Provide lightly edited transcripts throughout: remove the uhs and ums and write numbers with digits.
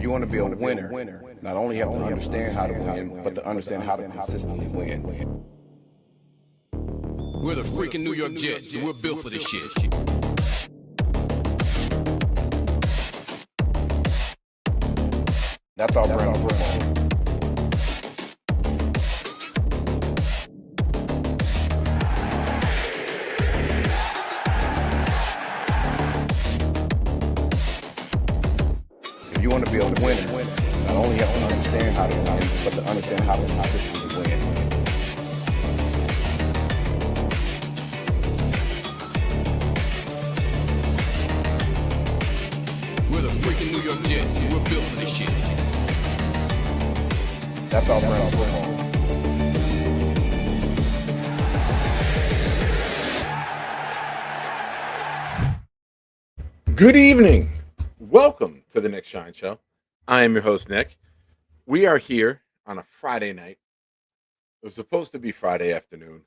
you want to be a winner, not only have to understand how to win, but to understand how to consistently win. We're the freaking New York Jets, and we're built for this shit. That's our brand of football. If you want to be a winner, not only have to understand how to win, but to understand how to consistently win. We're the freaking New York Jets, and we're built for this shit. That's our brand of football. Good evening. Welcome to the Nick Shine Show. I am your host, Nick. We are here on a Friday night. It was supposed to be Friday afternoon,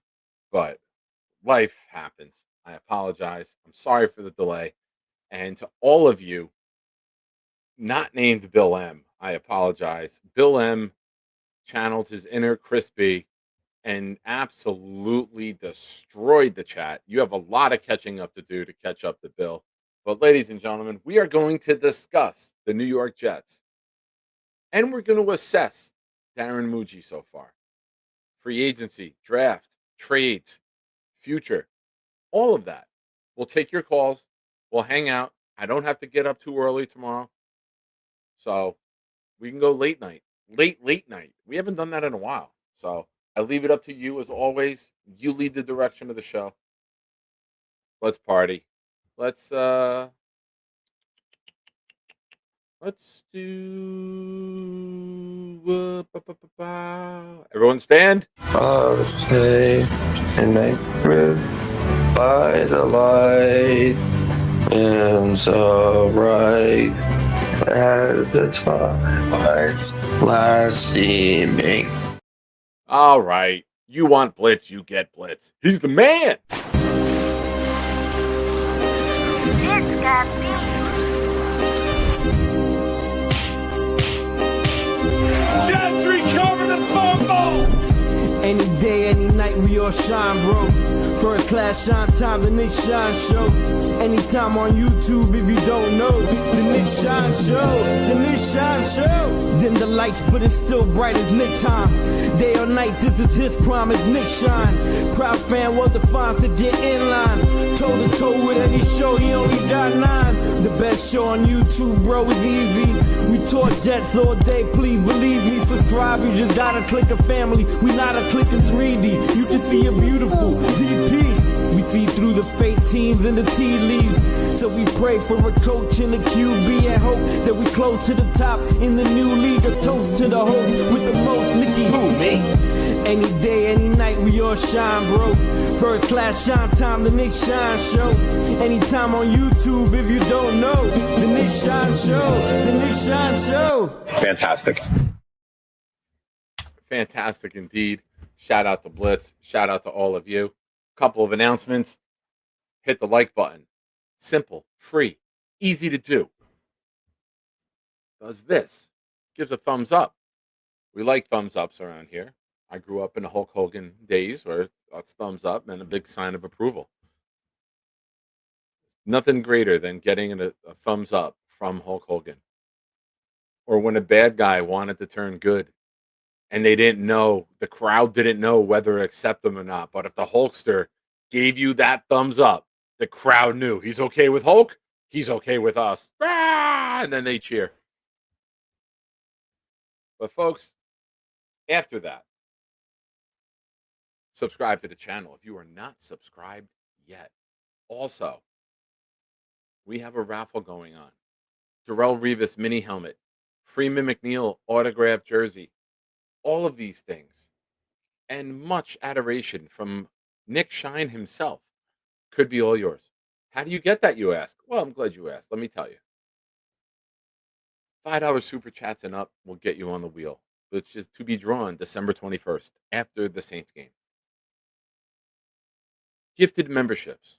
but life happens. I apologize. I'm sorry for the delay. And to all of you not named Bill M, I apologize. Bill M channeled his inner Crispy and absolutely destroyed the chat. You have a lot of catching up to do to catch up to Bill. But ladies and gentlemen, we are going to discuss the New York Jets. And we're going to assess Darren Mougey so far. Free agency, draft, trades, future, all of that. We'll take your calls. We'll hang out. I don't have to get up too early tomorrow. So we can go late night. Late night. We haven't done that in a while. So I leave it up to you as always. You lead the direction of the show. Let's party. Let's do everyone stand. Stay and make it by the light and so bright as the twilight's last evening. All right. You want blitz, you get blitz. He's the man. It's got me. Gentry covered the fumble! Any day, any night, we all shine, bro. First class shine time, the Nick Shine Show. Anytime on YouTube, if you don't know, the Nick Shine Show, the Nick Shine Show. Dim the lights, but it's still bright as Nick time. Day or night, this is his prime, it's Nick Shine. Proud fan, well defined, to get in line. Toe to toe with any show, he only got 9. The best show on YouTube, bro, is easy. We talk Jets all day, please believe me. Subscribe, you just gotta click a family. We not a click in 3D. You can see a beautiful DP. We see through the fake teams and the tea leaves. So we pray for a coach and a QB and hope that we close to the top in the new league. A toast to the host with the most, Nicky. Who, me? Any day, any night, we all shine, bro. First class shine time, the Nick Shine Show. Anytime on YouTube, if you don't know, the Nick Shine Show, the Nick Shine Show. Fantastic. Fantastic indeed. Shout out to Blitz. Shout out to all of you. Couple of announcements. Hit the like button. Simple, free, easy to do. Does this. Gives a thumbs up. We like thumbs ups around here. I grew up in the Hulk Hogan days where that's thumbs up and a big sign of approval. Nothing greater than getting a thumbs up from Hulk Hogan. Or when a bad guy wanted to turn good and they didn't know, the crowd didn't know whether to accept them or not. But if the Hulkster gave you that thumbs up, the crowd knew he's okay with Hulk, he's okay with us. Ah! And then they cheer. But folks, after that, subscribe to the channel if you are not subscribed yet. Also, we have a raffle going on. Darrelle Revis mini helmet, Freeman McNeil autographed jersey, all of these things, and much adoration from Nick Shine himself could be all yours. How do you get that, you ask? Well, I'm glad you asked. Let me tell you. $5 super chats and up will get you on the wheel, which is to be drawn December 21st after the Saints game. Gifted memberships.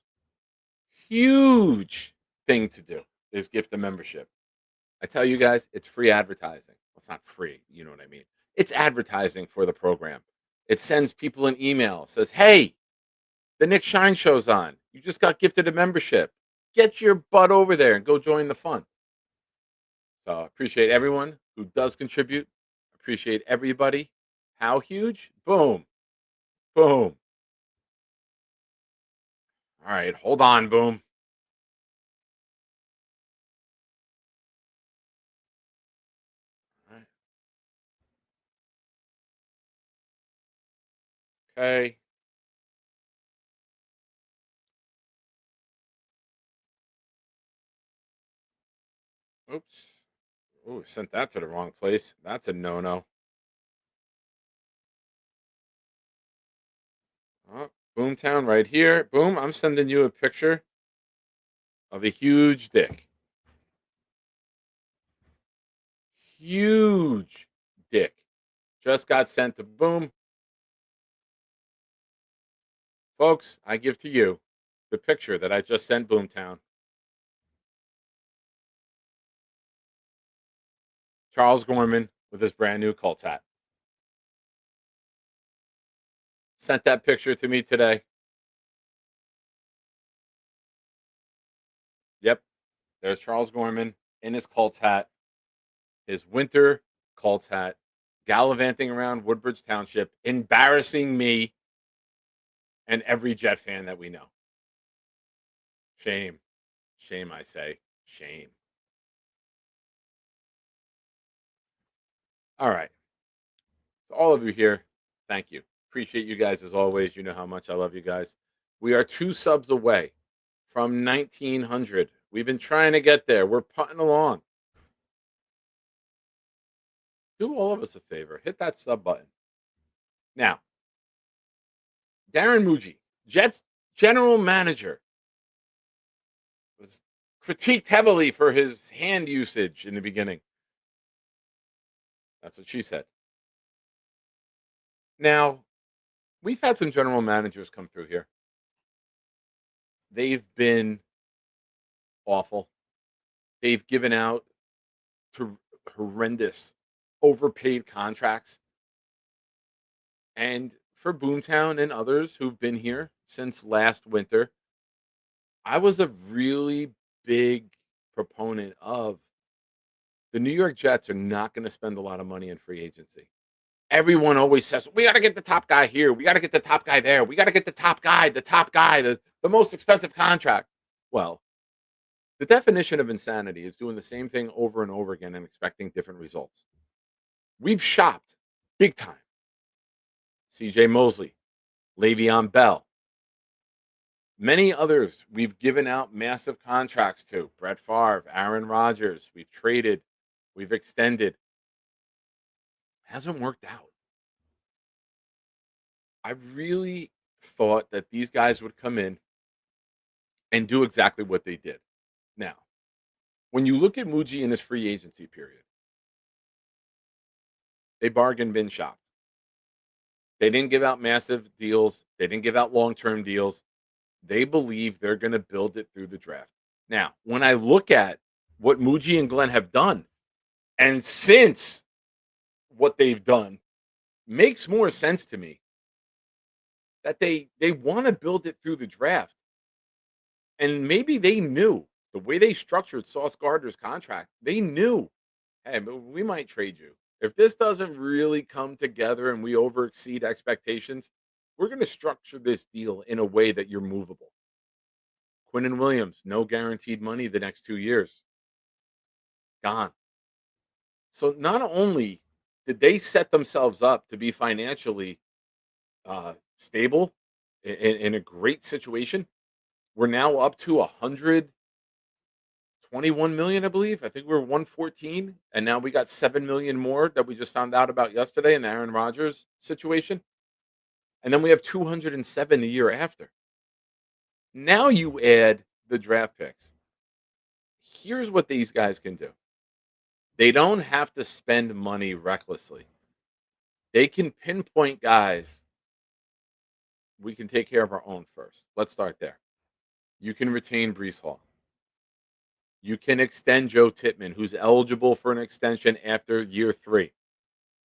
Huge thing to do is gift a membership. I tell you guys, it's free advertising. Well, it's not free, you know what I mean? It's advertising for the program. It sends people an email, says, hey, the Nick Shine Show's on. You just got gifted a membership. Get your butt over there and go join the fun. So I appreciate everyone who does contribute. Appreciate everybody. How huge? Boom. Boom. All right, hold on, boom. All right. Okay. Oops. Oh, sent that to the wrong place. That's a no-no. Oh, Boomtown right here. Boom, I'm sending you a picture of a huge dick. Huge dick. Just got sent to Boom. Folks, I give to you the picture that I just sent Boomtown. Charles Gorman with his brand new Colts hat. Sent that picture to me today. Yep, there's Charles Gorman in his Colts hat, his winter Colts hat, gallivanting around Woodbridge Township, embarrassing me and every Jet fan that we know. Shame. Shame, I say. Shame. All right. So all of you here, thank you. Appreciate you guys as always. You know how much I love you guys. We are 2 subs away from 1,900. We've been trying to get there. We're putting along. Do all of us a favor. Hit that sub button. Now, Darren Mougey, Jets general manager, was critiqued heavily for his hand usage in the beginning. That's what she said. Now, we've had some general managers come through here. They've been awful. They've given out horrendous, overpaid contracts. And for Boomtown and others who've been here since last winter, I was a really big proponent of the New York Jets are not going to spend a lot of money in free agency. Everyone always says, we got to get the top guy here. We got to get the top guy there. We got to get the top guy, the most expensive contract. Well, the definition of insanity is doing the same thing over and over again and expecting different results. We've shopped big time. CJ Mosley, Le'Veon Bell, many others we've given out massive contracts to. Brett Favre, Aaron Rodgers. We've traded. We've extended. Hasn't worked out. I really thought that these guys would come in and do exactly what they did. Now, when you look at Mougey in this free agency period, they bargain bin shopped. They didn't give out massive deals. They didn't give out long-term deals. They believe they're going to build it through the draft. Now, when I look at what Mougey and Glenn have done, and since what they've done, makes more sense to me that they want to build it through the draft. And maybe they knew the way they structured Sauce Gardner's contract, they knew, hey, we might trade you. If this doesn't really come together and we overexceed expectations, we're going to structure this deal in a way that you're movable. Quinnen Williams, no guaranteed money the next 2 years. Gone. So not only did they set themselves up to be financially stable in a great situation, we're now up to 121 million, I believe. I think we were 114, and now we got 7 million more that we just found out about yesterday in the Aaron Rodgers situation. And then we have 207 the year after. Now you add the draft picks. Here's what these guys can do. They don't have to spend money recklessly. They can pinpoint guys. We can take care of our own first. Let's start there. You can retain Breece Hall. You can extend Joe Tittman, who's eligible for an extension after year 3.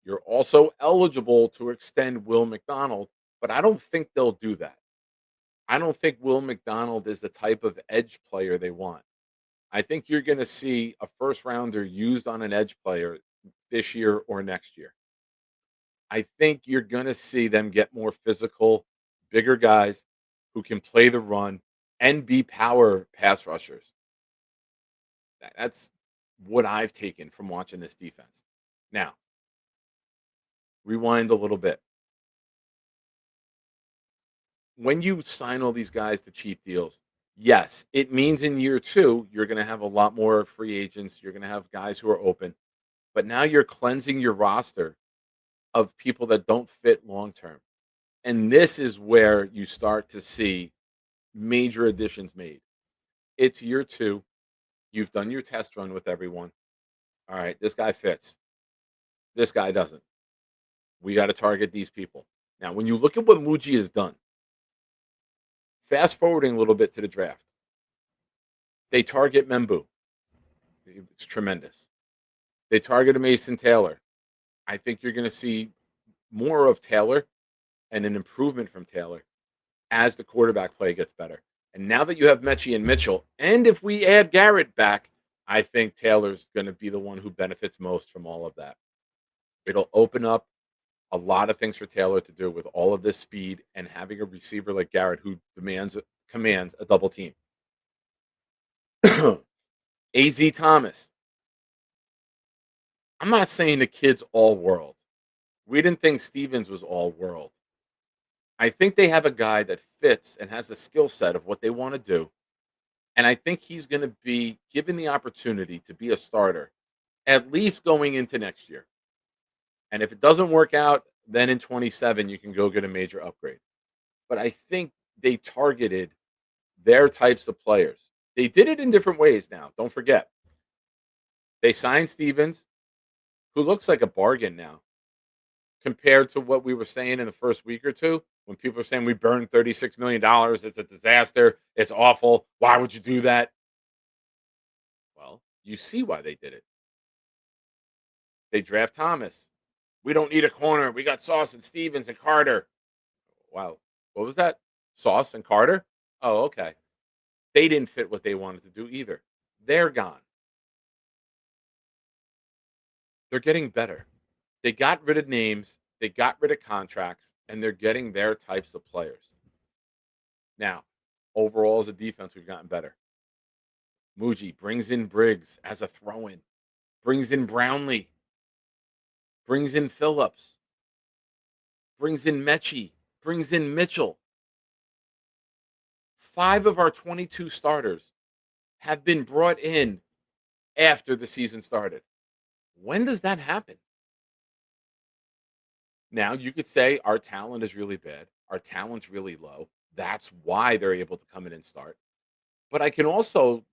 You're also eligible to extend Will McDonald, but I don't think they'll do that. I don't think Will McDonald is the type of edge player they want. I think you're going to see a first rounder used on an edge player this year or next year. I think you're going to see them get more physical, bigger guys who can play the run and be power pass rushers. That's what I've taken from watching this defense. Now, rewind a little bit. When you sign all these guys to cheap deals, yes, it means in year 2, you're going to have a lot more free agents. You're going to have guys who are open. But now you're cleansing your roster of people that don't fit long term. And this is where you start to see major additions made. It's year 2. You've done your test run with everyone. All right, this guy fits. This guy doesn't. We got to target these people. Now, when you look at what Mougey has done, fast forwarding a little bit to the draft, they target Membu. It's tremendous. They targeted Mason Taylor. I think you're going to see more of Taylor and an improvement from Taylor as the quarterback play gets better. And now that you have Mechie and Mitchell, and if we add Garrett back, I think Taylor's going to be the one who benefits most from all of that. It'll open up a lot of things for Taylor to do with all of this speed and having a receiver like Garrett who commands a double team. A.Z. Thomas. I'm not saying the kid's all world. We didn't think Stevens was all world. I think they have a guy that fits and has the skill set of what they want to do. And I think he's going to be given the opportunity to be a starter, at least going into next year. And if it doesn't work out, then in 27, you can go get a major upgrade. But I think they targeted their types of players. They did it in different ways now. Don't forget. They signed Stevens, who looks like a bargain now, compared to what we were saying in the first week or two, when people were saying we burned $36 million. It's a disaster. It's awful. Why would you do that? Well, you see why they did it. They draft Thomas. We don't need a corner. We got Sauce and Stevens and Carter. Wow. What was that? Sauce and Carter? Oh, okay. They didn't fit what they wanted to do either. They're gone. They're getting better. They got rid of names. They got rid of contracts. And they're getting their types of players. Now, overall as a defense, we've gotten better. Mougey brings in Briggs as a throw-in. Brings in Brownlee. Brings in Phillips. Brings in Mechie. Brings in Mitchell. 5 of our 22 starters have been brought in after the season started. When does that happen? Now, you could say our talent is really bad. Our talent's really low. That's why they're able to come in and start. But I can also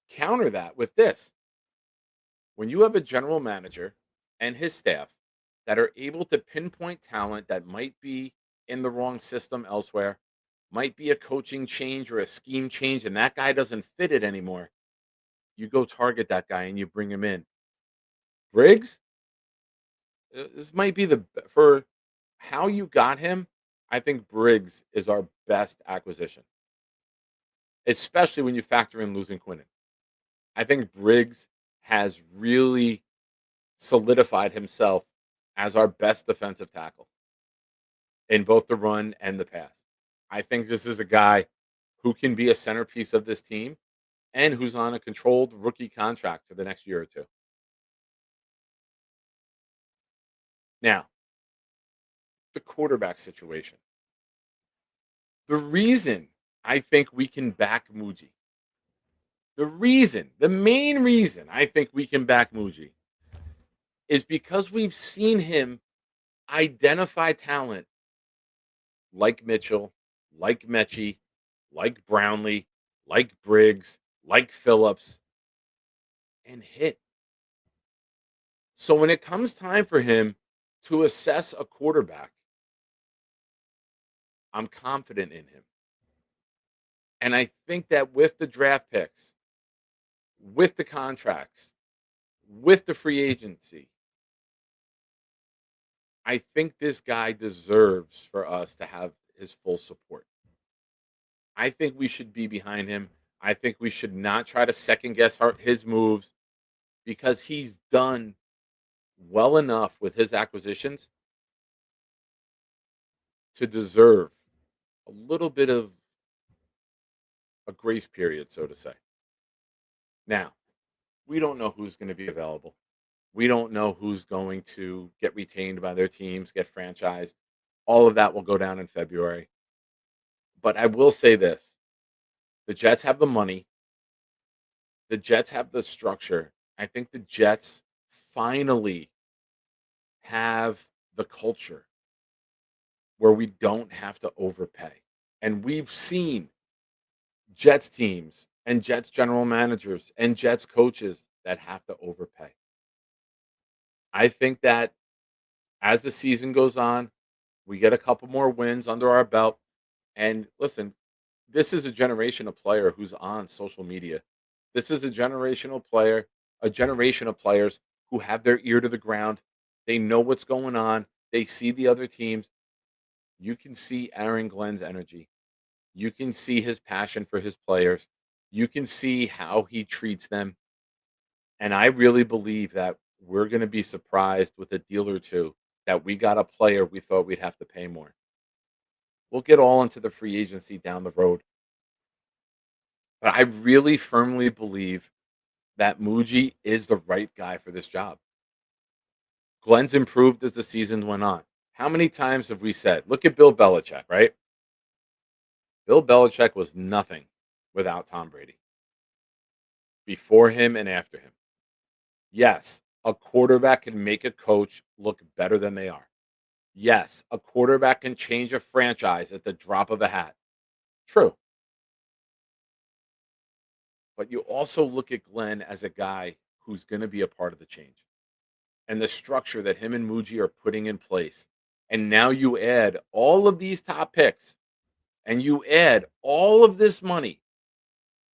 counter that with this. When you have a general manager and his staff that are able to pinpoint talent that might be in the wrong system elsewhere, might be a coaching change or a scheme change, and that guy doesn't fit it anymore, you go target that guy and you bring him in. Briggs, this might be for how you got him, I think Briggs is our best acquisition, especially when you factor in losing Quinnen. I think Briggs has really solidified himself as our best defensive tackle in both the run and the pass. I think this is a guy who can be a centerpiece of this team and who's on a controlled rookie contract for the next year or two. Now, the quarterback situation. The reason I think we can back Mougey, the main reason I think we can back Mougey is because we've seen him identify talent like Mitchell, like Mechie, like Brownlee, like Briggs, like Phillips, and hit. So when it comes time for him to assess a quarterback, I'm confident in him. And I think that with the draft picks, with the contracts, with the free agency. I think this guy deserves for us to have his full support. I think we should be behind him. I think we should not try to second guess his moves because he's done well enough with his acquisitions to deserve a little bit of a grace period, so to say. Now, we don't know who's going to be available. We don't know who's going to get retained by their teams, get franchised. All of that will go down in February. But I will say this, the Jets have the money. The Jets have the structure. I think the Jets finally have the culture where we don't have to overpay. And we've seen Jets teams and Jets general managers and Jets coaches that have to overpay. I think that as the season goes on, we get a couple more wins under our belt. And listen, this is a generation of player who's on social media. This is a generational player, a generation of players who have their ear to the ground. They know what's going on. They see the other teams. You can see Aaron Glenn's energy. You can see his passion for his players. You can see how he treats them. And I really believe that we're going to be surprised with a deal or two that we got a player we thought we'd have to pay more. We'll get all into the free agency down the road. But I really firmly believe that Mougey is the right guy for this job. Glenn's improved as the season went on. How many times have we said, look at Bill Belichick, right? Bill Belichick was nothing without Tom Brady. Before him and after him. Yes, a quarterback can make a coach look better than they are. Yes, a quarterback can change a franchise at the drop of a hat. True. But you also look at Glenn as a guy who's going to be a part of the change. And the structure that him and Mougey are putting in place. And now you add all of these top picks and you add all of this money.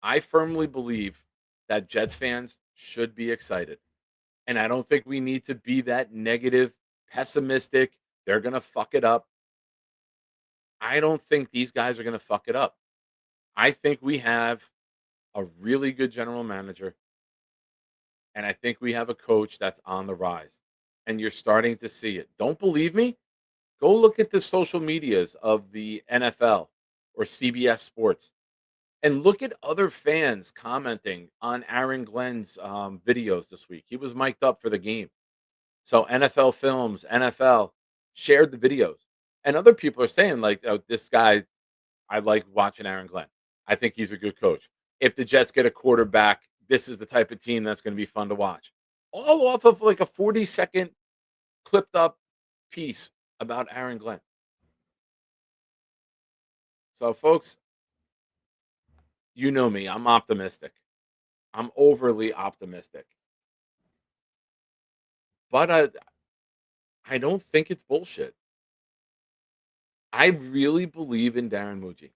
I firmly believe that Jets fans should be excited. And I don't think we need to be that negative, pessimistic. They're going to fuck it up. I don't think these guys are going to fuck it up. I think we have a really good general manager. And I think we have a coach that's on the rise. And you're starting to see it. Don't believe me? Go look at the social medias of the NFL or CBS Sports. And look at other fans commenting on Aaron Glenn's videos this week. He was mic'd up for the game. So NFL Films, NFL shared the videos. And other people are saying, like, oh, this guy, I like watching Aaron Glenn. I think he's a good coach. If the Jets get a quarterback, this is the type of team that's going to be fun to watch. All off of like a 40-second clipped up piece about Aaron Glenn. So, folks, you know me. I'm optimistic. I'm overly optimistic. But I don't think it's bullshit. I really believe in Darren Mougey.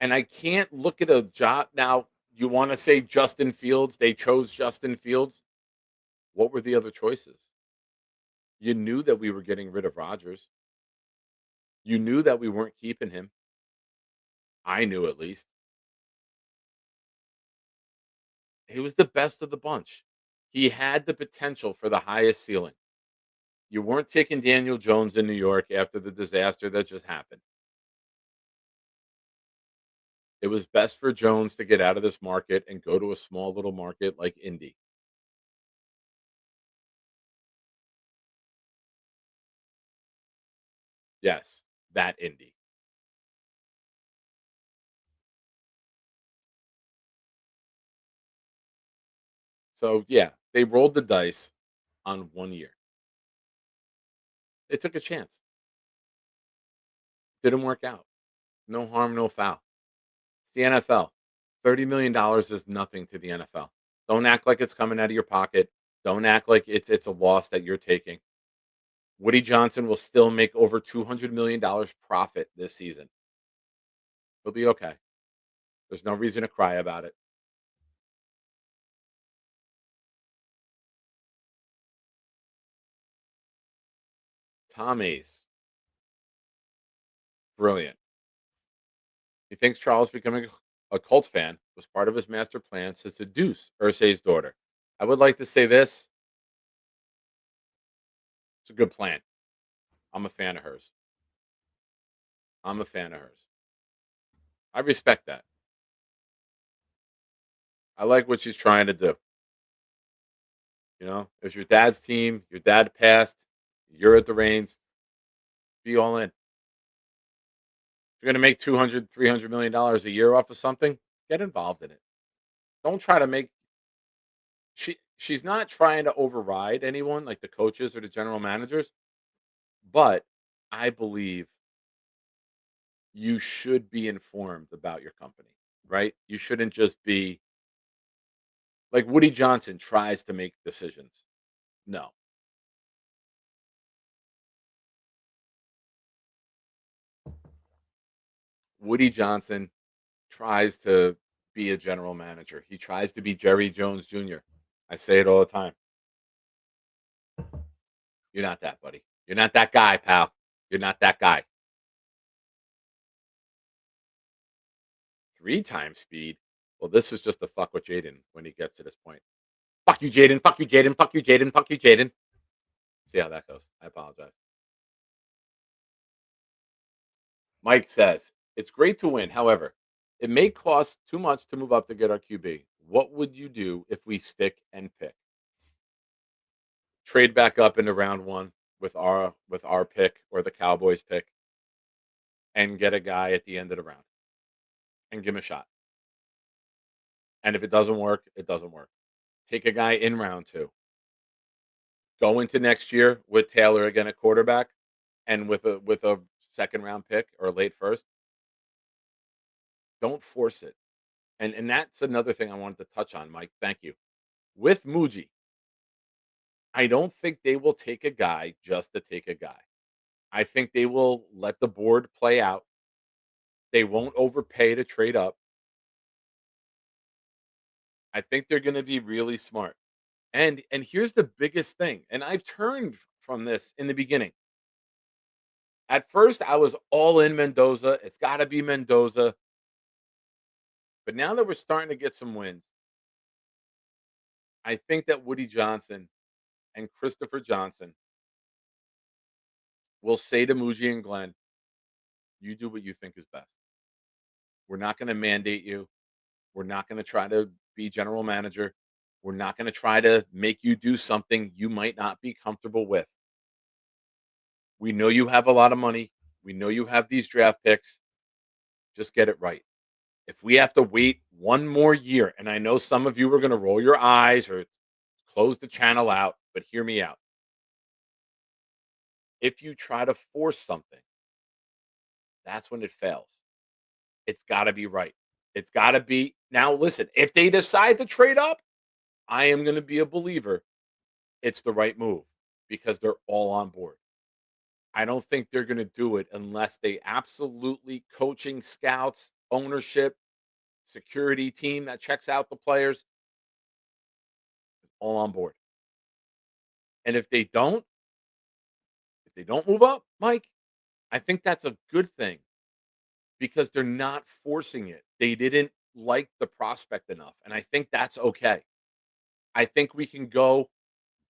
And I can't look at a job. Now, you want to say Justin Fields? They chose Justin Fields. What were the other choices? You knew that we were getting rid of Rodgers. You knew that we weren't keeping him. I knew at least. He was the best of the bunch. He had the potential for the highest ceiling. You weren't taking Daniel Jones in New York after the disaster that just happened. It was best for Jones to get out of this market and go to a small little market like Indy. Yes, that Indy. So, yeah, they rolled the dice on 1 year. They took a chance. Didn't work out. No harm, no foul. It's the NFL. $30 million is nothing to the NFL. Don't act like it's coming out of your pocket. Don't act like it's a loss that you're taking. Woody Johnson will still make over $200 million profit this season. He'll be okay. There's no reason to cry about it. Tom Ace. Brilliant. He thinks Charles becoming a Colts fan was part of his master plan to seduce Ursay's daughter. I would like to say this. It's a good plan. I'm a fan of hers. I'm a fan of hers. I respect that. I like what she's trying to do. You know, it's your dad's team, your dad passed, you're at the reins, be all in. If you're going to make $200, $300 million a year off of something, get involved in it. Don't try to make, she's not trying to override anyone like the coaches or the general managers, but I believe you should be informed about your company, right? You shouldn't just be like Woody Johnson tries to make decisions. No. Woody Johnson tries to be a general manager. He tries to be Jerry Jones Jr. I say it all the time. You're not that, buddy. You're not that guy, pal. You're not that guy. 3 times speed. Well, this is just to fuck with Jaden when he gets to this point. Fuck you, Jaden. Fuck you, Jaden. Fuck you, Jaden. Fuck you, Jaden. See how that goes. I apologize. Mike says, it's great to win. However, it may cost too much to move up to get our QB. What would you do if we stick and pick? Trade back up into round 1 with our pick or the Cowboys pick and get a guy at the end of the round and give him a shot. And if it doesn't work, it doesn't work. Take a guy in round 2. Go into next year with Taylor again at quarterback and with a second round pick or late first. Don't force it. And that's another thing I wanted to touch on, Mike. Thank you. With Mougey, I don't think they will take a guy just to take a guy. I think they will let the board play out. They won't overpay to trade up. I think they're going to be really smart. And here's the biggest thing. And I've turned from this in the beginning. At first, I was all in Mendoza. It's got to be Mendoza. But now that we're starting to get some wins, I think that Woody Johnson and Christopher Johnson will say to Mougey and Glenn, you do what you think is best. We're not going to mandate you. We're not going to try to be general manager. We're not going to try to make you do something you might not be comfortable with. We know you have a lot of money. We know you have these draft picks. Just get it right. If we have to wait one more year, and I know some of you are going to roll your eyes or close the channel out, but hear me out. If you try to force something, that's when it fails. It's got to be right. It's got to be. Now, listen, if they decide to trade up, I am going to be a believer it's the right move because they're all on board. I don't think they're going to do it unless they absolutely coaching, scouts, ownership, security team that checks out the players, all on board. And if they don't move up, Mike, I think that's a good thing because they're not forcing it. They didn't like the prospect enough. And I think that's okay. I think we can go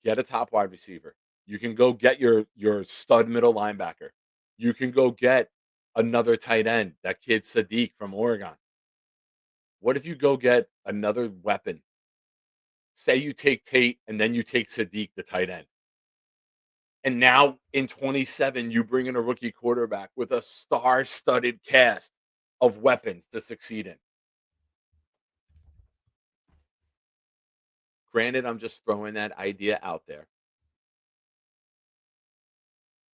get a top wide receiver. You can go get your stud middle linebacker. You can go get another tight end, that kid Sadiq from Oregon. What if you go get another weapon? Say you take Tate and then you take Sadiq, the tight end. And now in 27, you bring in a rookie quarterback with a star-studded cast of weapons to succeed in. Granted, I'm just throwing that idea out there.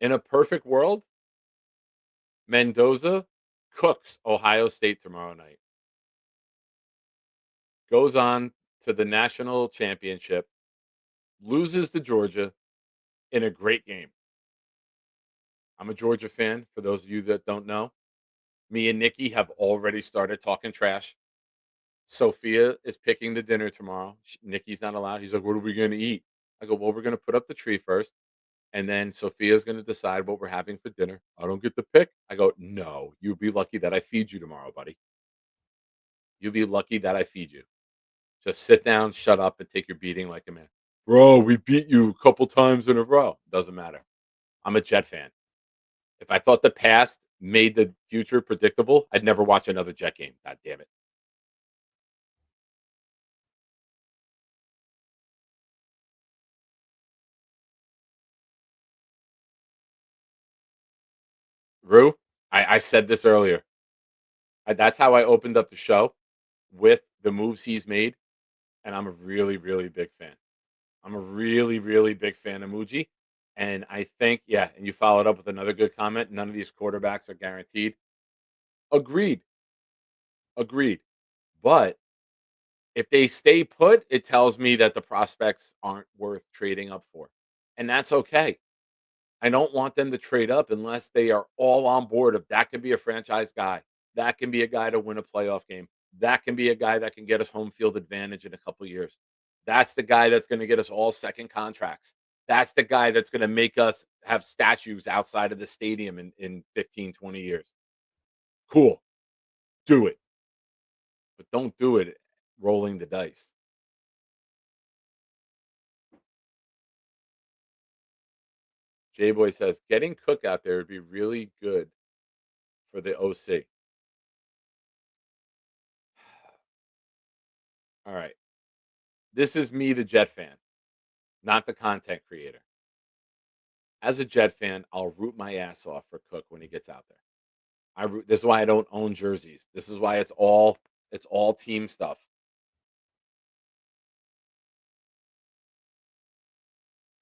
In a perfect world, Mendoza cooks Ohio State tomorrow night. Goes on to the national championship, loses to Georgia in a great game. I'm a Georgia fan, for those of you that don't know. Me and Nikki have already started talking trash. Sophia is picking the dinner tomorrow. Nikki's not allowed. He's like, what are we going to eat? I go, well, we're going to put up the tree first. And then Sophia's going to decide what we're having for dinner. I don't get the pick. I go, no, you'll be lucky that I feed you tomorrow, buddy. You'll be lucky that I feed you. Just sit down, shut up, and take your beating like a man. Bro, we beat you a couple times in a row. Doesn't matter. I'm a Jet fan. If I thought the past made the future predictable, I'd never watch another Jet game. God damn it. Rue, I said this earlier. That's how I opened up the show with the moves he's made, and I'm a really, really big fan. I'm a really, really big fan of Mougey, and I think, yeah, and you followed up with another good comment. None of these quarterbacks are guaranteed. Agreed, agreed. But if they stay put, it tells me that the prospects aren't worth trading up for, and that's okay. I don't want them to trade up unless they are all on board of that can be a franchise guy. That can be a guy to win a playoff game. That can be a guy that can get us home field advantage in a couple years. That's the guy that's going to get us all second contracts. That's the guy that's going to make us have statues outside of the stadium in 15, 20 years. Cool. Do it. But don't do it rolling the dice. J Boy says getting Cook out there would be really good for the OC. All right. This is me, the Jet fan, not the content creator. As a Jet fan, I'll root my ass off for Cook when he gets out there. This is why I don't own jerseys. This is why it's all team stuff.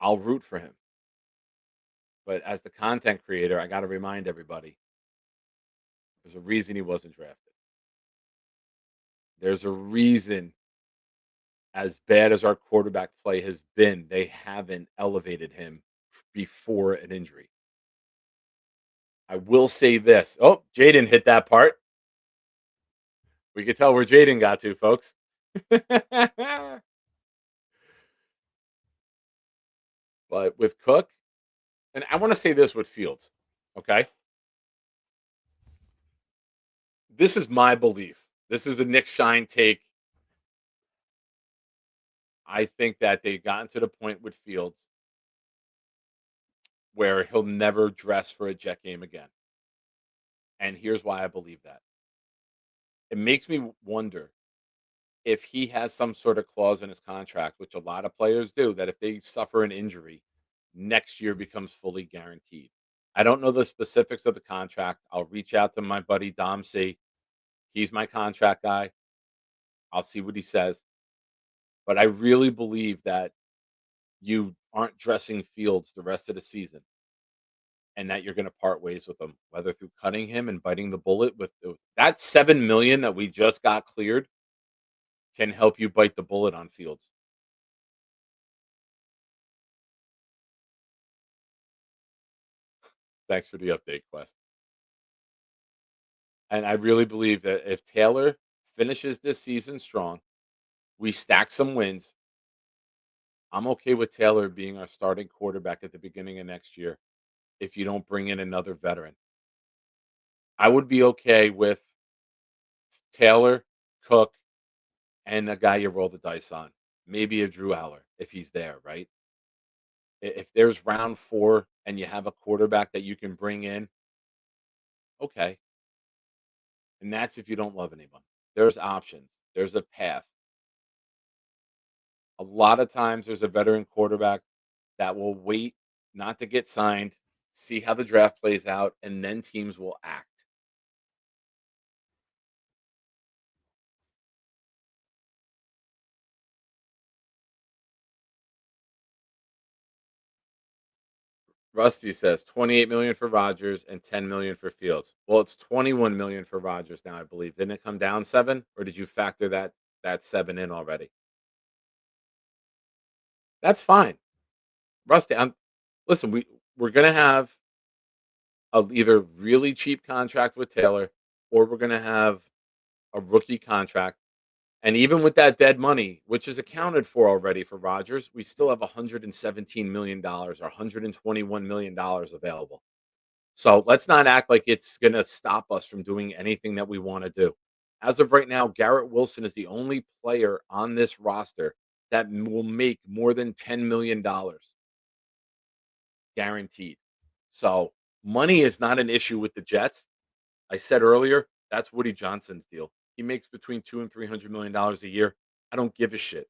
I'll root for him. But as the content creator, I got to remind everybody there's a reason he wasn't drafted. There's a reason, as bad as our quarterback play has been, they haven't elevated him before an injury. I will say this. Oh, Jaden hit that part. We could tell where Jaden got to, folks. But with Cook, and I want to say this with Fields, okay? This is my belief. This is a Nick Shine take. I think that they've gotten to the point with Fields where he'll never dress for a Jet game again. And here's why I believe that. It makes me wonder if he has some sort of clause in his contract, which a lot of players do, that if they suffer an injury, next year becomes fully guaranteed. I don't know the specifics of the contract. I'll reach out to my buddy Dom C. He's my contract guy. I'll see what he says. But I really believe that you aren't dressing Fields the rest of the season and that you're going to part ways with him, whether through cutting him and biting the bullet with that $7 million that we just got cleared can help you bite the bullet on Fields. Thanks for the update, Quest. And I really believe that if Taylor finishes this season strong, we stack some wins. I'm okay with Taylor being our starting quarterback at the beginning of next year if you don't bring in another veteran. I would be okay with Taylor, Cook, and a guy you roll the dice on. Maybe a Drew Aller if he's there, right? If there's round 4 and you have a quarterback that you can bring in, okay. And that's if you don't love anyone. There's options. There's a path. A lot of times there's a veteran quarterback that will wait not to get signed, see how the draft plays out, and then teams will act. Rusty says 28 million for Rodgers and 10 million for Fields. Well, it's 21 million for Rodgers now, I believe. Didn't it come down 7, or did you factor that 7 in already? That's fine. Rusty, listen, we're going to have a either really cheap contract with Taylor or we're going to have a rookie contract And even with that dead money, which is accounted for already for Rodgers, we still have $117 million or $121 million available. So let's not act like it's going to stop us from doing anything that we want to do. As of right now, Garrett Wilson is the only player on this roster that will make more than $10 million guaranteed. So money is not an issue with the Jets. I said earlier, that's Woody Johnson's deal. He makes between $200 and $300 million a year. I don't give a shit.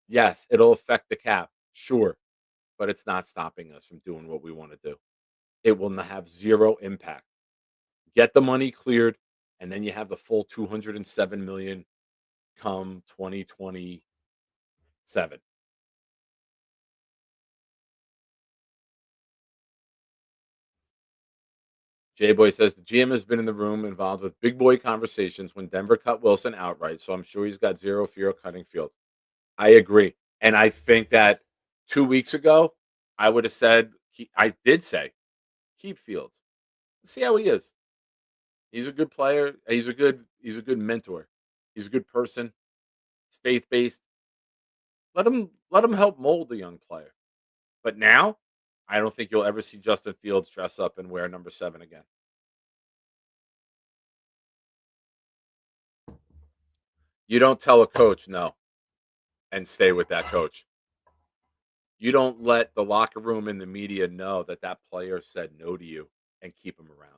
Yes, it'll affect the cap, sure, but it's not stopping us from doing what we want to do. It will have zero impact. Get the money cleared, and then you have the full 207 million come 2027. J Boy says the GM has been in the room involved with big boy conversations when Denver cut Wilson outright, so I'm sure he's got zero fear of cutting Fields. I agree. And I think that 2 weeks ago, I would have said, I did say, keep Fields. See how he is. He's a good player. He's a good mentor. He's a good person. He's faith-based. Let him help mold the young player. But now, I don't think you'll ever see Justin Fields dress up and wear number 7 again. You don't tell a coach no and stay with that coach. You don't let the locker room and the media know that that player said no to you and keep him around.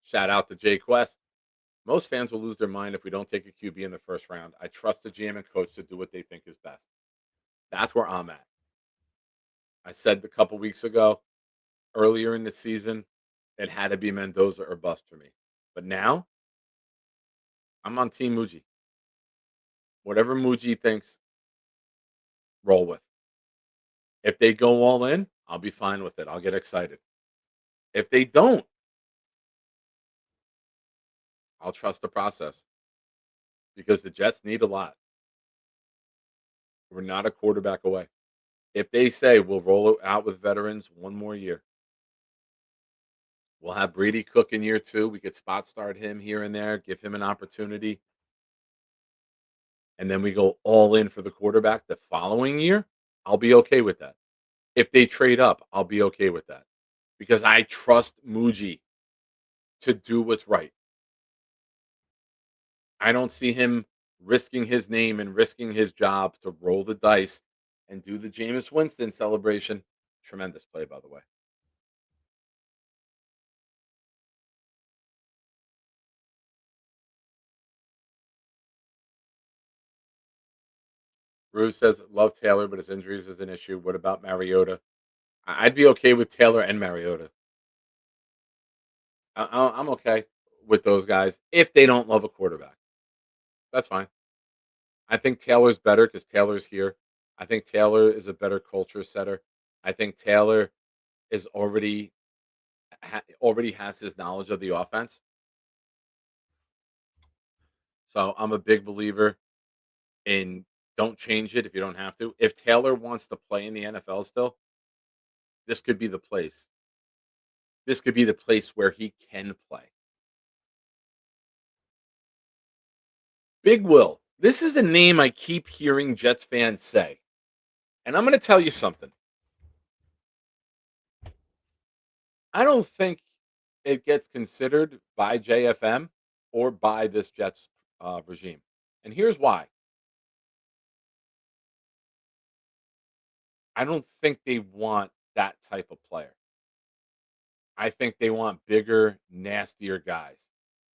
Shout out to Jay Quest. Most fans will lose their mind if we don't take a QB in the first round. I trust the GM and coach to do what they think is best. That's where I'm at. I said a couple weeks ago, earlier in the season, it had to be Mendoza or bust for me. But now, I'm on Team Mougey. Whatever Mougey thinks, roll with. If they go all in, I'll be fine with it. I'll get excited. If they don't, I'll trust the process because the Jets need a lot. We're not a quarterback away. If they say we'll roll it out with veterans one more year, we'll have Brady Cook in year 2. We could spot start him here and there, give him an opportunity. And then we go all in for the quarterback the following year, I'll be okay with that. If they trade up, I'll be okay with that because I trust Mougey to do what's right. I don't see him risking his name and risking his job to roll the dice and do the Jameis Winston celebration. Tremendous play, by the way. Bruce says, love Taylor, but his injuries is an issue. What about Mariota? I'd be okay with Taylor and Mariota. I'm okay with those guys if they don't love a quarterback. That's fine. I think Taylor's better because Taylor's here. I think Taylor is a better culture setter. I think Taylor is already has his knowledge of the offense. So I'm a big believer in don't change it if you don't have to. If Taylor wants to play in the NFL still, this could be the place. This could be the place where he can play. Big Will. This is a name I keep hearing Jets fans say. And I'm going to tell you something. I don't think it gets considered by JFM or by this Jets regime. And here's why. I don't think they want that type of player. I think they want bigger, nastier guys.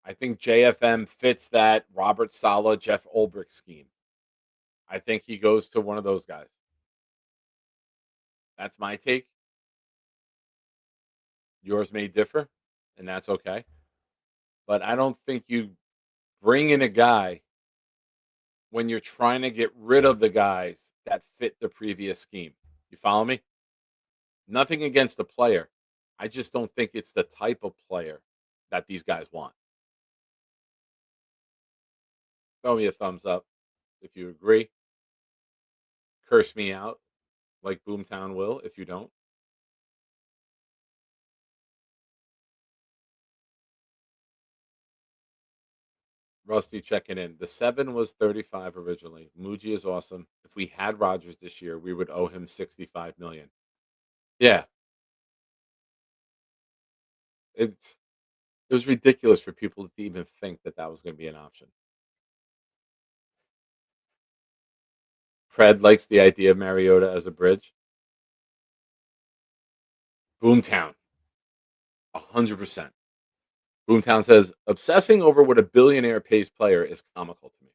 I think JFM fits that Robert Saleh, Jeff Ulbrich scheme. I think he goes to one of those guys. That's my take. Yours may differ, and that's okay. But I don't think you bring in a guy when you're trying to get rid of the guys that fit the previous scheme. You follow me? Nothing against the player. I just don't think it's the type of player that these guys want. Throw me a thumbs up if you agree. Curse me out like Boomtown will if you don't. Rusty checking in. The 7 was 35 originally. Mougey is awesome. If we had Rodgers this year, we would owe him 65 million. Yeah, it's it was ridiculous for people to even think that that was going to be an option. Fred likes the idea of Mariota as a bridge. Boomtown, 100%. Boomtown says obsessing over what a billionaire pays player is comical to me.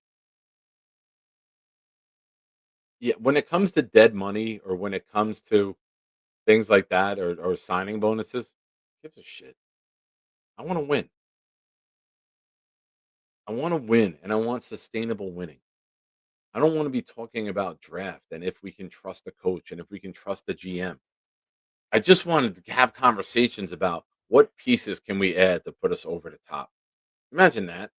Yeah, when it comes to dead money or when it comes to things like that or signing bonuses, gives a shit. I want to win. I want to win and I want sustainable winning. I don't want to be talking about draft and if we can trust the coach and if we can trust the GM. I just wanted to have conversations about what pieces can we add to put us over the top. Imagine that.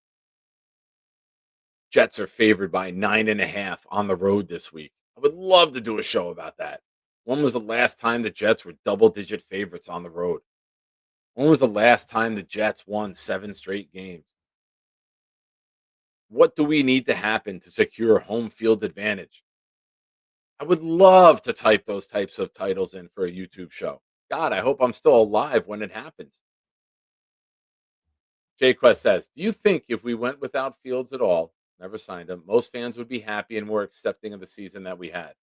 Jets are favored by 9.5 on the road this week. I would love to do a show about that. When was the last time the Jets were double digit favorites on the road? When was the last time the Jets won 7 straight games? What do we need to happen to secure home field advantage? I would love to type those types of titles in for a YouTube show. God, I hope I'm still alive when it happens. Jay Quest says, do you think if we went without Fields at all, never signed him, most fans would be happy and more accepting of the season that we had?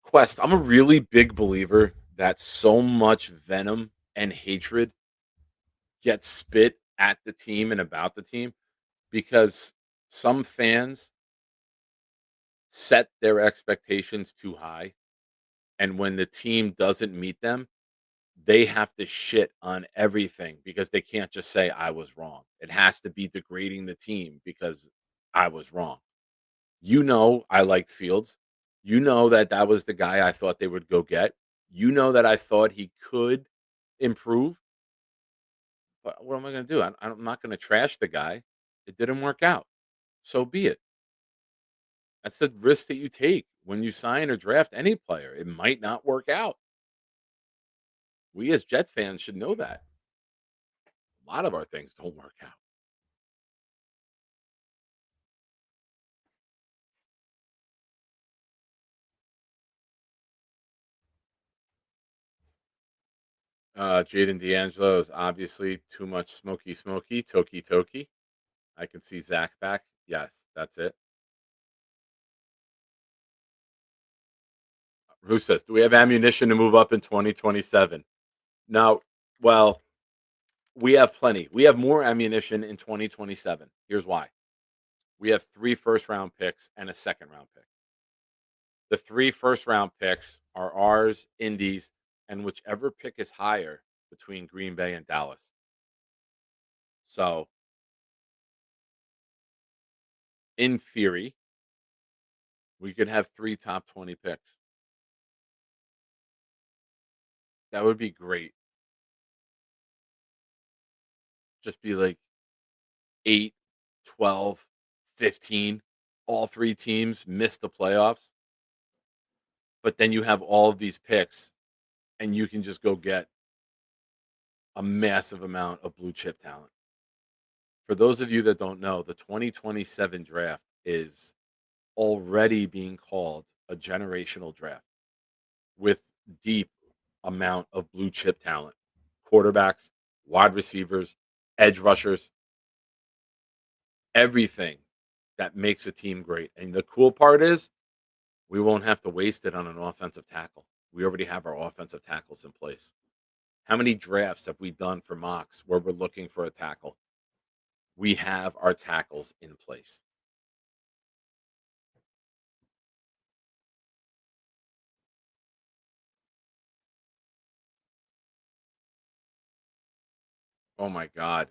Quest, I'm a really big believer that so much venom and hatred gets spit at the team and about the team because some fans set their expectations too high. And when the team doesn't meet them, they have to shit on everything because they can't just say, I was wrong. It has to be degrading the team because I was wrong. You know, I liked Fields. You know that that was the guy I thought they would go get. You know that I thought he could improve. But what am I going to do? I'm not going to trash the guy. It didn't work out. So be it. That's the risk that you take when you sign or draft any player. It might not work out. We as Jets fans should know that. A lot of our things don't work out. Jaden D'Angelo is obviously too much smoky, toki, toki. I can see Zach back. Yes, that's it. Who says, do we have ammunition to move up in 2027? No. Well, we have plenty. We have more ammunition in 2027. Here's why. We have 3 first-round picks and a second-round pick. The 3 first-round picks are ours, Indy's, and whichever pick is higher between Green Bay and Dallas. So, in theory, we could have 3 top 20 picks. That would be great. Just be like 8, 12, 15. All 3 teams miss the playoffs. But then you have all of these picks, and you can just go get a massive amount of blue chip talent. For those of you that don't know, the 2027 draft is already being called a generational draft with deep amount of blue chip talent, quarterbacks, wide receivers, edge rushers, everything that makes a team great. And the cool part is we won't have to waste it on an offensive tackle. We already have our offensive tackles in place. How many drafts have we done for mocks where we're looking for a tackle? We have our tackles in place. Oh my God.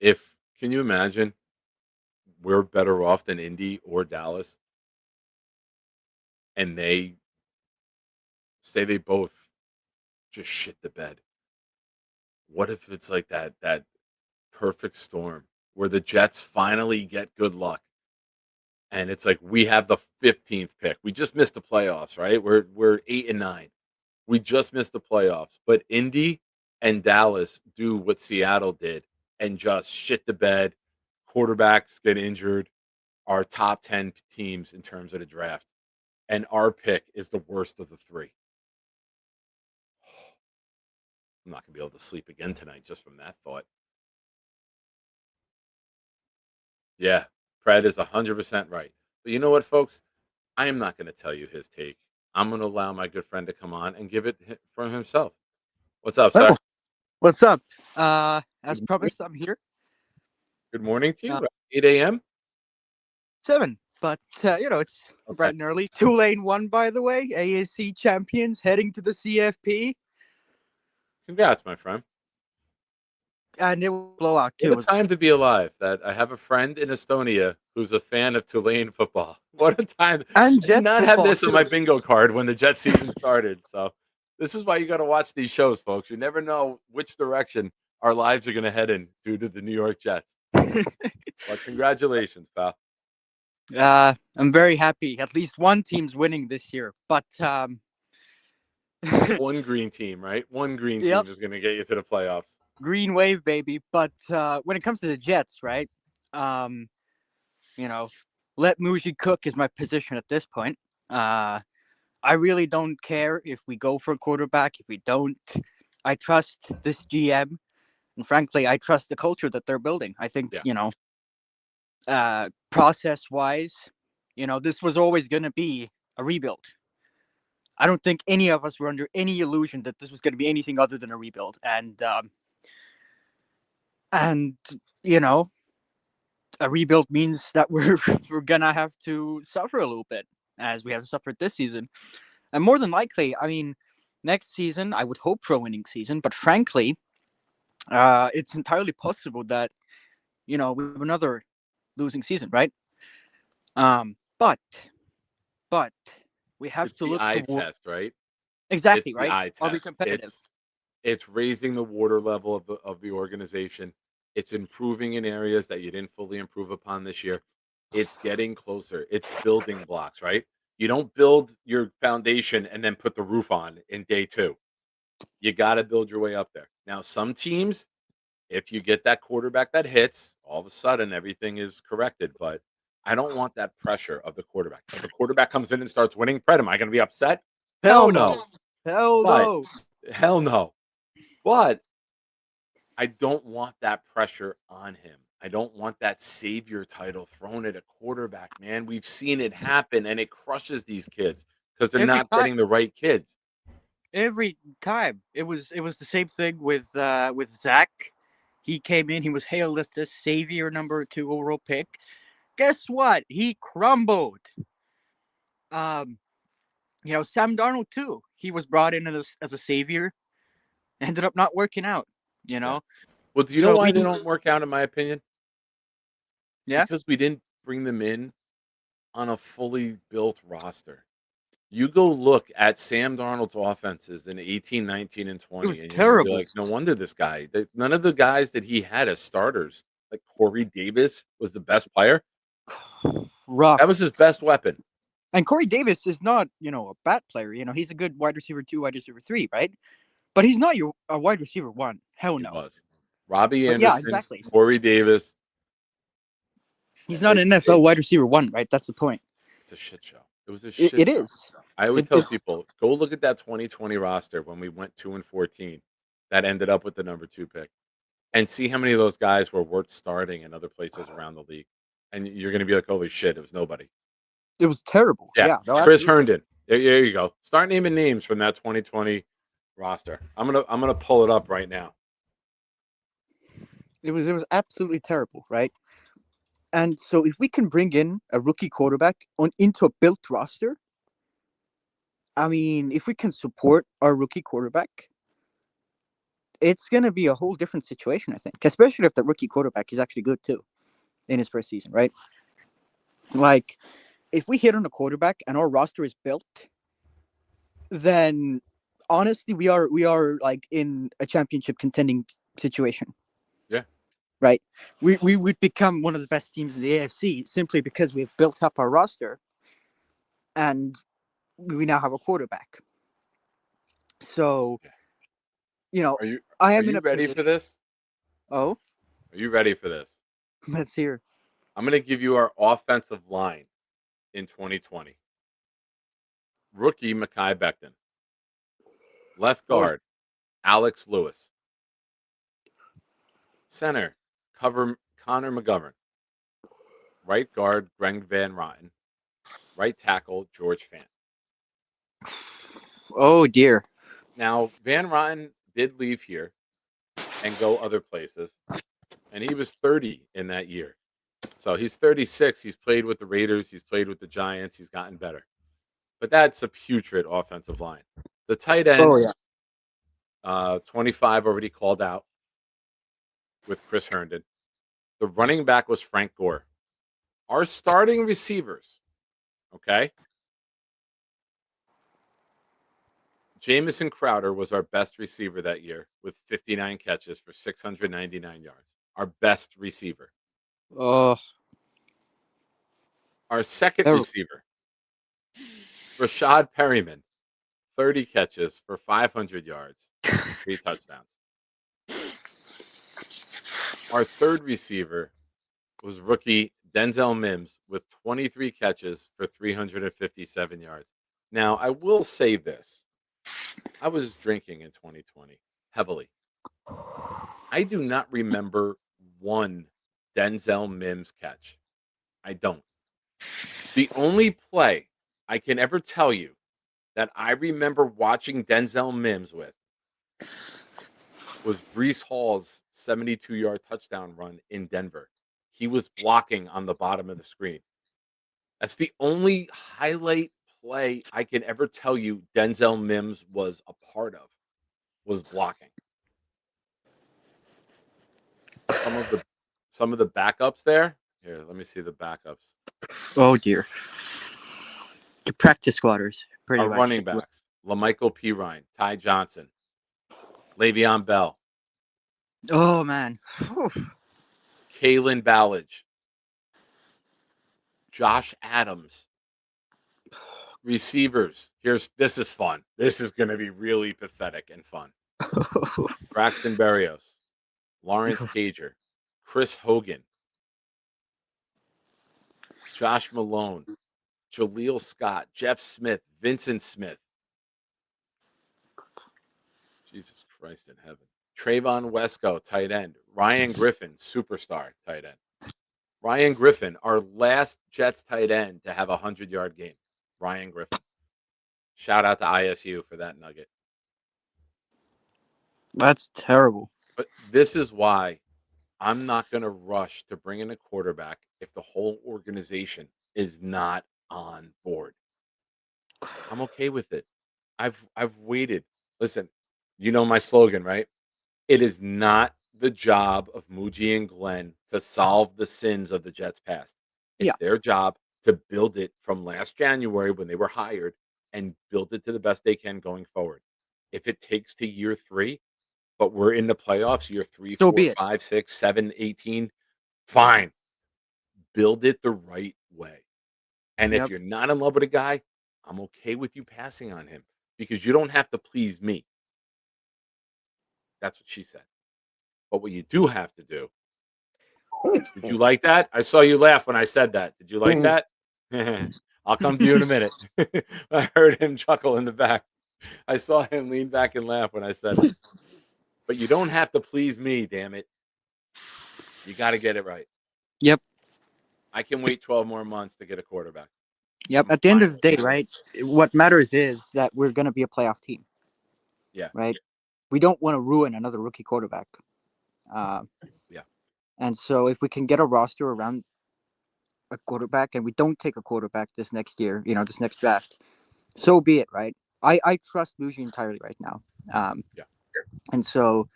Can you imagine we're better off than Indy or Dallas and they say they both just shit the bed? What if it's like that perfect storm where the Jets finally get good luck and it's like we have the 15th pick. We just missed the playoffs, right? We're 8 and 9. We just missed the playoffs, but Indy and Dallas do what Seattle did and just shit the bed. Quarterbacks get injured. Our top 10 teams in terms of the draft. And our pick is the worst of the three. I'm not going to be able to sleep again tonight just from that thought. Yeah, Pred is 100% right. But you know what, folks? I am not going to tell you his take. I'm going to allow my good friend to come on and give it from himself. What's up, sir? Well, what's up? As Good promised, I'm here. Good morning to you. Uh, 8 a.m. 7, but it's Okay. bright and early. Tulane won, by the way. AAC champions heading to the CFP, Congrats, my friend. and it will blow out What too. a time to be alive that I have a friend in Estonia who's a fan of Tulane football. What a time. And I did Jets not have football, this on too. my bingo card when the Jet season started. So this is why you got to watch these shows, folks. You never know which direction our lives are going to head in due to the New York Jets. But congratulations, pal. I'm very happy. At least one team's winning this year, but One green team, right? One green Yep. team is going to get you to the playoffs. green wave, baby. But when it comes to the Jets, right? Let Mougey cook is my position at this point. I really don't care if we go for a quarterback, if we don't. I trust this GM, and frankly, I trust the culture that they're building. I think, process-wise, this was always going to be a rebuild. I don't think any of us were under any illusion that this was going to be anything other than a rebuild. And a rebuild means that we're gonna have to suffer a little bit, as we have suffered this season. And more than likely, I mean, next season I would hope for a winning season, but frankly, it's entirely possible that we have another losing season, right? But we have It's to the look eye toward test, right? exactly It's the right. eye Are we test. competitive? It's raising the water level of the organization. It's improving in areas that you didn't fully improve upon this year. It's getting closer. It's building blocks, right? You don't build your foundation and then put the roof on in day 2. You got to build your way up there. Now, some teams, if you get that quarterback that hits, all of a sudden everything is corrected. But I don't want that pressure of the quarterback. If the quarterback comes in and starts winning, Pred, am I going to be upset? Hell no. Hell But no. hell no. But I don't want that pressure on him. I don't want that savior title thrown at a quarterback, man. We've seen it happen, and it crushes these kids because they're Every not time. getting the right kids. Every time it was the same thing with Zach. He came in, he was hailed as the savior, number 2 overall pick. Guess what? He crumbled. Sam Darnold too. He was brought in as a savior, ended up not working out. Yeah. Well, do you know why they don't work out, in my opinion? Yeah. Because we didn't bring them in on a fully built roster. You go look at Sam Darnold's offenses in 18, 19, and 20. was And you're terrible. like, no wonder this guy, none of the guys that he had as starters, like Corey Davis was the best player. Rough. That was his best weapon. And Corey Davis is not, a bad player. He's a good wide receiver 2, wide receiver 3, right? But he's not a wide receiver 1. Hell no. He was. Robbie But Anderson, yeah, exactly. Corey Davis. He's not an NFL wide receiver 1, right? That's the point. It's a shit show. It was a shit show. It is. I would tell people, go look at that 2020 roster when we went 2-14. That ended up with the number 2 pick. And see how many of those guys were worth starting in other places around the league. And you're going to be like, holy shit, it was nobody. It was terrible. Yeah. No, Chris Herndon. There you go. Start naming names from that 2020 roster. I'm gonna pull it up right now. It was absolutely terrible, right? And so if we can bring in a rookie quarterback into a built roster, I mean, if we can support our rookie quarterback, it's going to be a whole different situation, I think, especially if the rookie quarterback is actually good too in his first season, right? Like, if we hit on a quarterback and our roster is built, then honestly, we are like in a championship contending situation. Yeah. Right. We would become one of the best teams in the AFC simply because we've built up our roster and we now have a quarterback. So, Are you I am in a ready position. for this? Oh, Are you ready for this? Let's hear. I'm going to give you our offensive line in 2020. Rookie Mekhi Becton. Left guard, Alex Lewis. Center, Connor McGovern. Right guard, Greg Van Rotten. Right tackle, George Fant. Oh dear. Now, Van Rotten did leave here and go other places, and he was 30 in that year. So he's 36. He's played with the Raiders. He's played with the Giants. He's gotten better. But that's a putrid offensive line. The tight end, Oh yeah. 25 already called out with Chris Herndon. The running back was Frank Gore. Our starting receivers, okay? Jamison Crowder was our best receiver that year with 59 catches for 699 yards. Our best receiver. Oh. Our second Terrible. receiver, Rashad Perryman, 30 catches for 500 yards, 3 touchdowns. Our third receiver was rookie Denzel Mims with 23 catches for 357 yards. Now, I will say this. I was drinking in 2020 heavily. I do not remember one Denzel Mims catch. I don't. The only play I can ever tell you that I remember watching Denzel Mims with was Brees Hall's 72-yard touchdown run in Denver. He was blocking on the bottom of the screen. That's the only highlight play I can ever tell you Denzel Mims was a part of, was blocking. Some of the backups there. Here, let me see the backups. Oh dear. The practice squatters. Pretty Our much. running backs: LaMichael Pirine, Ty Johnson, Le'Veon Bell, Oh man. Kalen Ballage, Josh Adams. Receivers. This is fun. This is going to be really pathetic and fun. Braxton Berrios, Lawrence Gager, Chris Hogan, Josh Malone, Jaleel Scott, Jeff Smith, Vincent Smith. Jesus Christ in heaven. Trayvon Wesco, tight end. Ryan Griffin, superstar tight end. Ryan Griffin, our last Jets tight end to have a 100-yard game. Ryan Griffin. Shout out to ISU for that nugget. That's terrible. But this is why I'm not going to rush to bring in a quarterback if the whole organization is not on board. I'm okay with it. I've waited. Listen, you know my slogan, right? It is not the job of Mougey and Glenn to solve the sins of the Jets' past. It's their job to build it from last January when they were hired and build it to the best they can going forward. If it takes to year 3, but we're in the playoffs, year 3, So 4, be it. 5, 6, 7, 18, fine. Build it the right way. And if you're not in love with a guy, I'm okay with you passing on him because you don't have to please me. That's what she said. But what you do have to do. Did you like that? I saw you laugh when I said that. Did you like that? I'll come to you in a minute. I heard him chuckle in the back. I saw him lean back and laugh when I said it. But you don't have to please me, damn it. You got to get it right. Yep. I can wait 12 more months to get a quarterback. Yep. At the end of the day, right? What matters is that we're going to be a playoff team. Yeah. Right? We don't want to ruin another rookie quarterback. Yeah. And so if we can get a roster around a quarterback and we don't take a quarterback this next year, this next draft, so be it, right? I trust Mougey entirely right now. Yeah. And so,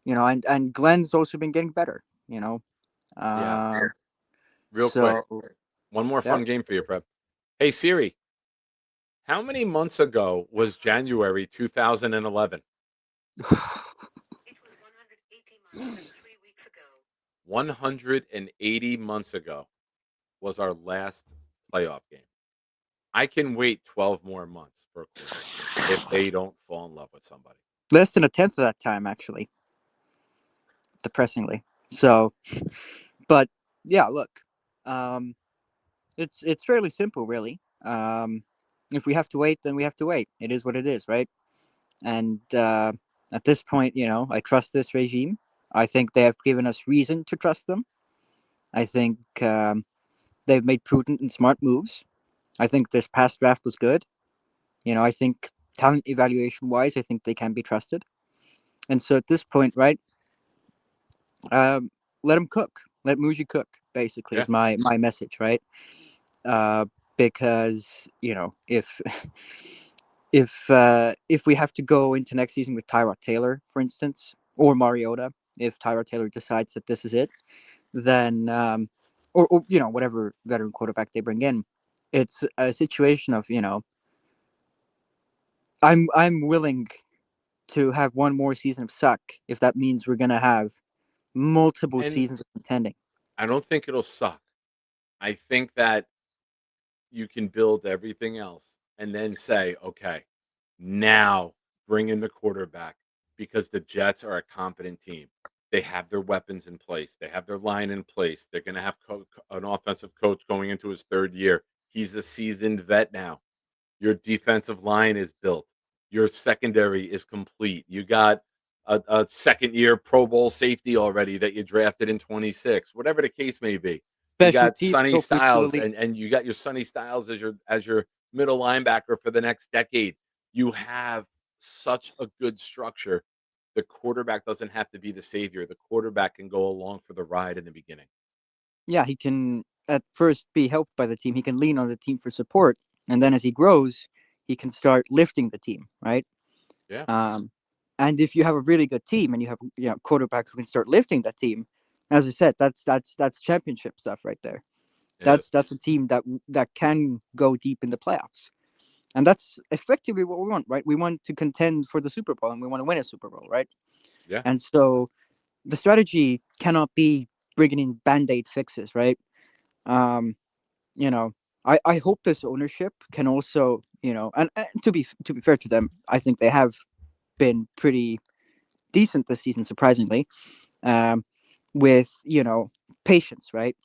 and Glenn's also been getting better, Yeah. Real so, quick. One more fun game for you, Prep. Hey, Siri. How many months ago was January 2011? It was 180 months and 3 weeks ago. 180 months ago was our last playoff game. I can wait 12 more months for a quarterback if they don't fall in love with somebody. Less than a tenth of that time, actually. Depressingly. So, but yeah, look, um, it's fairly simple, really. If we have to wait, then we have to wait. It is what it is, right? And at this point, I trust this regime. I think they have given us reason to trust them. I think they've made prudent and smart moves. I think this past draft was good. I think talent evaluation wise, I think they can be trusted. And so at this point, right, let him cook. Let Mougey cook. Basically, Yeah. is my message, right? Because if if we have to go into next season with Tyrod Taylor, for instance, or Mariota, if Tyrod Taylor decides that this is it, then or whatever veteran quarterback they bring in, it's a situation of I'm willing to have one more season of suck if that means we're gonna have multiple And seasons of contending. I don't think it'll suck. I think that you can build everything else and then say, okay, now bring in the quarterback because the Jets are a competent team. They have their weapons in place. They have their line in place. They're going to have an offensive coach going into his third year. He's a seasoned vet now. Your defensive line is built. Your secondary is complete. You got a second year Pro Bowl safety already that you drafted in 26, whatever the case may be. You Special got teams, Sonny hopefully for the Styles league. and you got your Sonny Styles as your middle linebacker for the next decade. You have such a good structure. The quarterback doesn't have to be the savior. The quarterback can go along for the ride in the beginning. Yeah, he can at first be helped by the team. He can lean on the team for support, and then as he grows, he can start lifting the team, right? Yeah. And if you have a really good team and you have quarterback who can start lifting that team, as I said, that's championship stuff right there. It is. That's a team that can go deep in the playoffs, and that's effectively what we want, right? We want to contend for the Super Bowl and we want to win a Super Bowl, right? Yeah. And so the strategy cannot be bringing in band-aid fixes, right? Um, I hope this ownership can also, and to be fair to them, I think they have been pretty decent this season, surprisingly, um, with patience, right?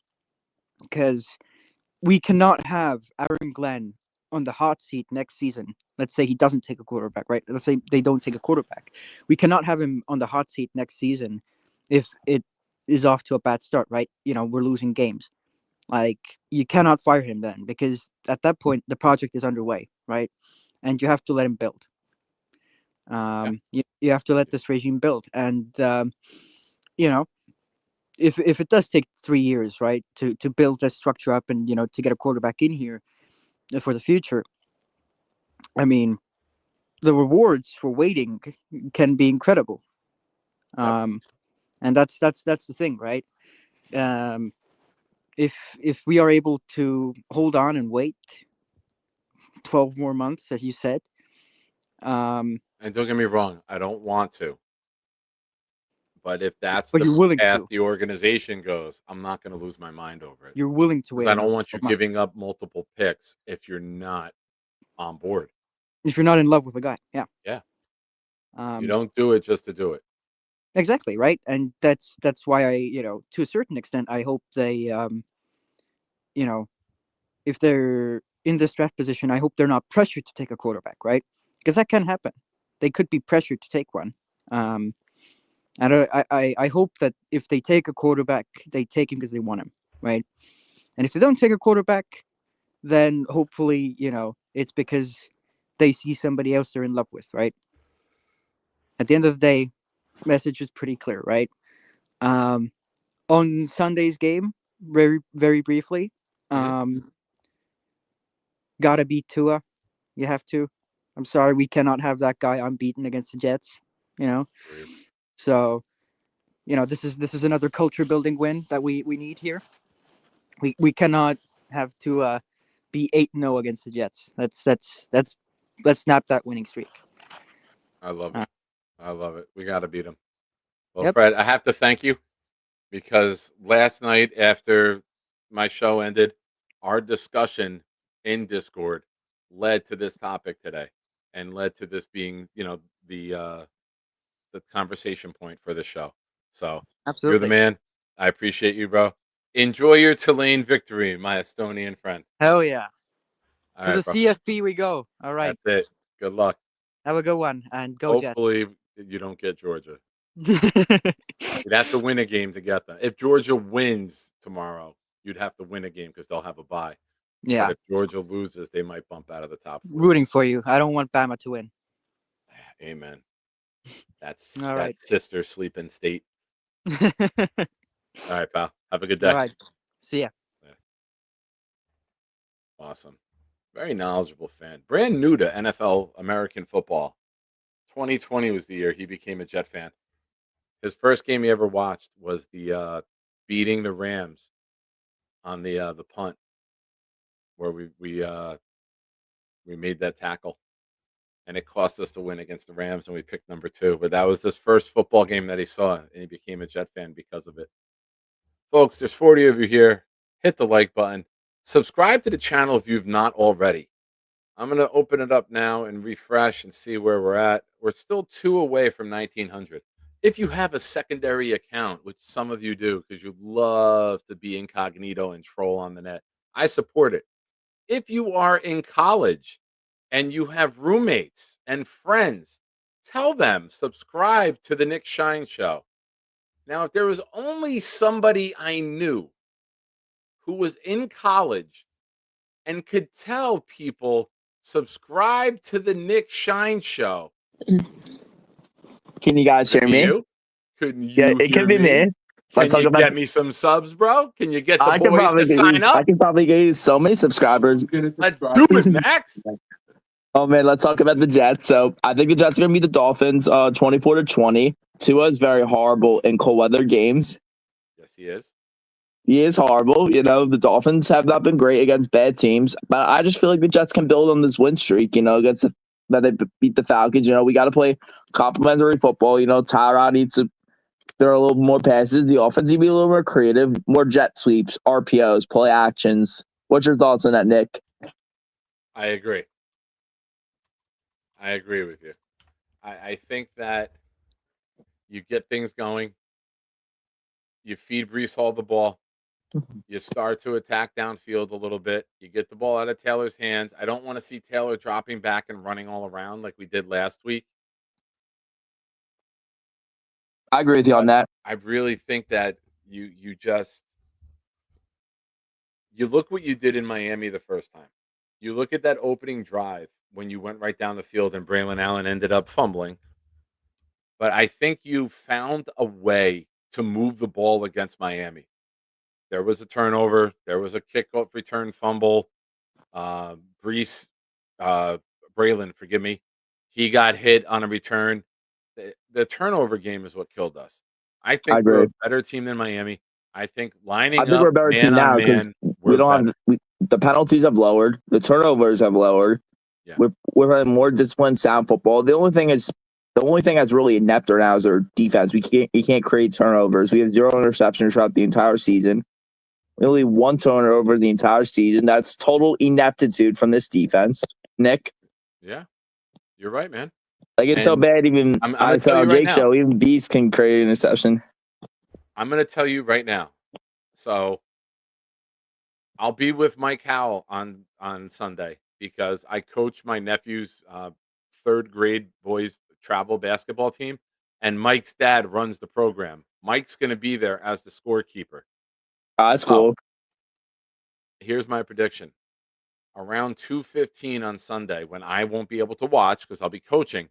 Because we cannot have Aaron Glenn on the hot seat next season. Let's say he doesn't take a quarterback, right? Let's say they don't take a quarterback. We cannot have him on the hot seat next season if it is off to a bad start, right? We're losing games. Like, you cannot fire him then because at that point the project is underway, right? And you have to let him build. Yeah. You have to let this regime build, and you know, if it does take 3 years, right, to build this structure up and to get a quarterback in here for the future, I mean, the rewards for waiting can be incredible. Yep. And that's the thing, right? Um, if we are able to hold on and wait 12 more months, as you said, um, And don't get me wrong, I don't want to. But if that's but the you're willing path to. the organization goes, I'm not gonna lose my mind over it You're willing to because wait I don't another want you 12 months giving up multiple picks if you're not on board. if you're not in love with a guy. Yeah. Yeah. You Um, don't do it just to do it. exactly, right. And that's why I, to a certain extent, I hope they, you know, if they're in this draft position, I hope they're not pressured to take a quarterback, right? Because that can happen. They could be pressured to take one. Um, and I hope that if they take a quarterback, they take him because they want him, right? And if they don't take a quarterback, then hopefully, it's because they see somebody else they're in love with, right? At the end of the day, message is pretty clear, right? Um, on Sunday's game, very very briefly, Mhm. um, gotta beat Tua. You have to. I'm sorry, we cannot have that guy unbeaten against the Jets. You know, Agreed. so this is another culture building win that we need here. We cannot have to be 8-0 against the Jets. Let's snap that winning streak. I love it. Uh, I love it. We gotta beat them. Well, yep. Fred, I have to thank you because last night after my show ended, our discussion in Discord led to this topic today and led to this being, the conversation point for the show. So you're the Absolutely. man. I appreciate you, bro. Enjoy your Tulane victory, my Estonian friend. Hell yeah. All To the right, bro. CFP we go. All right. That's it. Good luck. Have a good one and go Jets. Hopefully, you don't get Georgia. You'd have to win a game to get them. If Georgia wins tomorrow, you'd have to win a game because they'll have a bye. Yeah. But if Georgia loses, they might bump out of the top 4. Rooting for you. I don't want Bama to win. Amen. That's All right. sister sleeping state. All All right, pal. Have a good day. right. See ya. Awesome. Very knowledgeable fan. Brand new to NFL American football. 2020 was the year he became a Jet fan. His first game he ever watched was the beating the Rams on the punt, where we made that tackle, and it cost us to win against the Rams, and we picked number 2. But that was his first football game that he saw, and he became a Jet fan because of it. Folks, there's 40 of you here. Hit the like button. Subscribe to the channel if you've not already. I'm going to open it up now and refresh and see where we're at. We're still 2 away from 1900. If you have a secondary account, which some of you do because you love to be incognito and troll on the net, I support it. If you are in college and you have roommates and friends, tell them, subscribe to the Nick Shine Show. Now, if there was only somebody I knew who was in college and could tell people, subscribe to the Nick Shine Show. Can you guys hear me? Couldn't you? Yeah, it can be me. Can you get me some subs, bro? Can you get the I can boys probably to sign up? I can probably get you so many subscribers. Let's do it, Max. Oh man, let's talk about the Jets. So I think the Jets are gonna beat the Dolphins 24-20. Tua is very horrible in cold weather games. Yes, he is. He is horrible. You know, the Dolphins have not been great against bad teams, but I just feel like the Jets can build on this win streak, you know, against that they beat the Falcons. You know, we got to play complementary football. You know, Tyrod needs to throw a little more passes. The offense needs to be a little more creative, more jet sweeps, RPOs, play actions. What's your thoughts on that, Nick? I agree. I agree with you. I think that you get things going. You feed Breece Hall the ball. You start to attack downfield a little bit. You get the ball out of Taylor's hands. I don't want to see Taylor dropping back and running all around like we did last week. I agree with you on that. I really think that you look what you did in Miami the first time. You look at that opening drive when you went right down the field and Braylon Allen ended up fumbling. But I think you found a way to move the ball against Miami. There was a turnover. There was a kickoff return fumble. Braylon, forgive me. He got hit on a return. The turnover game is what killed us. I think we're a better team than Miami. I think lining up we're a better team now because we don't have the penalties have lowered. The turnovers have lowered. Yeah. We're having more disciplined, sound football. The only thing that's really inept right now is our defense. We can't create turnovers. We have 0 interceptions throughout the entire season. Only 1 turnover the entire season. That's total ineptitude from this defense. Nick? Yeah, you're right, man. Like, it's so bad, even I saw Jake show, even Beast can create an interception. I'm going to tell you right now. So, I'll be with Mike Howell on Sunday because I coach my nephew's 3rd grade boys travel basketball team, and Mike's dad runs the program. Mike's going to be there as the scorekeeper. That's cool. Here's my prediction. Around 2:15 on Sunday, when I won't be able to watch because I'll be coaching,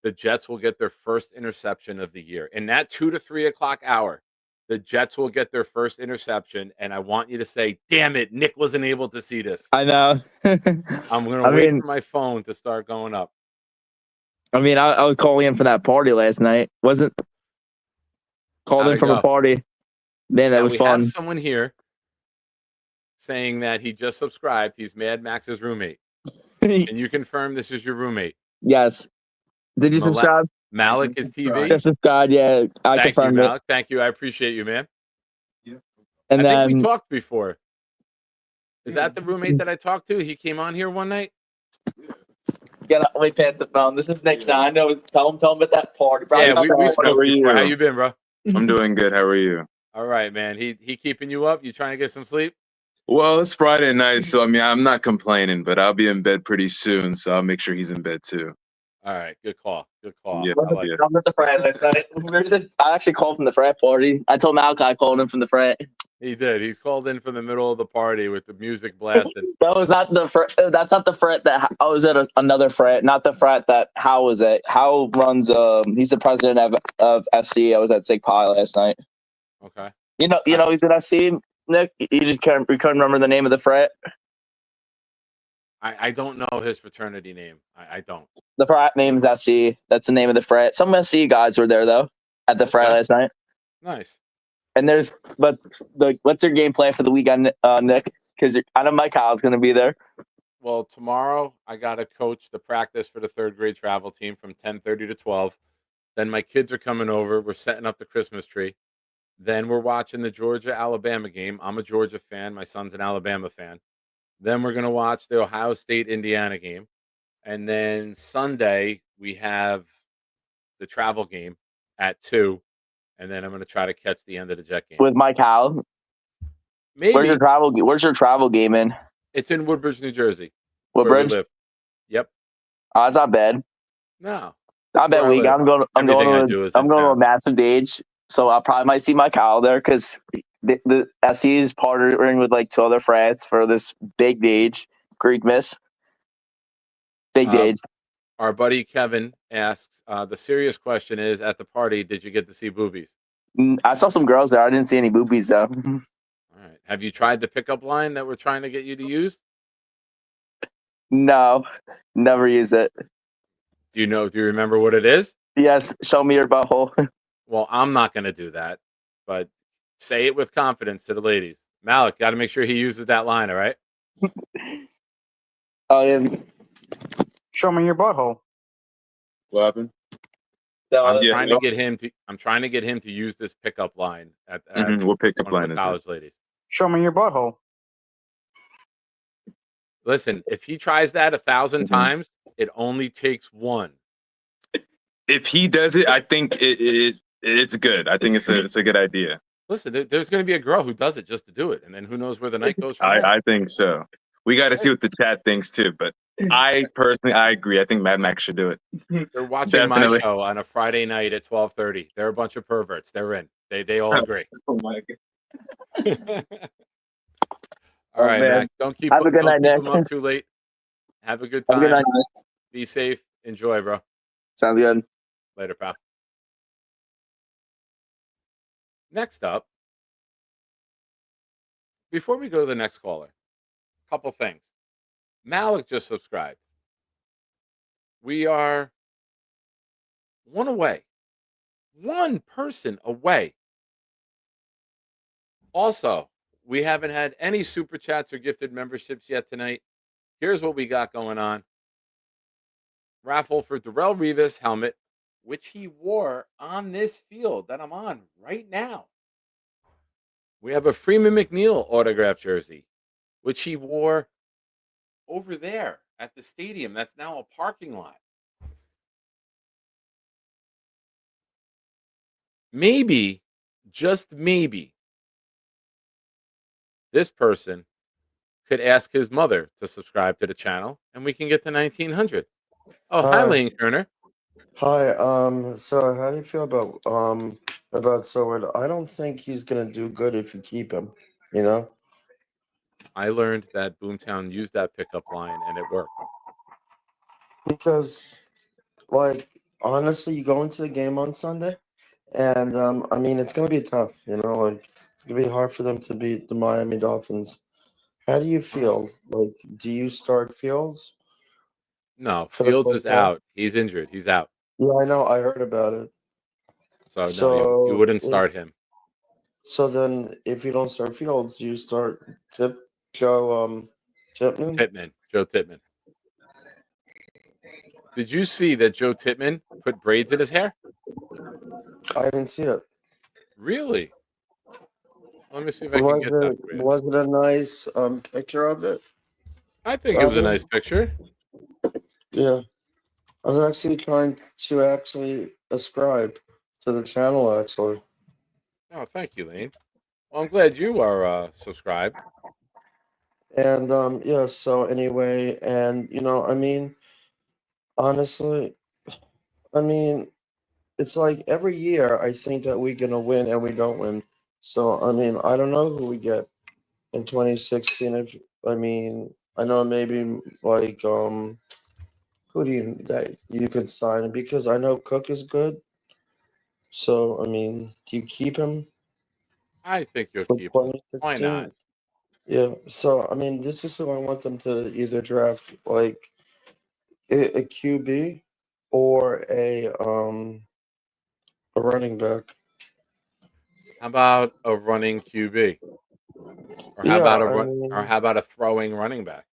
the Jets will get their first interception of the year. In that 2 to 3 o'clock hour, the Jets will get their first interception, and I want you to say, damn it, Nick wasn't able to see this. I know. I'm going to wait for my phone to start going up. I mean, I was calling in for that party last night. Called in from a party. Man, that was fun. We have someone here saying that he just subscribed. He's Mad Max's roommate. Can you confirm this is your roommate? Yes. Did you subscribe? Malik is TV. Just subscribed, yeah. I confirmed it. Malik. Thank you. I appreciate you, man. Yeah. And I think we talked before. Is that the roommate that I talked to? He came on here one night. Get up, way past the phone. This is Nick Shine. Tell him about that party. Yeah, we spoke before. How you been, bro? I'm doing good. How are you? All right, man. He keeping you up? You trying to get some sleep? Well, it's Friday night, so I mean, I'm not complaining, but I'll be in bed pretty soon, so I'll make sure he's in bed too. All right, good call. Good call. Yeah, I like yeah. it. I'm at the frat last night. I actually called from the frat party. I told Malcolm I called him from the frat. He did. He's called in from the middle of the party with the music blasting. That was not the frat. That's not the frat that I was at. Another frat, not the frat that Hal was at. Hal runs. He's the president of SC. I was at Sig Pi last night. Okay. You know, he's at SC. Nick, you just couldn't remember the name of the frat. I don't know his fraternity name. I don't. The frat name is SC. That's the name of the frat. Some SC guys were there though at the frat last night. Nice. And what's your game plan for the weekend, Nick? Because I know Mike Kyle's going to be there. Well, tomorrow I got to coach the practice for the third grade travel team from 10:30 to 12. Then my kids are coming over. We're setting up the Christmas tree. Then we're watching the Georgia-Alabama game. I'm a Georgia fan. My son's an Alabama fan. Then we're going to watch the Ohio State-Indiana game. And then Sunday, we have the travel game at 2. And then I'm going to try to catch the end of the Jet game. With Mike Howell? Maybe. Where's your travel game in? It's in Woodbridge, New Jersey. Woodbridge? Where we live. Yep. Oh, it's not bad. No. Not bad week. I'm going to a massive stage. So I probably might see Mike Howell there because the SE is partnering with like 2 other frats for this big stage, Greek Miss. Big stage. Our buddy Kevin asks, the serious question is, at the party, did you get to see boobies? I saw some girls there. I didn't see any boobies though. All right. Have you tried the pickup line that we're trying to get you to use? No, never used it. Do you remember what it is? Yes, show me your butthole. Well, I'm not going to do that, but say it with confidence to the ladies. Malik, got to make sure he uses that line, all right? Oh, yeah. Show me your butthole. What happened? I'm trying to get him to use this pickup line at What pickup one line of the is college ladies. Show me your butthole. Listen, if he tries that 1,000 times, it only takes one. If he does it, I think it's good. I think it's a good idea. Listen, there's going to be a girl who does it just to do it, and then who knows where the night goes from there. I think so. We got to see what the chat thinks too, but I personally agree. I think Mad Max should do it. They're watching my show on a Friday night at 12:30. They're a bunch of perverts. They're in. They all agree. Oh my god. All right, man. Max. Don't keep Have a good night, them Nick. up too late. Have a good Have time. a good night, Nick. Be safe. Enjoy, bro. Sounds good. Later, pal. Next up, before we go to the next caller, a couple things. Malik just subscribed. We are one away. One person away. Also, we haven't had any super chats or gifted memberships yet tonight. Here's what we got going on. Raffle for Darrelle Revis helmet, which he wore on this field that I'm on right now. We have a Freeman McNeil autograph jersey, which he wore over there at the stadium. That's now a parking lot. Maybe, just maybe, this person could ask his mother to subscribe to the channel, and we can get to 1,900. Oh, hi, Lane Kerner. Hi. So how do you feel about Seward? I don't think he's gonna do good if you keep him. You know. I learned that Boomtown used that pickup line, and it worked. Because, like, honestly, you go into the game on Sunday, and I mean, it's gonna be tough. You know, like it's gonna be hard for them to beat the Miami Dolphins. How do you feel? Like, do you start Fields? No, For the Fields is football? out. He's injured. He's out. Yeah, I know. I heard about it. So, no, So you wouldn't if- start him. So then, if you don't start Fields, you start Joe Tipman. Joe Tittman. Did you see that Joe Tittman put braids in his hair? I didn't see it. Really? Let me see if I can get that for you. Was it a nice picture of it? I think it was a nice picture. Yeah. I was actually trying to ascribe to the channel, actually. Oh, thank you, Lane. Well, I'm glad you are subscribed. And yeah, so anyway, and I mean, honestly, I mean, it's like every year I think that we're gonna win and we don't win. So I mean, I don't know who we get in 2016. If I mean, I know maybe like who do you that you could sign because I know Cook is good. So I mean, do you keep him I think you'll for keep him. Why not? 2016? Yeah. So I mean, this is who I want them to either draft, like a QB or a running back. How about a running QB? Or how Yeah, about a I run? Or mean, how about a throwing running back?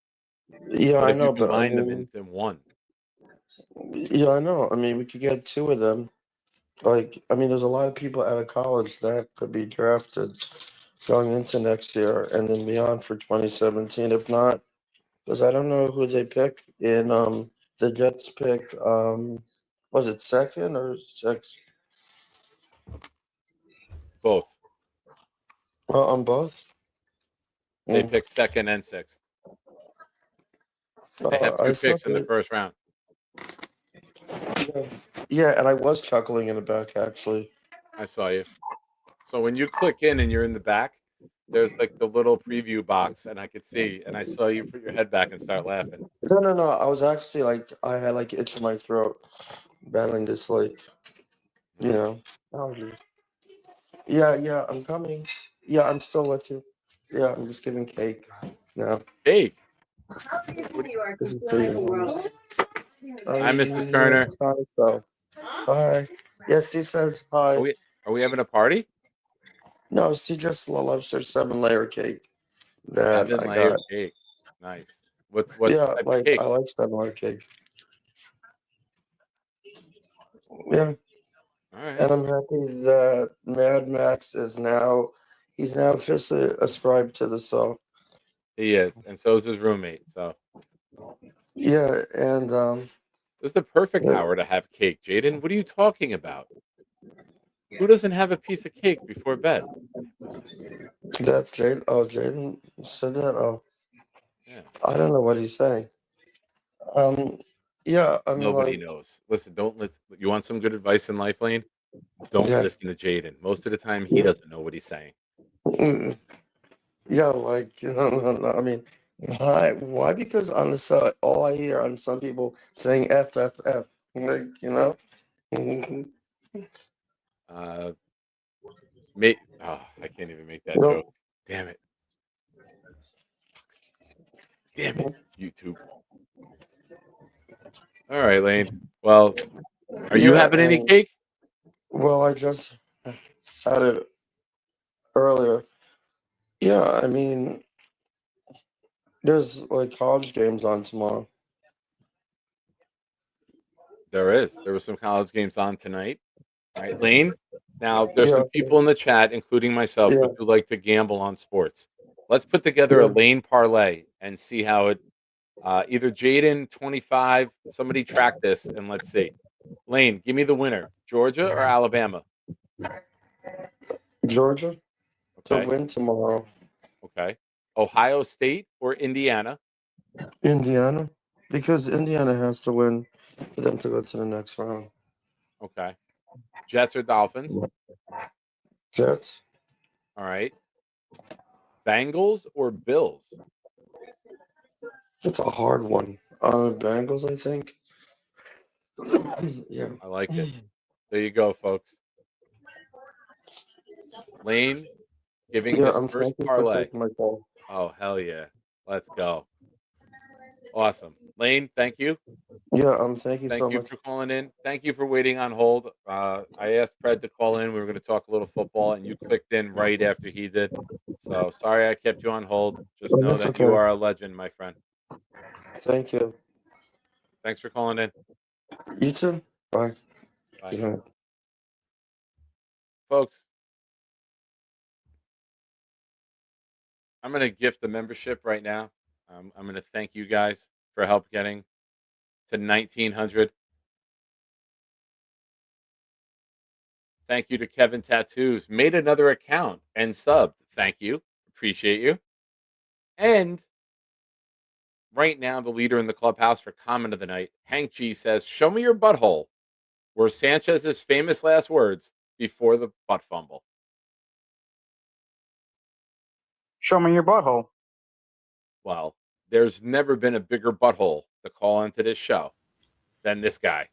yeah, What I if you know, but I combine them mean, into one? yeah, I know. I mean, we could get two of them. Like, I mean, there's a lot of people out of college that could be drafted going into next year and then beyond for 2017. If not, because I don't know who they pick in the Jets pick was it second or sixth? Both. On both. They Mm. pick second and sixth. They have I two thought picks in the that, first round. yeah, yeah, and I was chuckling in the back actually. I saw you. So when you click in and you're in the back, there's like the little preview box, and I could see, and I saw you put your head back and start laughing. No, no, no. I was actually like I had like itch in my throat, battling this like you Mm. know allergy. Yeah, yeah, I'm coming. Yeah, I'm still with you. Yeah, I'm just giving cake. No, Hey, what? this is for you. Hi, Mrs. Yeah, Turner. sorry, so. Hi. Yes, he says Are hi. we having a party? No, she just loves her 7 layer cake that Seven I layer got. cake. Nice. What Yeah, type of like cake? I like 7 layer cake. Yeah, All right. and I'm happy that Mad Max is now he's now officially ascribed to the soul. He is, and so is his roommate. So Yeah, and this is the perfect yeah, hour to have cake, Jaden. What are you talking about? Who doesn't have a piece of cake before bed? that's Jaden. Oh, Jaden said that. Oh, Yeah. I don't know what he's saying. Um, yeah, I mean, Nobody like, knows. Listen, don't listen. You want some good advice in life, Lane? Don't yeah, listen to Jaden. Most of the time, he yeah, doesn't know what he's saying. yeah, like, no, no, I mean, why? Because on the side, all I hear on some people saying F, F, F, like, Mhm. Uh, mate, oh, I can't even make that No, joke. Damn it! Damn it! YouTube. All right, Lane. Well, are you yeah, having any and cake? well, I just had it earlier. Yeah, I mean, there's like college games on tomorrow. There is. There were some college games on tonight. All right, Lane. Now, there's Yeah, some people in the chat, including myself, who yeah, do like to gamble on sports. Let's put together a yeah. Lane parlay and see how it. Either Jaden 25. Somebody track this and let's see. Lane, give me the winner. Georgia or Alabama? Georgia to Okay. win tomorrow. Okay. Ohio State or Indiana? Indiana, because Indiana has to win for them to go to the next round. Okay. Jets or Dolphins? Jets. All right. Bengals or Bills? It's a hard one. Bengals, I think. Yeah. I like it. There you go, folks. Lane giving Yeah, his first thank you for parlay. taking my call. Oh, hell yeah. Let's go. Awesome. Lane, thank you. Yeah, thank you Thank so you much. for calling in. Thank you for waiting on hold. I asked Fred to call in. We were going to talk a little football, and you clicked in right after he did. So sorry I kept you on hold. Just Oh, know that's that you okay. are a legend, my friend. Thank you. Thanks for calling in. You too. Bye. Bye. Good night. Folks, I'm going to gift the membership right now. I'm going to thank you guys for help getting to 1,900. Thank you to Kevin Tattoos. Made another account and subbed. Thank you. Appreciate you. And right now, the leader in the clubhouse for comment of the night, Hank G says, "Show me your butthole," were Sanchez's famous last words before the butt fumble. Show me your butthole. Well, there's never been a bigger butthole to call into this show than this guy.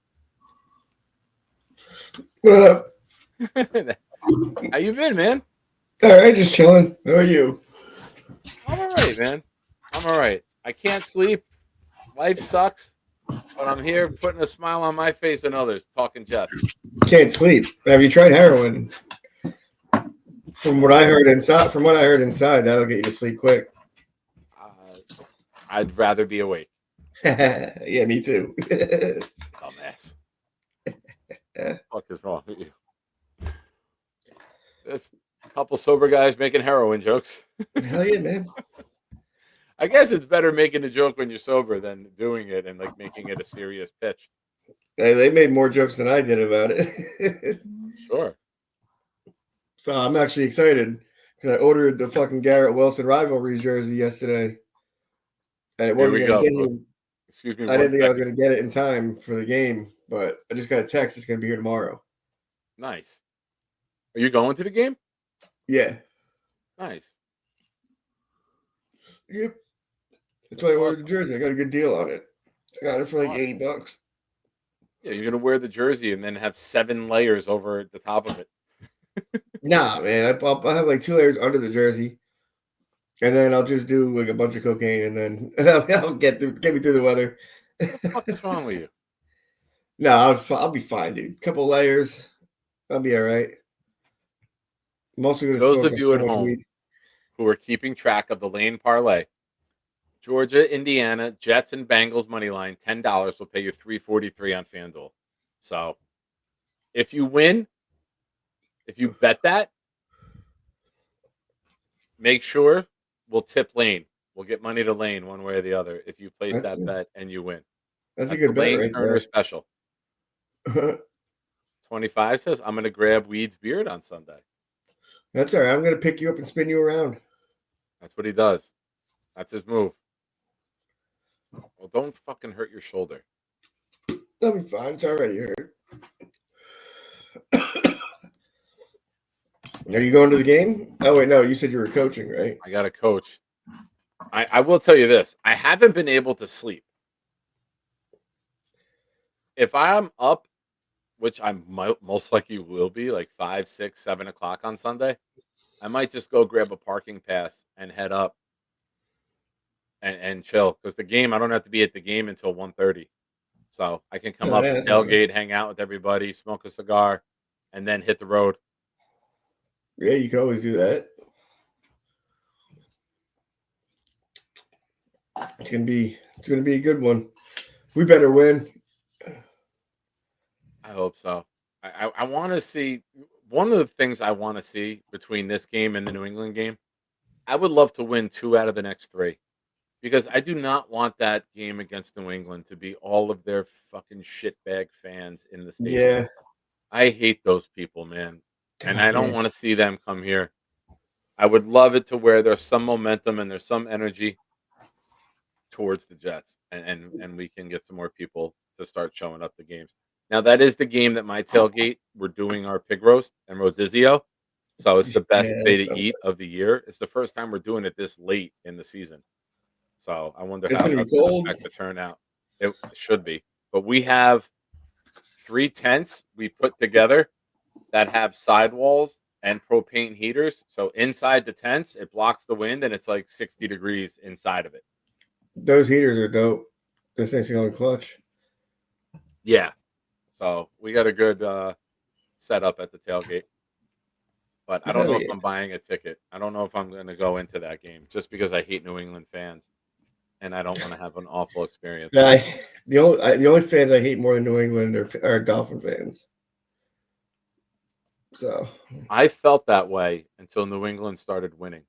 What up? How you been, man? All right, just chilling. How are you? I'm all right, man. I'm all right. I can't sleep. Life sucks. But I'm here putting a smile on my face and others, talking Jets. Can't sleep. Have you tried heroin? From what I heard inside, that'll get you to sleep quick. I'd rather be awake. Yeah, me too. Dumbass. What the fuck is wrong with you? There's a couple sober guys making heroin jokes. Hell yeah, man. I guess it's better making the joke when you're sober than doing it and like making it a serious pitch. Hey, they made more jokes than I did about it. Sure. So I'm actually excited because I ordered the fucking Garrett Wilson rivalry jersey yesterday. And it wasn't going to get here. Excuse me. I didn't think I was going to get it in time for the game, but I just got a text. It's going to be here tomorrow. Nice. Are you going to the game? Yeah. Nice. Yep. That's why I ordered the jersey. I got a good deal on it. I got it for like $80. Yeah, you're gonna wear the jersey and then have 7 layers over the top of it. Nah, man. I'll have like 2 layers under the jersey, and then I'll just do like a bunch of cocaine, and then I'll get me through the weather. What the fuck is wrong with you? No, I'll be fine, dude. Couple layers, I'll be all right. I'm also gonna. Those of you at home who are keeping track of the lane parlay, Georgia, Indiana, Jets, and Bengals money line, $10 will pay you $3.43 on FanDuel. So, if you win, if you bet that, make sure we'll tip Lane. We'll get money to Lane one way or the other if you place that bet and you win. That's a good bet, Lane right Turner there. special. 25 says, "I'm going to grab Weed's beard on Sunday." That's all right. I'm gonna pick you up and spin you around. That's what he does. That's his move. Well, don't fucking hurt your shoulder. That'll be fine. It's already hurt. Are you going to the game? Oh wait, no. You said you were coaching, right? I got to coach. I will tell you this. I haven't been able to sleep. If I'm up, which I most likely will be, like 5, 6, 7 o'clock on Sunday, I might just go grab a parking pass and head up and chill. Because the game, I don't have to be at the game until 1:30. So I can come up, tailgate, hang out with everybody, smoke a cigar, and then hit the road. Yeah, you can always do that. It's gonna be a good one. We better win. I hope so. I want to see one of the things I want to see between this game and the New England game. I would love to win 2 out of the next 3 because I do not want that game against New England to be all of their fucking shitbag fans in the stadium. Yeah, I hate those people, man, and I don't want to see them come here. I would love it to where there's some momentum and there's some energy towards the Jets, and we can get some more people to start showing up to games. Now, that is the game that my tailgate, we're doing our pig roast and rodizio. So it's the best day to eat of the year. It's the first time we're doing it this late in the season. So I wonder how that's going to affect the turnout. It should be. But we have 3 tents we put together that have sidewalls and propane heaters. So inside the tents, it blocks the wind, and it's like 60 degrees inside of it. those heaters are dope. This thing's going clutch. Yeah. So we got a good setup at the tailgate. But I don't know if I'm buying a ticket. I don't know if I'm going to go into that game just because I hate New England fans, and I don't want to have an awful experience. The only fans I hate more than New England are Dolphin fans. So I felt that way until New England started winning.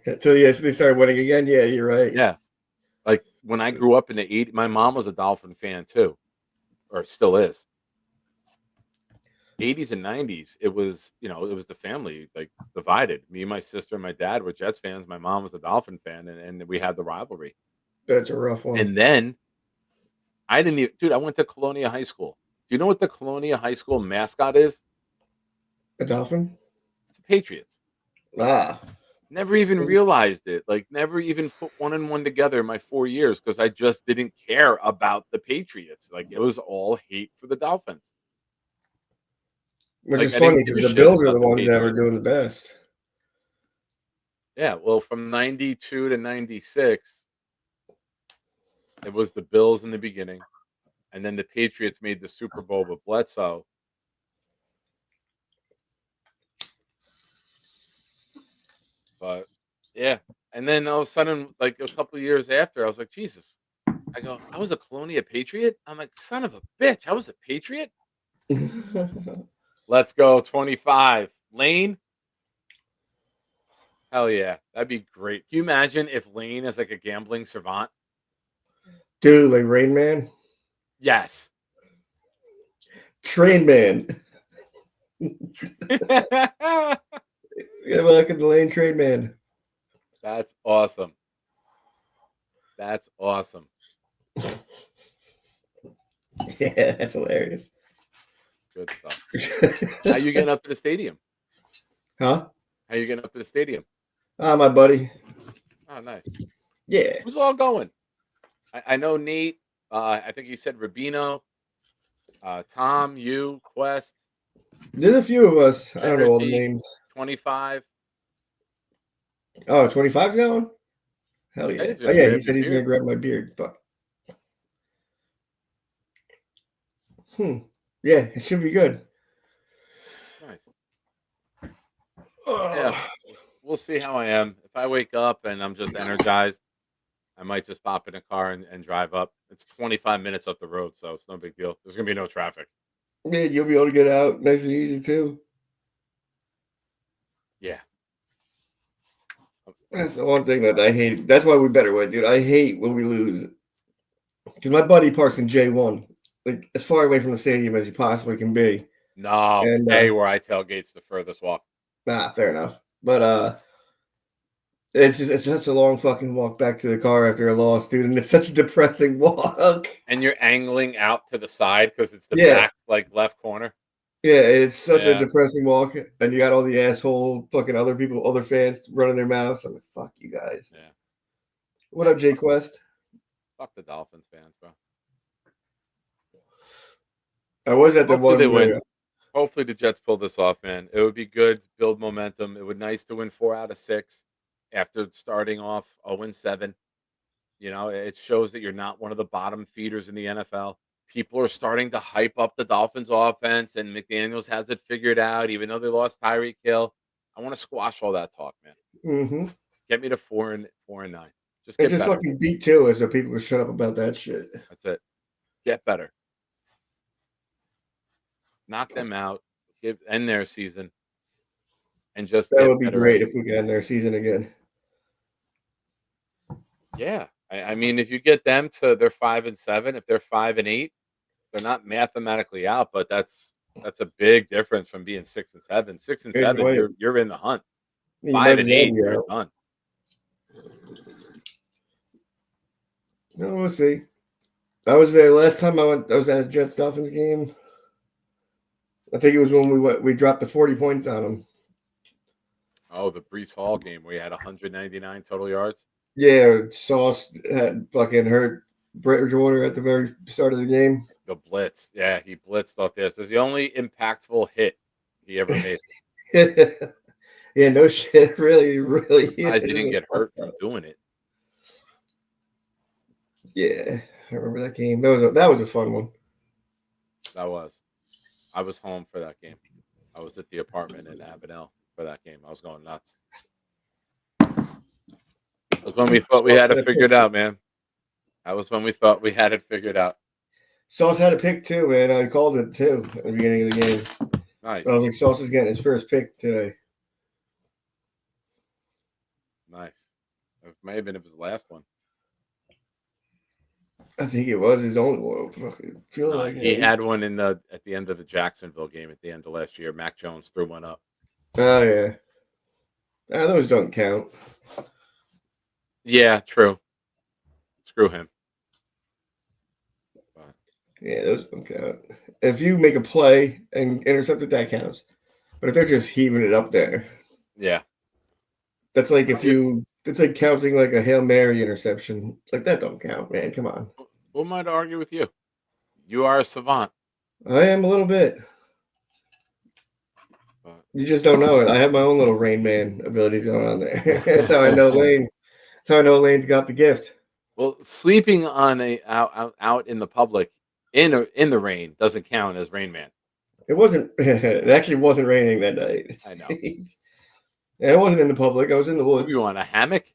Until yes, they started winning again. Yeah, you're right. Yeah, like when I grew up in the '80s, my mom was a Dolphin fan too, or still is. 80s and 90s, it was, it was the family like divided. Me and my sister and my dad were Jets fans. My mom was a Dolphin fan, and we had the rivalry. That's a rough one. And then I didn't even, dude, I went to Colonia High School. Do you know what the Colonia High School mascot is? A Dolphin? It's the Patriots. Ah. Never even realized it. Like, never even put one and one together in my 4 years because I just didn't care about the Patriots. Like, it was all hate for the Dolphins. Which Like, is I didn't funny give because a the shit Bills are about the the ones that were Patriots. doing the best. Yeah, well, from 92 to 96, it was the Bills in the beginning. And then the Patriots made the Super Bowl with Bledsoe. But, yeah. And then all of a sudden, like a couple of years after, I was like, Jesus. I go, I was a Colonia Patriot? I'm like, son of a bitch, I was a Patriot? Let's go, 25. Lane? Hell yeah, that'd be great. Can you imagine if Lane is like a gambling savant? Dude, like Rain Man? Yes. Train Man. Yeah, back in the lane, Train Man. That's awesome. That's awesome. Yeah, that's hilarious. Good stuff. How you getting up to the stadium? Huh? How you getting up to the stadium? My buddy. Oh, nice. Yeah. Who's all going? I know Nate. I think you said Rubino. Tom, you, Quest. There's a few of us. I don't know all the Energy, names. 25. Oh, 25 going? Hell He said yeah. he's Oh, gonna yeah, he grab said your he's going to beard. grab my beard. But yeah, it should be good. Nice. Yeah, we'll see how I am. If I wake up and I'm just energized, I might just pop in a car and drive up. It's 25 minutes up the road, so it's no big deal. There's gonna be no traffic. Man, you'll be able to get out nice and easy too. Yeah. That's the one thing that I hate. That's why we better win, dude. I hate when we lose. Because my buddy parks in J1, like as far away from the stadium as you possibly can be. No, And where I tailgate's the furthest walk. fair enough. But it's such a long fucking walk back to the car after a loss, dude, and it's such a depressing walk. And you're angling out to the side because it's the Yeah. back, like left corner. Yeah, it's such a Yeah. depressing walk, and you got all the asshole fucking other people, other fans running their mouths. I'm like, fuck you guys. Yeah. What up, Jay Quest? Fuck the Dolphins fans, bro. I was at the Hopefully one they where win. Hopefully the Jets pull this off, man. It would be good, build momentum. It would nice to win 4 out of 6 after starting off 0-7. You know, it shows that you're not one of the bottom feeders in the NFL. People are starting to hype up the Dolphins offense, and McDaniels has it figured out, even though they lost Tyreek Hill. I want to squash all that talk, man. Mm-hmm. Get me to 4 and 9. Just And get just better. fucking beat Taylor so people can shut up about that shit. That's it. Get better. Knock them out. End their season. And just That get would be better. great if we could end their season again. Yeah. I mean, if you get them to they're 5 and 7, if they're 5 and 8, they're not mathematically out, but that's a big difference from being 6 and 7. 6 and 7, you're in the hunt. You 5 might and as well 8, be you're out. done. No, we'll see. I was there last time I was at a Jets Dolphins game. I think it was when we dropped the 40 points on them. Oh, the Brees Hall game where you had 199 total yards. Yeah, Sauce had fucking hurt Bridgewater at the very start of the game. The blitz. Yeah, he blitzed off this. It's the only impactful hit he ever made. Yeah, no shit. Really. Surprised he didn't get hurt from doing it. Yeah, I remember that game. That was a fun one. That was. I was home for that game. I was at the apartment in Avenel for that game. I was going nuts. That was when we thought we had it figured out, man. That was when we thought we had it figured out. Sauce had a pick too, man. I called it too at the beginning of the game. Nice. I was like, Sauce is getting his first pick today. Nice. It may have been his last one. I think it was his only one. Fucking feel No, like he it. had one at the end of the Jacksonville game at the end of last year. Mac Jones threw one up. Oh yeah. Those don't count. Yeah, true. Screw him. But, Yeah, those don't count. If you make a play and intercept it, that counts. But if they're just heaving it up there, yeah. that's like it's like counting like a Hail Mary interception. Like that don't count, man. Come on. Who am I to argue with you? You are a savant. I am a little bit. But, You just don't know it. I have my own little Rain Man abilities going on there. That's how I know Lane. That's how I know Lane's got the gift. well, sleeping on out in the public in the rain doesn't count as Rain Man. It wasn't. It actually wasn't raining that night. I know. And it wasn't in the public. I was in the woods. Were you on a hammock?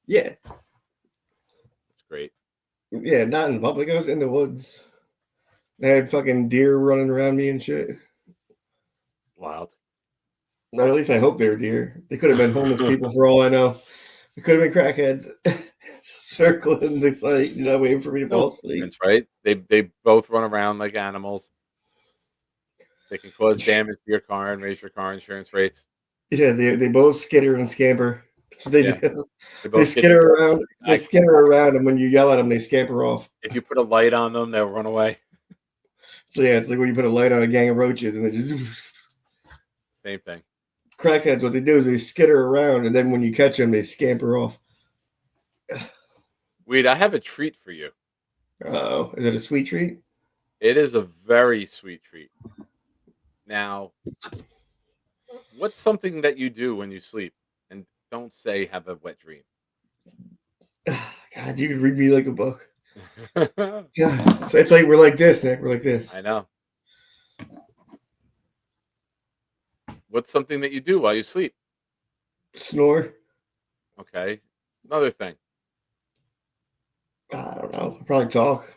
Yeah. That's great. Yeah, not in the public. I was in the woods. I had fucking deer running around me and shit. Wild. Or at least I hope they were deer. They could have been homeless people for all I know. They could have been crackheads circling the site, waiting for me to fall asleep. That's right. They both run around like animals. They can cause damage to your car and raise your car insurance rates. Yeah, they both skitter and scamper. They do. They both skitter around. They skitter around, and when you yell at them, they scamper off. If you put a light on them, they'll run away. So yeah, it's like when you put a light on a gang of roaches, and they just Same thing. Crackheads. What they do is they skitter around, and then when you catch them, they scamper off. Weed, I have a treat for you. Oh, is it a sweet treat? It is a very sweet treat. Now, what's something that you do when you sleep? And don't say have a wet dream. God, you could read me like a book. Yeah, so it's like we're like this, Nick. We're like this. I know. What's something that you do while you sleep? Snore. Okay. Another thing. I don't know. Probably talk.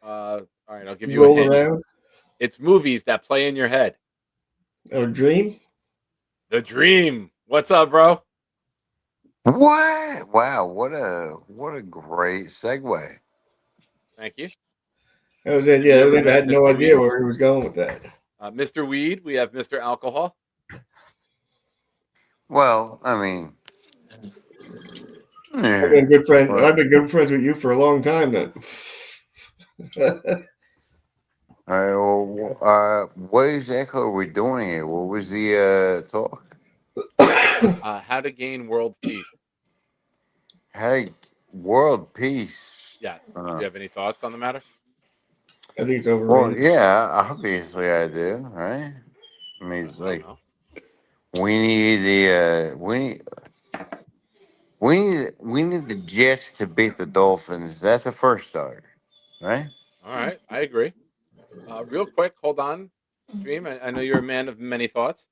All right, I'll give you a Roll hint. around. It's movies that play in your head. A dream. The Dream. What's up, bro? What? Wow! What a great segue. Thank you. That was it. Yeah, I had no idea where he was going with that. Mr. Weed, we have Mr. Alcohol. Well, I mean, I've been good friends. I've been good friends with you for a long time then. what exactly are we doing here? What was the talk? How to gain world peace. Hey, world peace. Yeah. Do you have any thoughts on the matter? I think it's Well, overrated. yeah, obviously I do, right? I mean, it's like we need the Jets to beat the Dolphins. That's the first start, right? All right, I agree. Real quick, hold on, Dream. I know you're a man of many thoughts,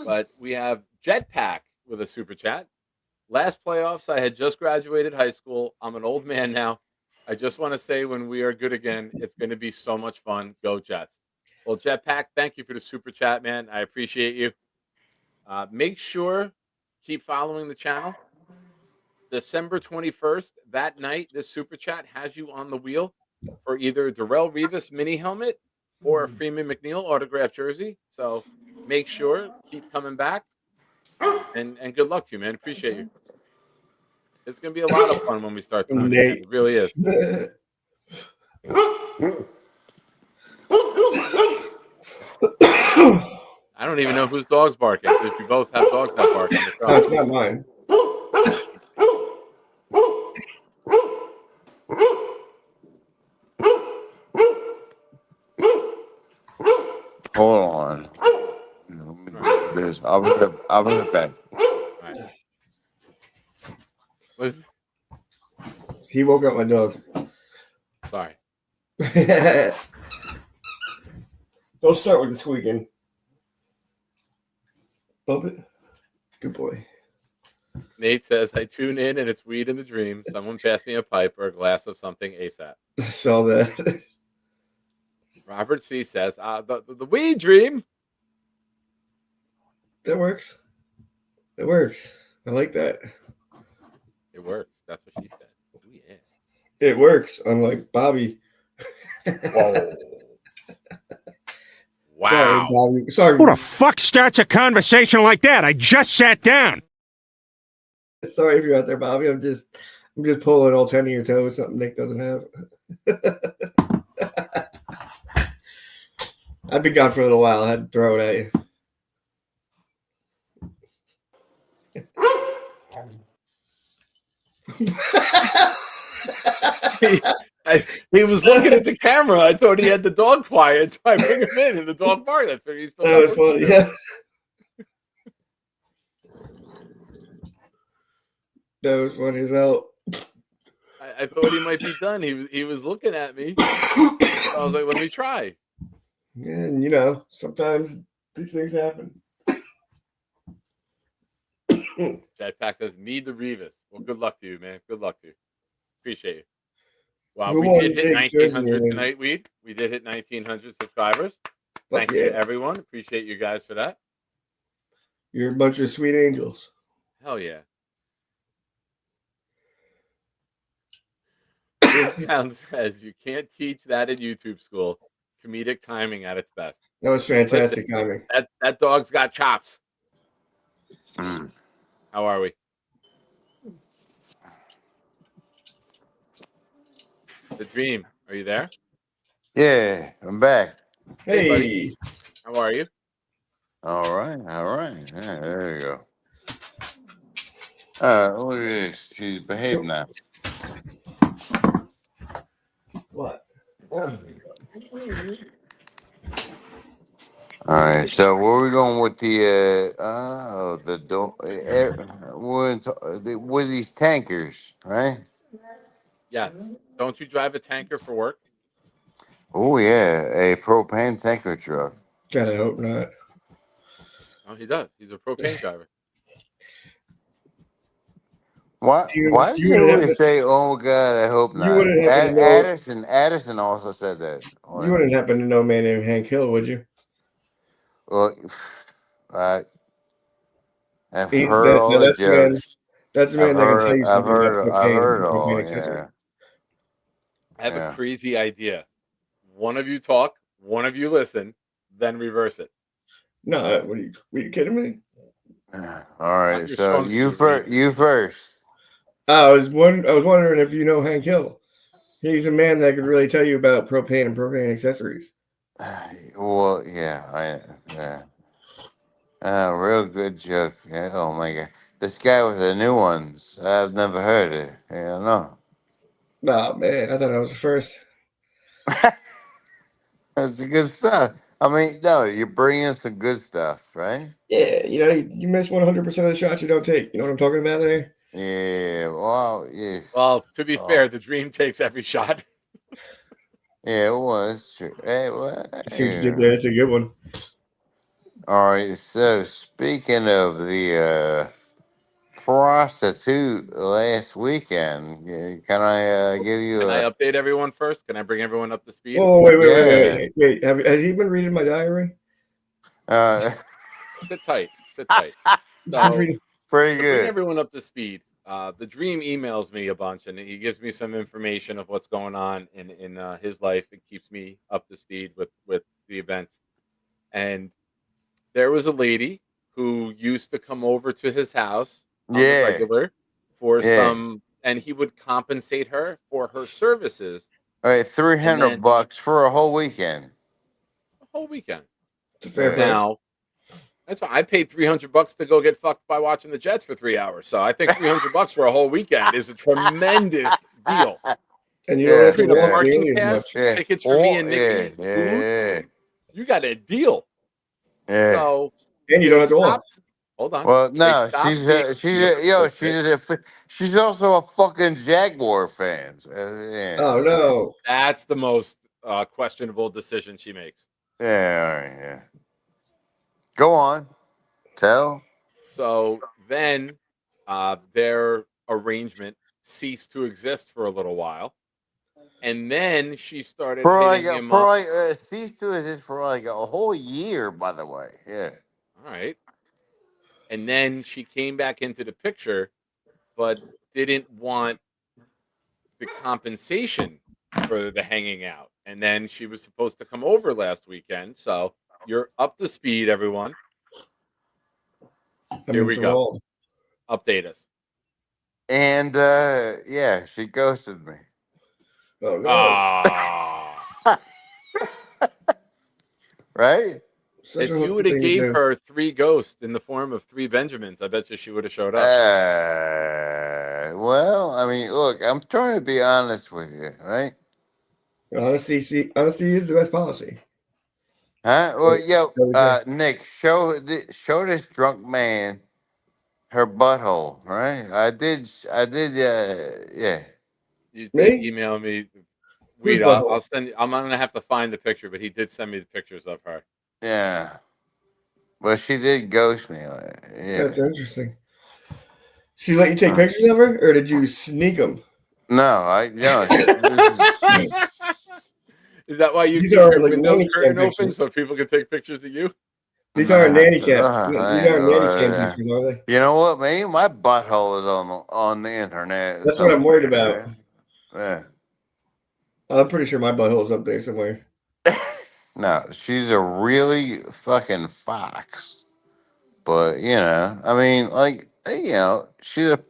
but we have Jetpack with a super chat. Last playoffs, I had just graduated high school. I'm an old man now. I just want to say when we are good again, it's going to be so much fun. Go Jets. Well, Jetpack, thank you for the super chat, man. I appreciate you. Make sure, keep following the channel. December 21st, that night, this super chat has you on the wheel for either Darrell Revis mini helmet or a Freeman McNeil autographed jersey. So make sure, keep coming back. And good luck to you, man. Appreciate you. It's going to be a lot of fun when we start doing it. It really is. I don't even know whose dog's barking. Because we both have dogs that bark. No, it's not mine. Hold on. I'll be right back. Right. He woke up my dog. Sorry. Don't start with the squeaking. Bump it. Good boy. Nate says, I tune in and it's weed in the dream. Someone pass me a pipe or a glass of something ASAP. I saw that. Robert C says, the weed dream. That works. It works. I like that. It works. That's what she said. It works, unlike Bobby. Whoa. Wow. Sorry, Bobby. Sorry. Who the fuck starts a conversation like that? I just sat down. Sorry if you're out there, Bobby. I'm just pulling all 10 of your toes, something Nick doesn't have. I've been gone for a little while. I had to throw it at you. He was looking at the camera. I thought he had the dog quiet, so I bring him in, and the dog barked. I figured he still That was funny. Yeah. That was funny as hell. I thought he might be done. He was looking at me. I was like, let me try. And, you know, sometimes these things happen. Jetpack says, need the Revis. Well, good luck to you, man. Good luck to you. Appreciate you. Wow, Who we won did hit Jake's 1,900 jersey? tonight, Weed. We did hit 1,900 subscribers. Thank you to everyone. Appreciate you guys for that. You're a bunch of sweet angels. Hell yeah. Sound says you can't teach that in YouTube school. Comedic timing at its best. That was fantastic Listen, timing. That dog's got chops. Mm. How are we? The Dream, are you there? Yeah, I'm back. Hey, buddy. How are you? All right. Yeah, there you go. Look at this. She's behaved now. What? All right. So where are we going with with these tankers, right? Yes. Don't you drive a tanker for work? Oh yeah, a propane tanker truck. Gotta hope not. Oh, he does. He's a propane driver. Why did you always say, "Oh God, I hope You not"? wouldn't happen to know. Addison also said that. You wouldn't happen to know a man named Hank Hill, would you? Well, I've He's heard all the that's the man. jokes. That's the man that can tell you something about I've cocaine heard and all. cocaine accessories. I have a crazy idea. One of you talk, one of you listen, then reverse it. No, what are you kidding me? All right, your so strong you suit, first. You first. I was wondering if you know Hank Hill. He's a man that could really tell you about propane and propane accessories. Well, yeah. Real good joke. Yeah. Oh my God, this guy with the new ones. I've never heard it. Yeah, no. Oh man, I thought I was the first. That's the good stuff. I mean, no, you're bringing some good stuff, right? Yeah, you know, you miss 100% of the shots you don't take. You know what I'm talking about there? Yeah. Well, yes. Well, to be fair, the Dream takes every shot. Yeah, it was true. Hey, well, I see what you did there. That's a good one. All right. So speaking of the prostitute last weekend, can I give you Can I a? update everyone first? Can I bring everyone up to speed? Oh, wait. Has he been reading my diary? Sit tight. So, pretty to good. bring everyone up to speed, the Dream emails me a bunch, and he gives me some information of what's going on in his life. It keeps me up to speed with the events. And there was a lady who used to come over to his house on the regular for some, and he would compensate her for her services. All right, $300 for a whole weekend. A whole weekend. It's a fair Now, that's why I paid $300 to go get fucked by watching the Jets for 3 hours. So I think $300 for a whole weekend is a tremendous deal. And you don't have to Between a walk parking nearly as pass, much. tickets for me and Nikki, food, you got a deal. Yeah. So, and you don't have to walk. Hold on. Well, no, she's also a fucking Jaguar fan. Yeah. Oh no, that's the most questionable decision she makes. Yeah, all right, yeah. Go on, tell. So then, their arrangement ceased to exist for a little while, and then she started hitting him up. Ceased to exist for like a whole year. By the way, yeah. All right. And then she came back into the picture, but didn't want the compensation for the hanging out. And then she was supposed to come over last weekend. So you're up to speed, everyone. Here we go. Update us. And yeah, she ghosted me. Oh no! Ah. Right? Such If a you hooky would have thing to gave do. her 3 ghosts in the form of 3 Benjamins, I bet you she would have showed up. Well, I mean, look, I'm trying to be honest with you, right? Honesty is the best policy. Huh? Well, yo, What do you say? Nick, show this drunk man her butthole, right? I did, yeah. You did Me? email me. Whose Weed, I'll butthole? send. I'm gonna have to find the picture, but he did send me the pictures of her. Yeah. Well, she did ghost me. That's Yeah. interesting. She let you take pictures of her, or did you sneak them? No, Is that why you These keep are your like window nanny cam curtain open pictures. so people can take pictures of you? These aren't nanny cam. I These ain't aren't nanny cam gonna- pictures, are they? You know what, man? My butthole is on the internet That's what I'm worried somewhere. about. Yeah. I'm pretty sure my butthole's up there somewhere. No, she's a really fucking fox. But I mean, like, she's a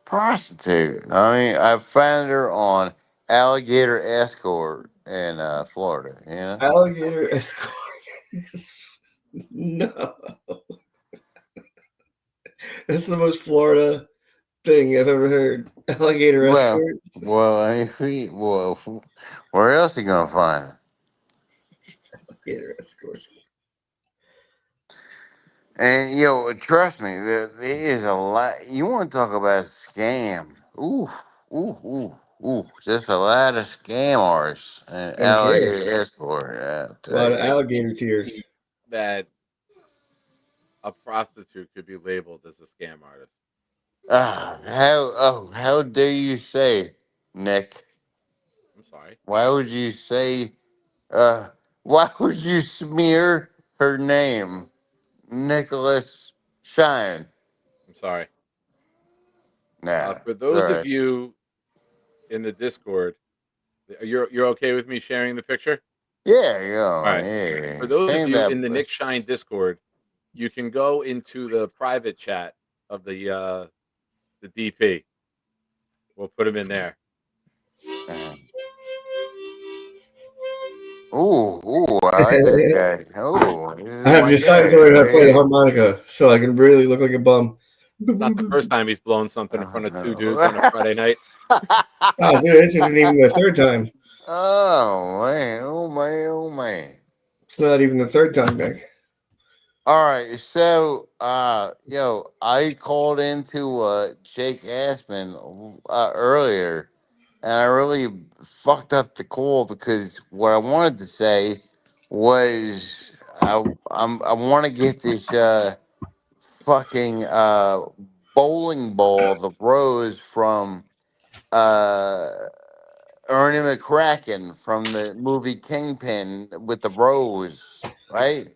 prostitute. I mean, I found her on Alligator Escort in Florida. Alligator escort. No, that's the most Florida thing I've ever heard. Alligator Well, escort. I mean, where else are you gonna find her? Alligator escort. And trust me, there is a lot. You want to talk about scam? Ooh, just a lot of scam artists and I'm sure. alligator escort. I'll A tell lot of you. alligator tears. That a prostitute could be labeled as a scam artist. How dare you say, Nick? I'm sorry. Why would you say? Uh, why would you smear her name, Nicholas Shine? I'm sorry. Nah, For it's all those of right. you in the Discord, you're okay with me sharing the picture? Yeah, All right. For yeah. those of Shame you that. in the Nick Shine Discord, you can go into the private chat of the DP. We'll put him in there. Ooh, I like this guy. Ooh, this is I have my decided guy. somebody how to play the Right harmonica so I can really look like a bum. It's not the first time he's blown something in front of 2 dudes on a here. Friday night. Oh, dude, this isn't even the third time. Oh man, oh man, oh man. It's not even the third time, Nick. All right, so I called into Jake Assman earlier, and I really fucked up the call because what I wanted to say was I want to get this fucking bowling ball, the rose from uh Ernie McCracken from the movie Kingpin with the rose, right?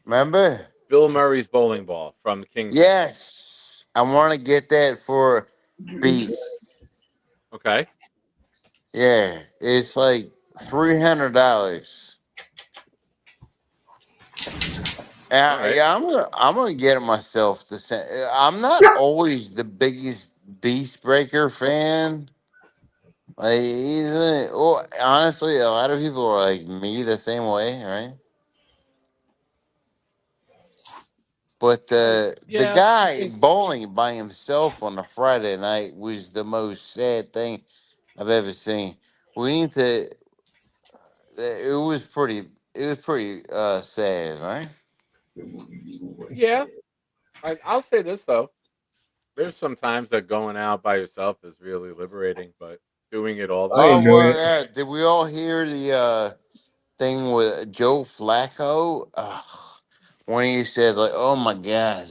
Remember? Bill Murray's bowling ball from Kingpin. Yes. I want to get that for Beast. Okay. Yeah. It's like $300. All right. Yeah, I'm gonna get it myself. I'm not always the biggest Beast Breaker fan. Like, honestly, a lot of people are like me the same way, right? But the Yeah, I guy think bowling by himself on a Friday night was the most sad thing I've ever seen. We need to. It was pretty. It was pretty sad, right? yeah. I'll say this though. There's some times that going out by yourself is really liberating, but doing it all the I Oh time. enjoyed well, it. yeah. Did we all hear the thing with Joe Flacco? When he said like, "Oh my God."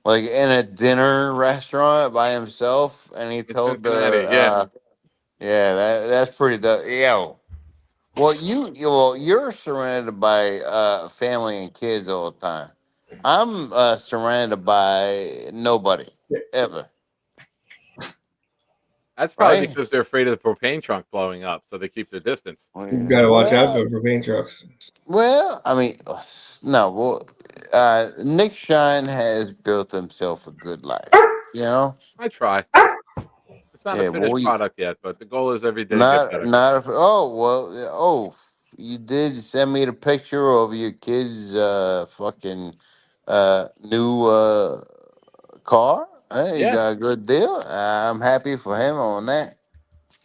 Like in a dinner restaurant by himself, and he In told Cincinnati, the yeah. yeah, that's pretty yo. Well, you're surrounded by family and kids all the time. I'm surrounded by nobody. ever. That's probably Right? because they're afraid of the propane trunk blowing up, so they keep their distance. You gotta watch out Well, for propane trucks. well, I mean, no. Well, Nick Shine has built himself a good life. You know. I try. It's not a Yeah. Well, finished product yet, but the goal is every day to get not better. not if. Oh well. Oh, you did send me the picture of your kid's fucking new car. Hey, you Yeah, got a good deal. I'm happy for him on that.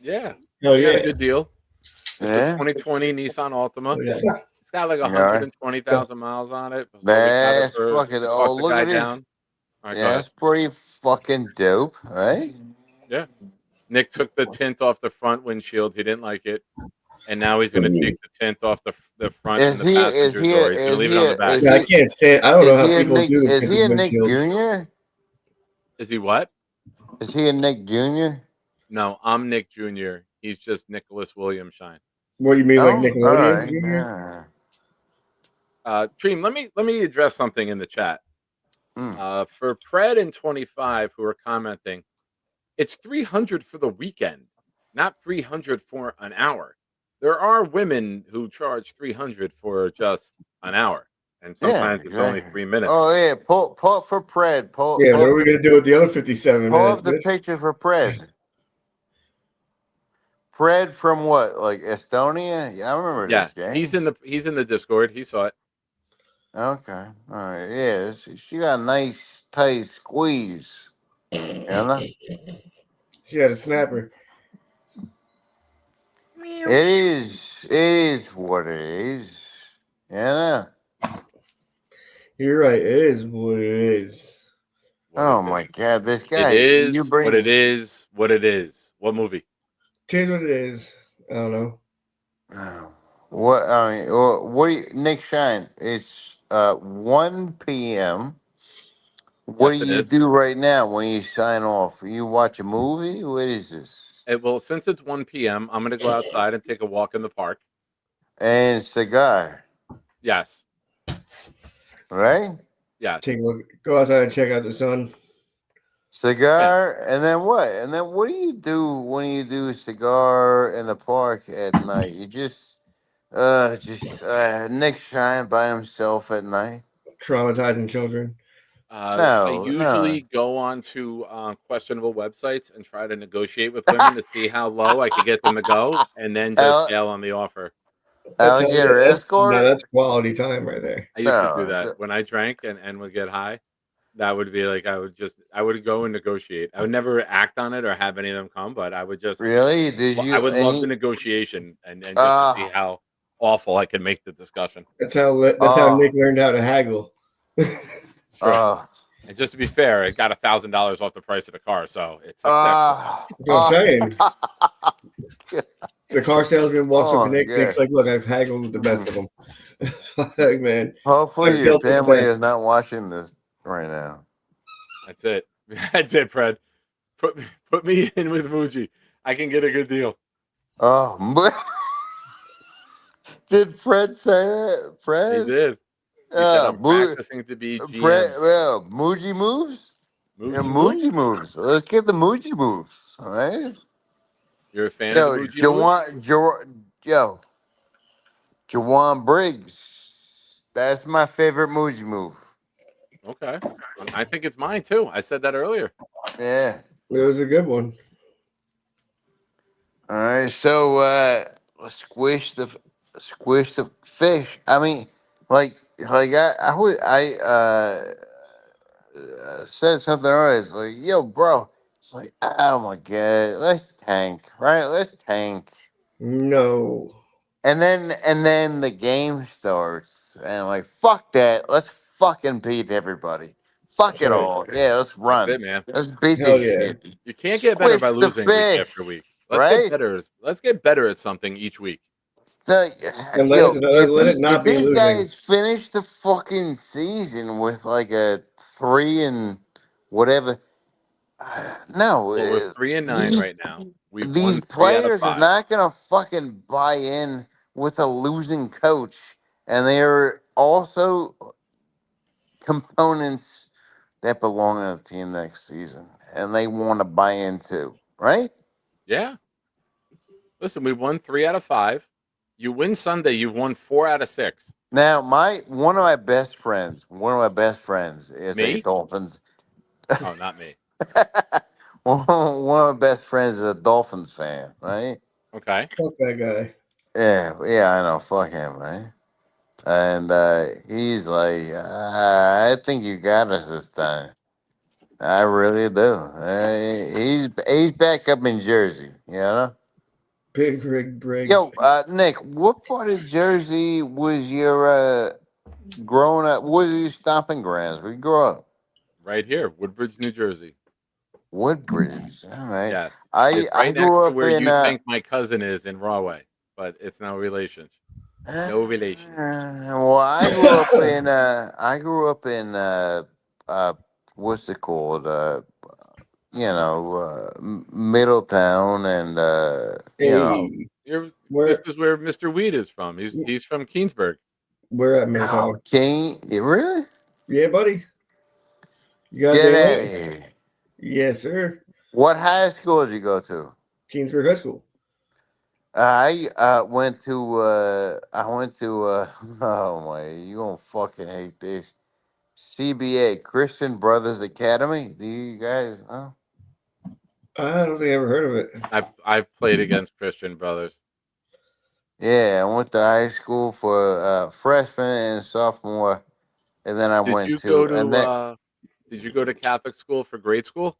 yeah. Oh He got a yeah. good deal. It's a Yeah. 2020 Nissan Altima. Oh, yeah. It's got like All right. 120,000 miles on it. So we got it That's for fucking. we Oh, talked the look guy at this. down. All right, go Yeah, ahead. that's pretty fucking dope, right? Yeah. Nick took the tint off the front windshield. He didn't like it. And now he's going to take the tint off the front and Is the he? Is passenger he? door. He's going to Is leave it he? on the back. Is Yeah, I he? can't stand. I don't know Is how he a people Nick? do Is tinted he a Nick windshields. Junior? Is he what? Is he a Nick Junior? No, I'm Nick Jr. He's just Nicholas William Shine. What do you mean, like Oh, all Nickelodeon right. Junior? Dream, let me address something in the chat. Mm. For Pred and 25 who are commenting, it's 300 for the weekend, not 300 for an hour. There are women who charge 300 for just an hour, and Yeah, sometimes it's only exactly. 3 minutes. Oh yeah, pull up for Pred. Yeah, what are we gonna do with the other 57 Pull minutes, up the bitch? picture for Pred. Pred from what? Like Estonia? Yeah, I remember Yeah, this game. he's in the Discord. He saw it. Okay. All right. Yeah, she got a nice tight squeeze. You know? She had a snapper. It is what it is. You know? You're right. It is what it is. Oh my god, this It guy, you is what it bring is. What it is. What movie? Tis what it is. I don't know. what I mean what do you, Nick Shine, it's 1 p.m. What do Yes, it you is. do right now when you sign off? You watch a movie? What is this? Well, since it's 1 p.m., I'm going to go outside and take a walk in the park. And cigar, Yes. right? Yes. Take a look. Go outside and check out the sun. Cigar, and then what? And then what do you do when you do cigar in the park at night? You just Nick Shine by himself at night? Traumatizing children. I No. usually go on to questionable websites and try to negotiate with women to see how low I could get them to go, and then just Al- bail on the offer. That's how. alligator No, escort? that's quality time right there. I used to do No. that when I drank and would get high. That would be like I would go and negotiate. I would never act on it or have any of them come, but I would just Really? Did I you would love the any negotiation and just to see uh how awful I could make the discussion. That's how. That's how uh Nick learned how to haggle. Sure. uh And just to be fair, it got $1,000 off the price of the car, so it's acceptable. That's what I'm saying. The car salesman walks up to oh Nick. yeah. Nick's like, "Look, I've haggled with the best of them." Like, man, Hopefully I've your dealt with the family best. is not watching this right now. That's it. That's it, Fred. Put me in with Muji. I can get a good deal. Oh, did Fred say that? He Fred? did. He said I'm practicing to be Fred, GM. well, Muji moves? Yeah, Muji moves? Muji moves. Let's get the Muji moves. All right. You're a fan of the Yo, Muji moves? Jawan Briggs. That's my favorite Muji move. Okay. I think it's mine too. I said that earlier. Yeah. It was a good one. All right. So let's squish the fish. I mean, I said something earlier. It's like, yo, bro. It's like, oh my god, let's tank, right? Let's tank. No. And then the game starts, and I'm like, fuck that. Let's fucking beat everybody. Fuck That's it right. all. Yeah, let's That's run. it, man. Let's beat Hell this yeah. shit. You can't get better Squish by the losing week fish, after week. Let's get right? better. Let's get better at something each week. And Yo, let it if not be these losing. guys finish the fucking season with like a 3 and whatever, no, Well, we're 3-9 these right now. We've these won 3 out of players are 5. not gonna fucking buy in with a losing coach, and they are also components that belong in the team next season, and they want to buy into, right? Yeah. Listen, we won 3 out of 5. You win Sunday, you've won 4 out of 6. Now, one of my best friends is a Me? Dolphins. Oh, not me. One of my best friends is a Dolphins fan, right? Okay. Fuck that guy. Yeah, I know. Fuck him, right? And he's like, I think you got us this time. I really do. He's back up in Jersey, you know. Big Rig Briggs. Yo, Nick, what part of Jersey was your growing up? What was your stomping grounds? Where you grew up? Right here, Woodbridge, New Jersey. Woodbridge. All right. Yes. I It's I right next grew to up where in you think my cousin is in Rahway, but it's no relation. No relation. well, I grew up in what's it called? Middletown and Hey, This where is where Mr. Weed is from. He's from Keensburg. where at oh, Middletown? King, really? Yeah, buddy. You got Get there out of right? here. Yes, sir. What high school did you go to? Keensburg High School. I went to oh my, you gonna fucking hate this. CBA, Christian Brothers Academy. Do you guys know? I don't think I ever heard of it. I've played against Christian Brothers. Yeah, I went to high school for freshman and sophomore, and then I Did went you go to and to then Catholic school for grade school?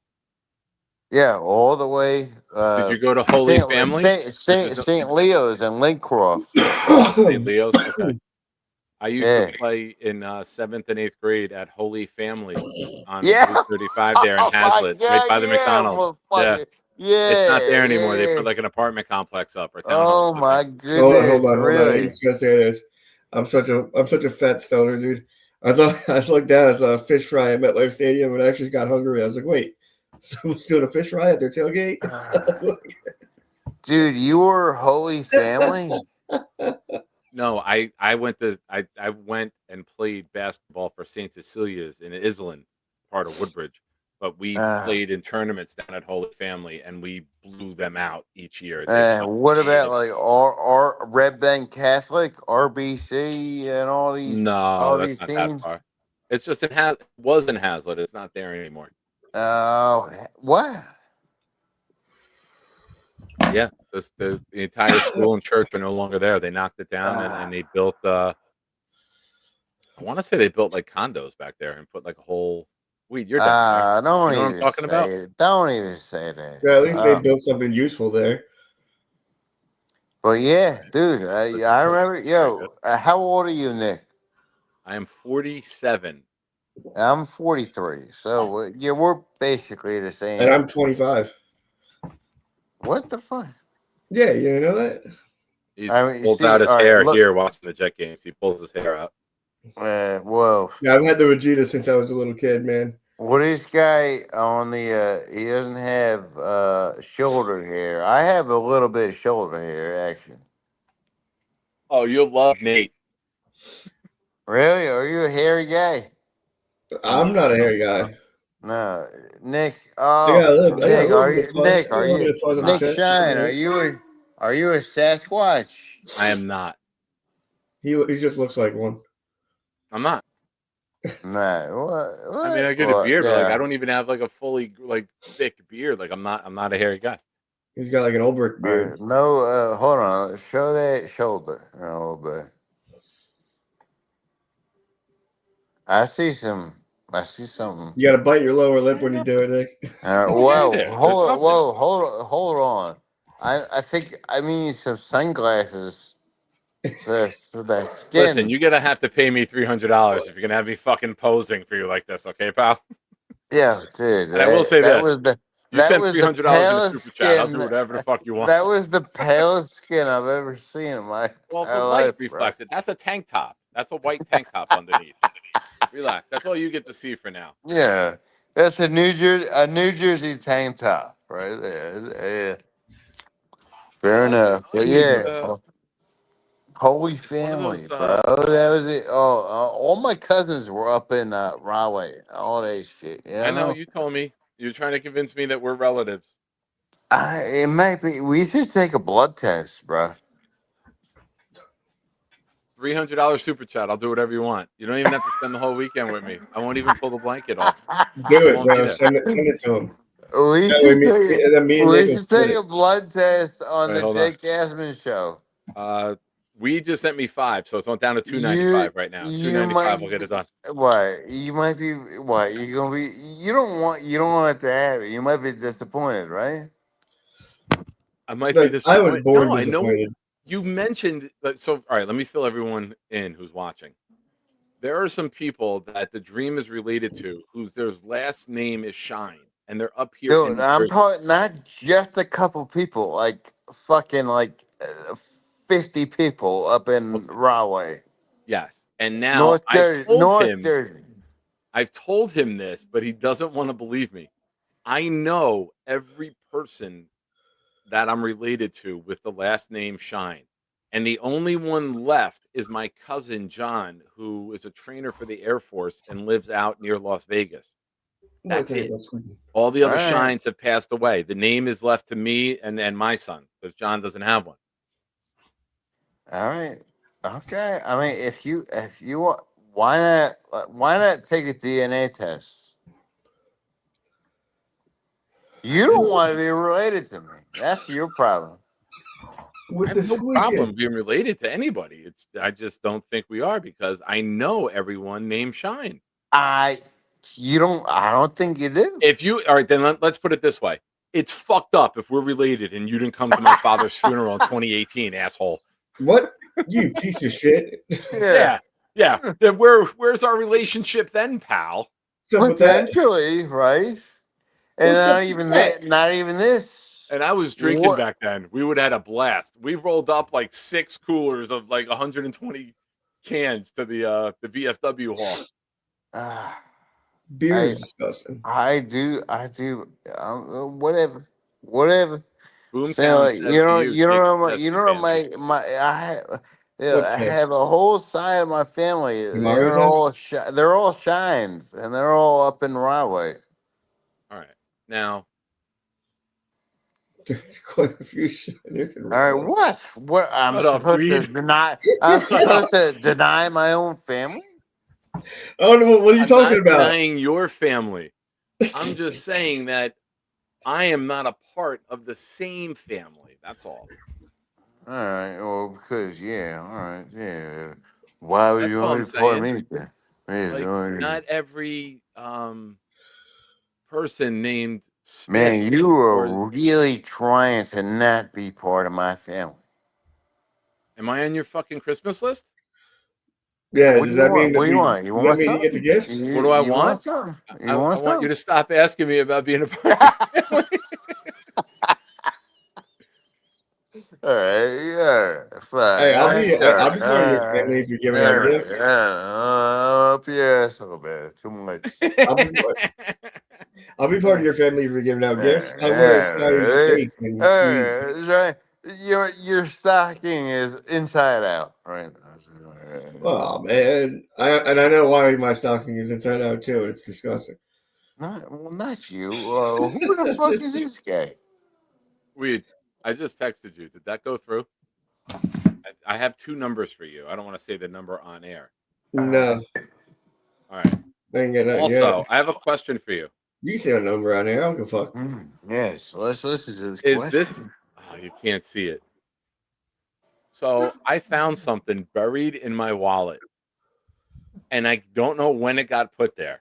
yeah, all the way Did you go to Holy Family, which is Saint Leo's and Lincroft. St. Leo's? Okay. I used to Yeah. play in 7th and 8th grade at Holy Family on Yeah. Route 35 there in Oh my Hazlitt, right god, by the yeah, McDonald's. Yeah. motherfucker. It's not Yeah, there anymore. They yeah. put like an apartment complex up or townhomes, Oh I my think. goodness, Hold on. I'm really? just gonna say this. I'm such a fat stoner, dude. I thought I looked down as a fish fry at MetLife Stadium and I actually got hungry. I was like, wait, someone's doing a fish fry at their tailgate? Dude, you were Holy Family? No, I went and played basketball for St. Cecilia's in Island, part of Woodbridge. But we played in tournaments down at Holy Family, and we blew them out each year. What about like R Red Bank Catholic, RBC, and No, all that's these not that teams? far. It's just it was in Hazlitt. It's not there anymore. Oh, what? Yeah, the entire school and church are no longer there. They knocked it down and they built. I want to say they built like condos back there and put like a whole. Weed, you're down there. Don't You know what I'm even talking about? say it. Don't even say that. Yeah, at least they built something useful there. But yeah, dude, I remember. Yo, how old are you, Nick? I am 47. I'm 43. So yeah, we're basically the same. And I'm 25. What the fuck? Yeah, you didn't know that? He pulls out his hair look, here watching the Jet games. He pulls his hair out. Whoa. Yeah, I've had the Vegeta since I was a little kid, man. Well, this guy on the he doesn't have shoulder hair. I have a little bit of shoulder hair, actually. Oh, you'll love Nate. Really? Are you a hairy guy? I'm not a hairy guy. No, Nick. I got Nick, a little are bit you of fuzz. Nick? I got a Are little bit you of fuzz on the Nick chest. Shine? Are you a Sasquatch? I am not. He just looks like one. I'm not. No. What? I mean, I get a beard, but like I don't even have like a fully like thick beard. Like I'm not a hairy guy. He's got like an old brick beard. No, hold on. Show that shoulder a little bit. I see something. You got to bite your lower lip when you do it, Nick. Hold on. I think I need some sunglasses. So that skin. Listen, you're gonna have to pay me $300 if you're gonna have me fucking posing for you like this, okay, pal? Yeah, dude. And I will say this: you send $300 in palest the super chat, I'll skin- do whatever the fuck you want. That was the palest skin I've ever seen in my Well, entire the light life, reflects it. That's a tank top. That's a white tank top underneath. Relax. That's all you get to see for now. Yeah, that's a New Jersey tank top right there. Yeah. Fair enough. But yeah, Holy It's one of family, those. bro. That was it. Oh, all my cousins were up in Rahway. All that shit. You I know know, you told me you're trying to convince me that we're relatives. it might be. We should take a blood test, bro. $300 super chat. I'll do whatever you want. You don't even have to spend the whole weekend with me. I won't even pull the blanket off. Do I it, won't be bro. there. Send it to him. We That way, should take. me and We Nick will should split take it. a blood test on Wait, the hold on. Jake Asman show. We just sent me 5, so it's on down to You $295 right now. you $295 might will get it done. what you might be what you gonna be. You don't want to have it. You might be disappointed, right? I might be Look, I was disappointed. born No, I know disappointed. you mentioned that. So, all right, let me fill everyone in who's watching. There are some people that the dream is related to whose their last name is Shine, and they're up here in Dude, New I'm Jersey. talking not just a couple people, like fucking 50 people up in Okay. Rahway, Yes. And now North Jersey. I've told him this, but he doesn't want to believe me. I know every person that I'm related to with the last name Shine. And the only one left is my cousin John, who is a trainer for the Air Force and lives out near Las Vegas. That's it. All the All other right, Shines have passed away. The name is left to me and my son because John doesn't have one. all right, okay. I mean, if you want, why not take a DNA test? You don't want to be related to me. That's your problem. I have no problem being related to anybody. I just don't think we are because I know everyone named Shine. I don't think you do. If you all right, then let's put it this way: it's fucked up if we're related and you didn't come to my father's funeral in 2018, asshole. What? You piece of shit. Yeah. Then where's our relationship then, pal? Potentially, right? And What's up not with even that? that. Not even this. And I was drinking What? back then. We would have had a blast. We rolled up like 6 coolers of like 120 cans to the VFW hall. Beer is disgusting. I do. Whatever. Boomtown says to you, Jake You Cheski know fancy. What I test? have a whole side of my family. Mario test? They're all shines, and they're all up in Rahway. All right. Now, Quite a few shiners in all right, Rahway. what? I'm Shut up, supposed to Reed. deny? I'm supposed to deny my own family? I don't know. What are you I'm talking not about? denying your family. I'm just saying that I am not a part of the same family. That's all. All right. Well, because all right, yeah. Why would That's you all want I'm to be part of saying. me then? Yeah, Like, not every person named Smith. Man, you were really trying to not be part of my family. Am I on your fucking Christmas list? Yeah, What does do you that want? mean that What do you we? want? You Does that want mean you get the something? gifts? What do I You want? something? I You want want you something? to stop asking me about being a part of your family. All right, yeah, fine. Hey, All right, I'll be part of your family if you're giving out gifts. Up your ass a little bit. Too much. I'll be part of your family if you're giving out gifts. I wear a size 8 and Your stocking is inside out, right? Oh man, I know why my stocking is inside out too. It's disgusting. Not you. Who the fuck is this guy? Weed. I just texted you. Did that go through? I have 2 numbers for you. I don't want to say the number on air. No. All right. I ain't got nothing Also, yet. I have a question for you. You say a number on there. I don't give a fuck. Yes, let's listen to this Is question. this? Oh, you can't see it. So I found something buried in my wallet, and I don't know when it got put there.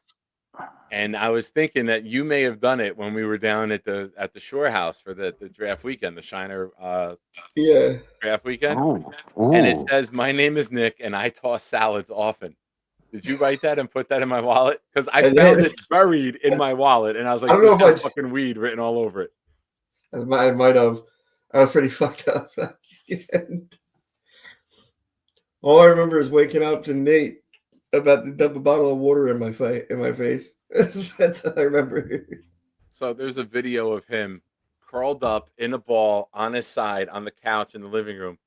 And I was thinking that you may have done it when we were down at the Shore House for the draft weekend, the Shiner Yeah. draft weekend. Ooh. And it says, "My name is Nick, and I toss salads often." Did you write that and put that in my wallet? Because I found it buried in my wallet, and I was I like, don't know "This if has fucking weed written all over it." I might have. I was pretty fucked up. All I remember is waking up to Nate about to dump a bottle of water in my face. That's all I remember. So there's a video of him curled up in a ball on his side on the couch in the living room,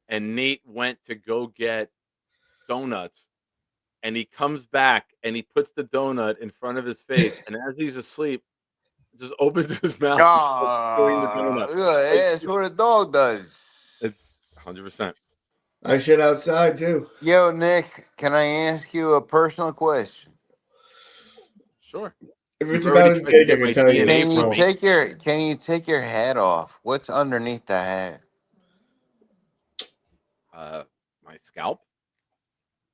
and Nate went to go get donuts, and he comes back and he puts the donut in front of his face, and as he's asleep, just opens his mouth and starts chewing the donut. Yeah, that's what a dog does. It's 100%. I shit outside too. Yo, Nick, can I ask you a personal question? Sure. If it's You've already about his tried to dick, I get can my tell you. DNA Can you from me. take your hat off? What's underneath the hat? My scalp.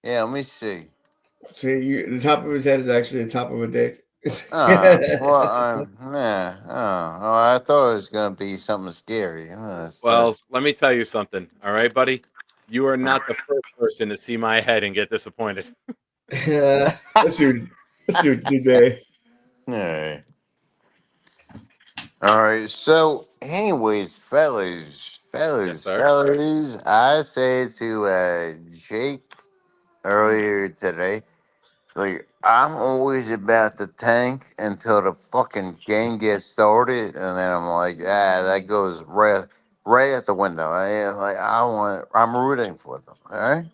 Yeah, let me see. See, the top of his head is actually the top of a dick. Well, nah. Oh, I thought it was gonna be something scary. Well, let me tell you something. All right, buddy. You are not the first person to see my head and get disappointed. Let's do today. All right. So, anyways, Yes, sir. fellas, I said to Jake earlier today, like I'm always about the tank until the fucking game gets started, and then I'm like, that goes right out the window. I'm rooting for them. All right.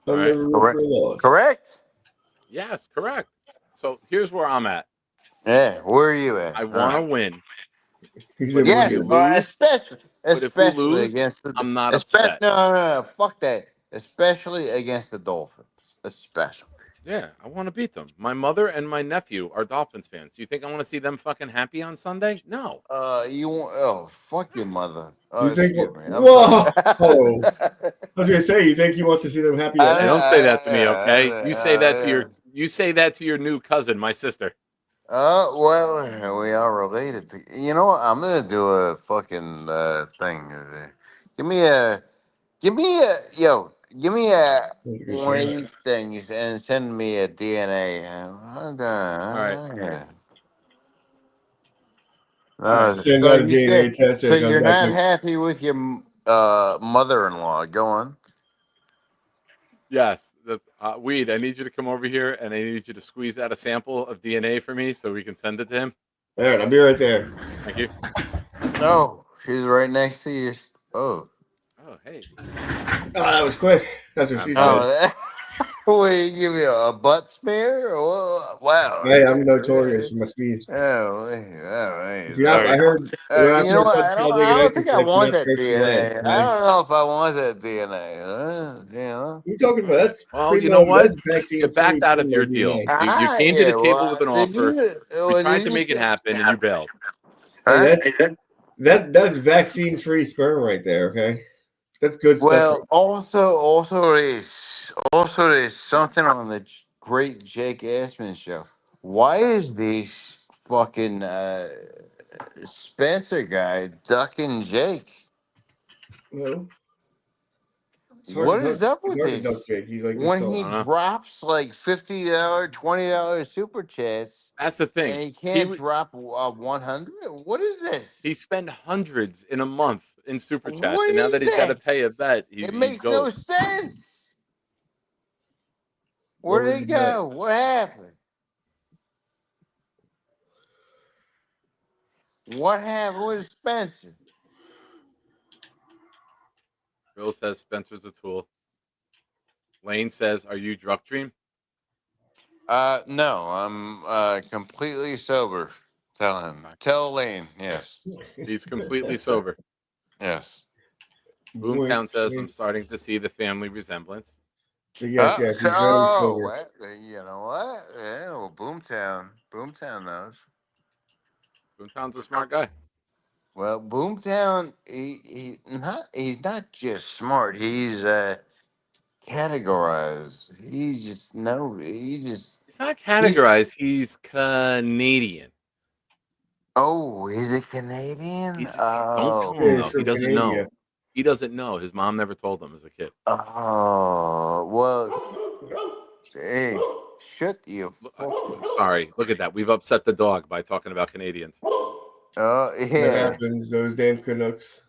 All I'm right. never root for a loss. Correct. Yes, correct. So here's where I'm at. Yeah. Where are you at? I All want to right. win, He's but in if Yes, we William. lose, especially against the I'm not upset. no, fuck that. Especially against the Dolphins, especially. Yeah, I want to beat them. My mother and my nephew are Dolphins fans. You think I want to see them fucking happy on Sunday? No. You want? Oh, fuck your mother. Oh, You think? excuse me. I'm Whoa! sorry. I was gonna say, you think he wants to see them happy at Hey, all? don't say that to me, okay? Yeah. You say that to your new cousin, my sister. Well, we are related. You know what? I'm gonna do a fucking thing. Give me a, give me a one of these things and send me a DNA. All right. All right. Send So out a you said, DNA test so and it comes you're back not like, happy with your mother-in-law? Go on. Yes, that's Weed. I need you to come over here, and I need you to squeeze out a sample of DNA for me so we can send it to him. all right, I'll be right there. Thank you. No, she's right next to you. Oh. Oh, hey. Oh, that was quick. That's what she said. What, you give me a butt smear? Wow. Hey, I'm notorious for my speed. Oh, If you're not, I heard when I you know first what? said I Talladega don't Nights, think it's I like want not that first for last. DNA. I don't know if I want that DNA. You know? What are you talking about? That's Well, you know primo. what? That's vaccine You backed free out of primo your deal. DNA. You came to the Yeah. table Well, with an did offer. We you? tried to make it happen, and you bailed. Hey, that's vaccine free sperm right there. Okay, that's good stuff. Well, also there's something on the great Jake Assman show. Why is this fucking Spencer guy ducking Jake? No, it's hard to What duck. is up It's with hard to duck this? Jake. He's like this When tall. he I don't know. drops like $50, $20 super chats, That's the thing. and he can't drop 100. What is this? He spent hundreds in a month in super chats, What and now is that he's got to that? pay a bet, It he makes no goes. sense. What Where was did he the bet? go? What happened? What happened with Spencer? Bill says Spencer's a tool. Lane says, "Are you drug dream?" No, I'm completely sober. Tell him. Tell Lane. Yes. He's completely sober. Yes. Boomtown says, "I'm starting to see the family resemblance." So yes, he's very sober. You know what? Yeah, well, Boomtown knows. Boomtown's a smart guy. Well, Boomtown, he's not just smart. He's categorized. He's not categorized. He's Canadian. Oh, he's a Canadian? Don't Oh. tell him he's though. He from doesn't Canada. know. He doesn't know. His mom never told him as a kid. Oh, well, hey, shut you. Sorry. Look at that. We've upset the dog by talking about Canadians. Oh, That yeah. happens. Those damn Canucks.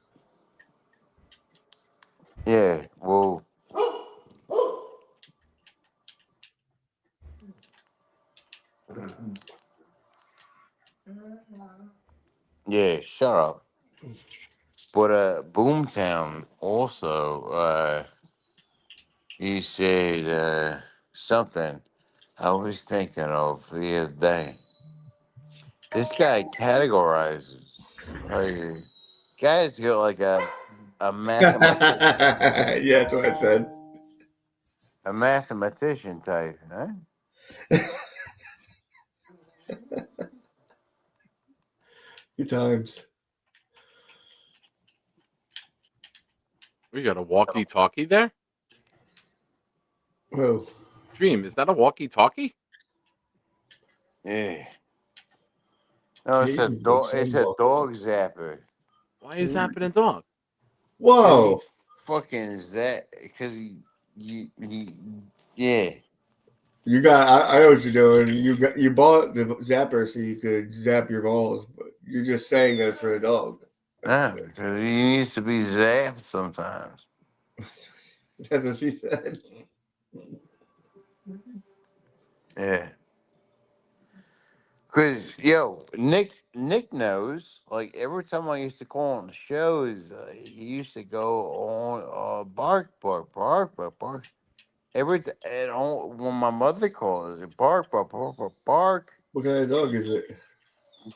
Yeah, well. Yeah, shut up. But hometown also, he said something I was thinking of the other day. This guy categorizes. Like, guy's got like a mathematician, Yeah, that's what I said. a mathematician type, huh? Good times. We got a walkie-talkie there. Whoa. Dream, is that a walkie-talkie? Yeah. No, it's a Jesus, dog. It's a sunblock. dog zapper. Why is happening, dog? Cause he Whoa. fucking Cause he. Yeah. You got. I know what you're doing. You bought the zapper so you could zap your balls, but you're just saying that's for a dog. No, cause he needs to be zapped sometimes. That's what she said. Yeah. Cause Nick knows. Like every time I used to call on the shows, he used to go on bark bark bark bark bark. When my mother calls it bark bark bark bark bark. What kind of dog is it?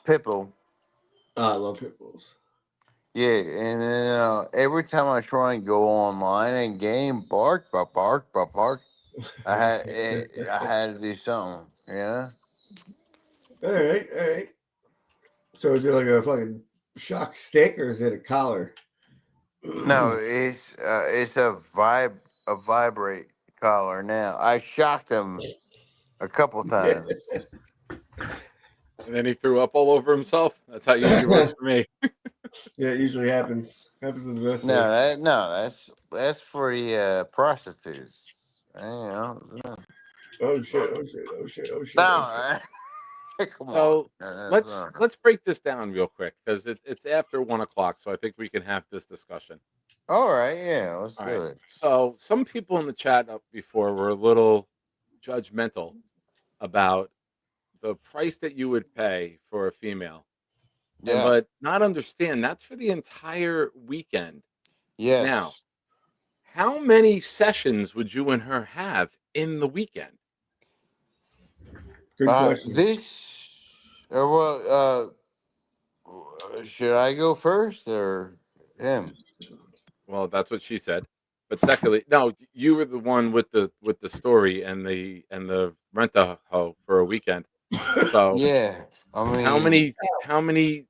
Pitbull. I love pit bulls. Yeah, and then every time I try and go online and game bark bark bark bark bark, I had to do something. You All right, all right. So is it like a fucking shock stick or is it a collar? No, it's a vibrate collar. Now I shocked him a couple Yeah. times. And then he threw up all over himself. That's how it usually works for me. Yeah, it usually happens. Happens to the best of No, us. that's for the prostitutes. You know, Oh shit! Oh shit! Oh shit! Oh shit! Oh shit! no, come on. So let's break this down real quick because it's after 1 o'clock, so I think we can have this discussion. All right, yeah, let's All do right. it. So some people in the chat up before were a little judgmental about the price that you would pay for a female, and Yeah. but not understand that's for the entire weekend. Now, Yes. how many sessions would you and her have in the weekend? Good question. This, well, should I go first or him? Well, that's what she said. But secondly, no, you were the one with the story and the rent a hoe for a weekend. So Yeah, I how mean, many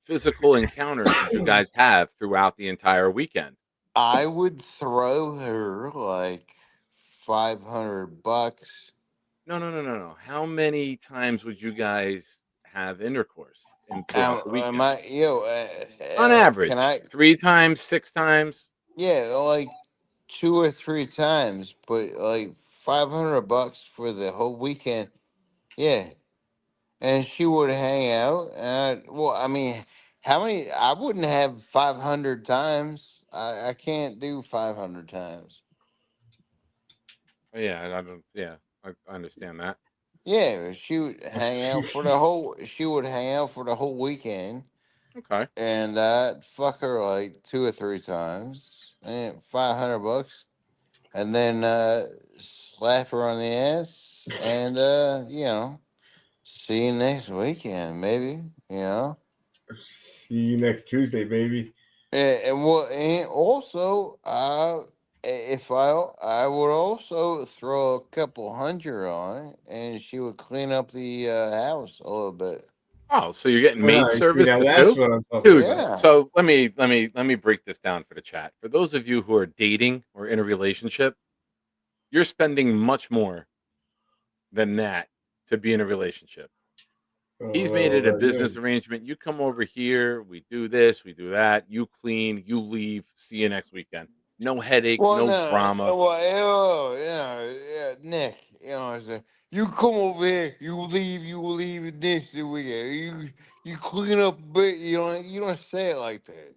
physical encounters did you guys have throughout the entire weekend? I would throw her like $500. No, no, no, no, no. How many times would you guys have intercourse in throughout the Am weekend? I, On can average, I? 3 times, 6 times? Yeah, like 2 or 3 times, but like $500 for the whole weekend. Yeah, and she would hang out. Well, I mean, how many? I wouldn't have 500 times. I can't do 500 times. Oh, yeah, I don't. Yeah, I understand that. Yeah, she would hang out for the whole. She would hang out for the whole weekend, Okay. and I'd fuck her like 2 or 3 times, and $500, and then slap her on the ass, and see you next weekend, maybe. See you next Tuesday, baby. And also, if I would also throw a couple hundred on it, and she would clean up the house a little bit. Oh, so you're getting Oh, maid see, now services that's too? what I'm talking Dude, about. Yeah. so let me break this down for the chat. For those of you who are dating or in a relationship, you're spending much more than that to be in a relationship. He's made it a business arrangement. You come over here, we do this, we do that, you clean, you leave, see you next weekend. No headache, Well, no no, drama. yeah, Nick. You come over here, you leave this the weekend. You clean up a bit. You don't say it like that.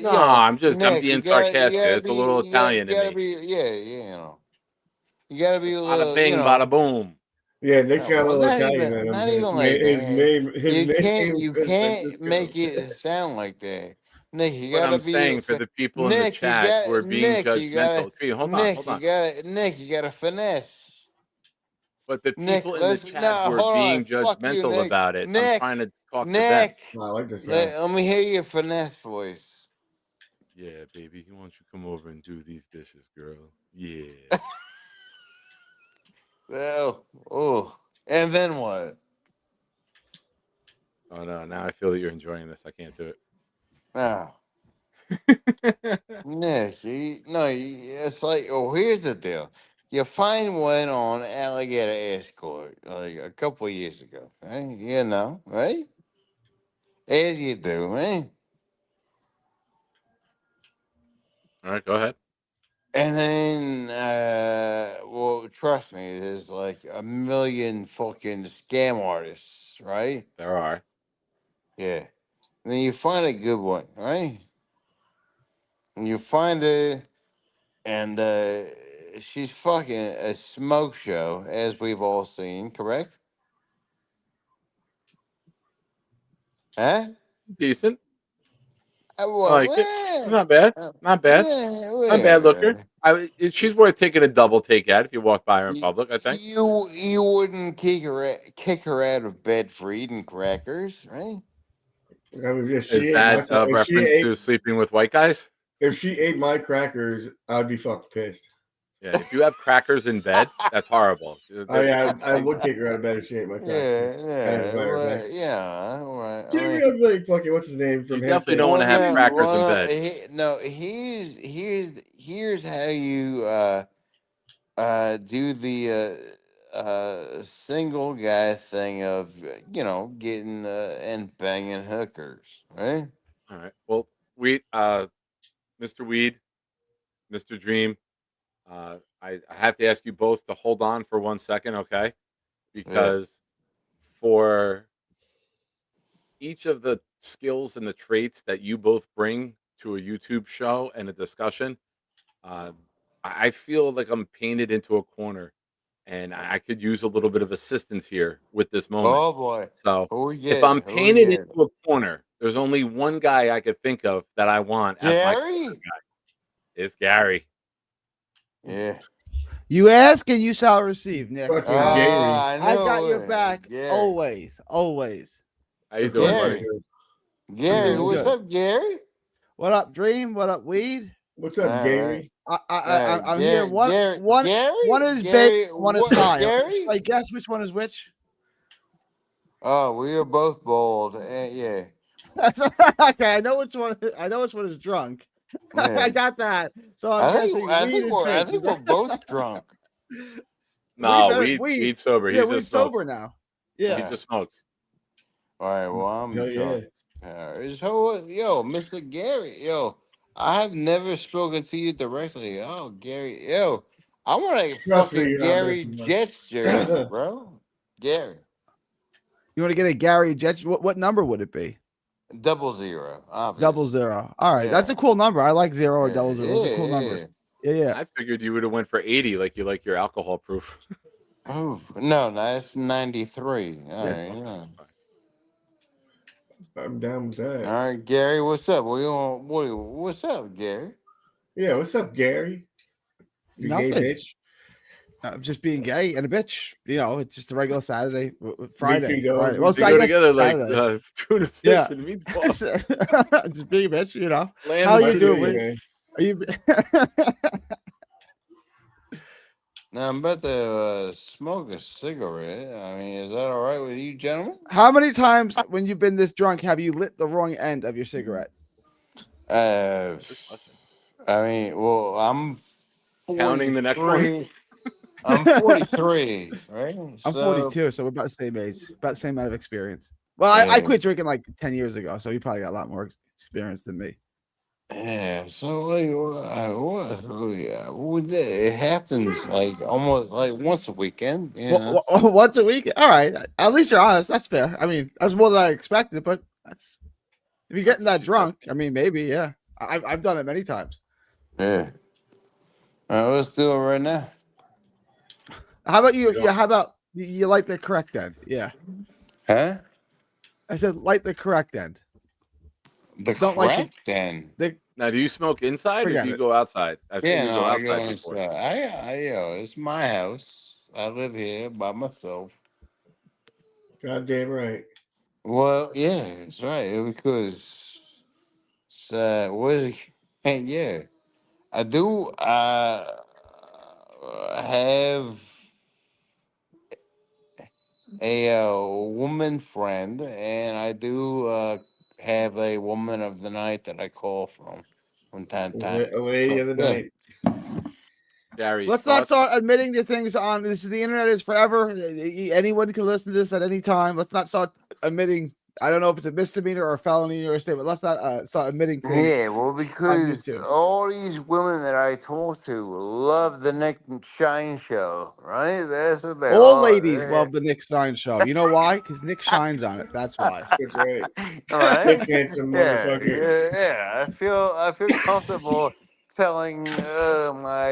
No, I'm Nick. being sarcastic. It's a little You Italian in gotta me. be, you gotta be a Bada little, bing, bada boom. Yeah, Nick's got a well, little Italian in him. not even like His that. name, his You name can't, is you can't Francisco. make it sound like that. Nick, you But gotta I'm be saying for the people in the Nick. You chat who got are being Nick. You gotta judgmental. Tree, hold on, Nick. hold You on. gotta Nick. You gotta finesse. But the Nick, people in the let's chat no. who are Hold on. being Fuck you, judgmental Nick. about it, I'm Nick. trying to talk to them. Nick. Oh, I like this guy. Let me hear your finesse voice. Yeah, baby, why don't you come over and do these dishes, girl? Yeah. Well, oh, and then what? Oh no, now I feel that you're enjoying this. I can't do No, it. Nick. It's like, oh, here's the deal. You find one on Alligator Escort like a couple of years ago, right? You know, right? As you do, right? All right, go ahead. And then, well, trust me, there's like a million fucking scam artists, right? There are. Yeah. And then you find a good one, right? And you find her, and she's fucking a smoke show, as we've all seen, correct? Huh? Decent. I Well, like it. Not bad. Not bad. Not bad looker. whatever. She's worth taking a double take at if you walk by her in public, I think. You wouldn't kick her out of bed for eating crackers, right? I mean, if Is she ate that a reference to sleeping with white guys? if she ate my crackers, I'd be fucking pissed. Yeah, if you have crackers in bed, that's horrible. I would kick her out of bed if she ate my crackers. As a matter of fact. Right. Give me a like fucking what's his name from You definitely don't want to have crackers in bed. Here's how you do the single guy thing of getting and banging hookers, right? All right. Well, Mr. Weed, Mr. Dream, I have to ask you both to hold on for 1 second, okay? Because for each of the skills and the traits that you both bring to a YouTube show and a discussion, I feel like I'm painted into a corner, and I could use a little bit of assistance here with this moment. Oh boy! So Oh if yeah! I'm painted into a corner, there's only one guy I could think of that I want as my corner Gary. guy. It's Gary. Yeah. You ask and you shall receive, Nick. Fucking Gary. I got your back always, always. How you doing, buddy? Gary, doing what's good. up, Gary? What up, Dream? What up, Weed? What's up, Gary? I'm here. One is Gary, baked, one is pie. Gary? I guess which one is which? Oh, we are both bold. Yeah. Okay, I know which one. I know which one is drunk. Yeah. I got that. So I'm guessing I Weed think is baked. we're both drunk. No, weed sober. Yeah, He's Weed just smokes. sober now. Yeah, He just smokes. All right, well, I'm Hell drunk. So, Mr. Gary, I have never spoken to you directly. Oh, Gary, I want a Trust me, fucking you're not Gary missing much. Jets jersey, bro. Gary, you want to get a Gary Jets? What number would it be? 00, obviously. 00. All right, that's a cool number. I like 0 or 00. Those are cool numbers. Yeah. I figured you would have went for 80, like you like your alcohol proof. Oh no, that's 93. All right, yeah. I'm down with that. All right, Gary, what's up? What's up, Gary? Yeah, what's up, Gary? You gay Nothing. bitch. I'm just being gay and a bitch. It's just a regular Saturday, Friday. Me too, though. Friday. Well, They go guess together Saturday. like tuna fish Yeah. and meatballs. Just being a bitch, Lamb How and you chicken, doing? man. Are you? Now I'm about to smoke a cigarette. I mean, is that all right with you, gentlemen? How many times when you've been this drunk have you lit the wrong end of your cigarette? I mean, well, I'm 43. Counting the next one. I'm 43, right? I'm 42, so we're about the same age, about the same amount of experience. Well, I quit drinking like 10 years ago, so you probably got a lot more experience than me. Yeah, so it happens like almost like once a weekend. Once a week? All right. At least you're honest. That's fair. I mean, that's more than I expected, but if you're getting that drunk, I mean, maybe, yeah. I've done it many times. Yeah. All right, let's do it right now. How about you? Yeah, how about you light the correct end? Yeah. Huh? I said light the correct end. The don't like crack then. Now, do you smoke inside or Forget do you it. go outside? I've seen Yeah, you no, go I go outside before. inside. It's my house. I live here by myself. Goddamn right. Well, yeah, it's right because what is it? And yeah, I do have a woman friend, and I do have a woman of the night that I call from time to time. A lady So, of the yeah. night. Gary, Let's not thoughts? start admitting to things on this. The internet is forever. Anyone can listen to this at any time. Let's not start admitting. I don't know if it's a misdemeanor or a felony or a state, but let's not start admitting things. Yeah, well, on because YouTube. all these women that I talk to love the Nick and Shine show, right? That's what they All all. ladies love the Nick Stein show. You know why? Because Nick shines on it. That's why. That's right. Right? Big handsome motherfucker. Yeah. I feel comfortable telling my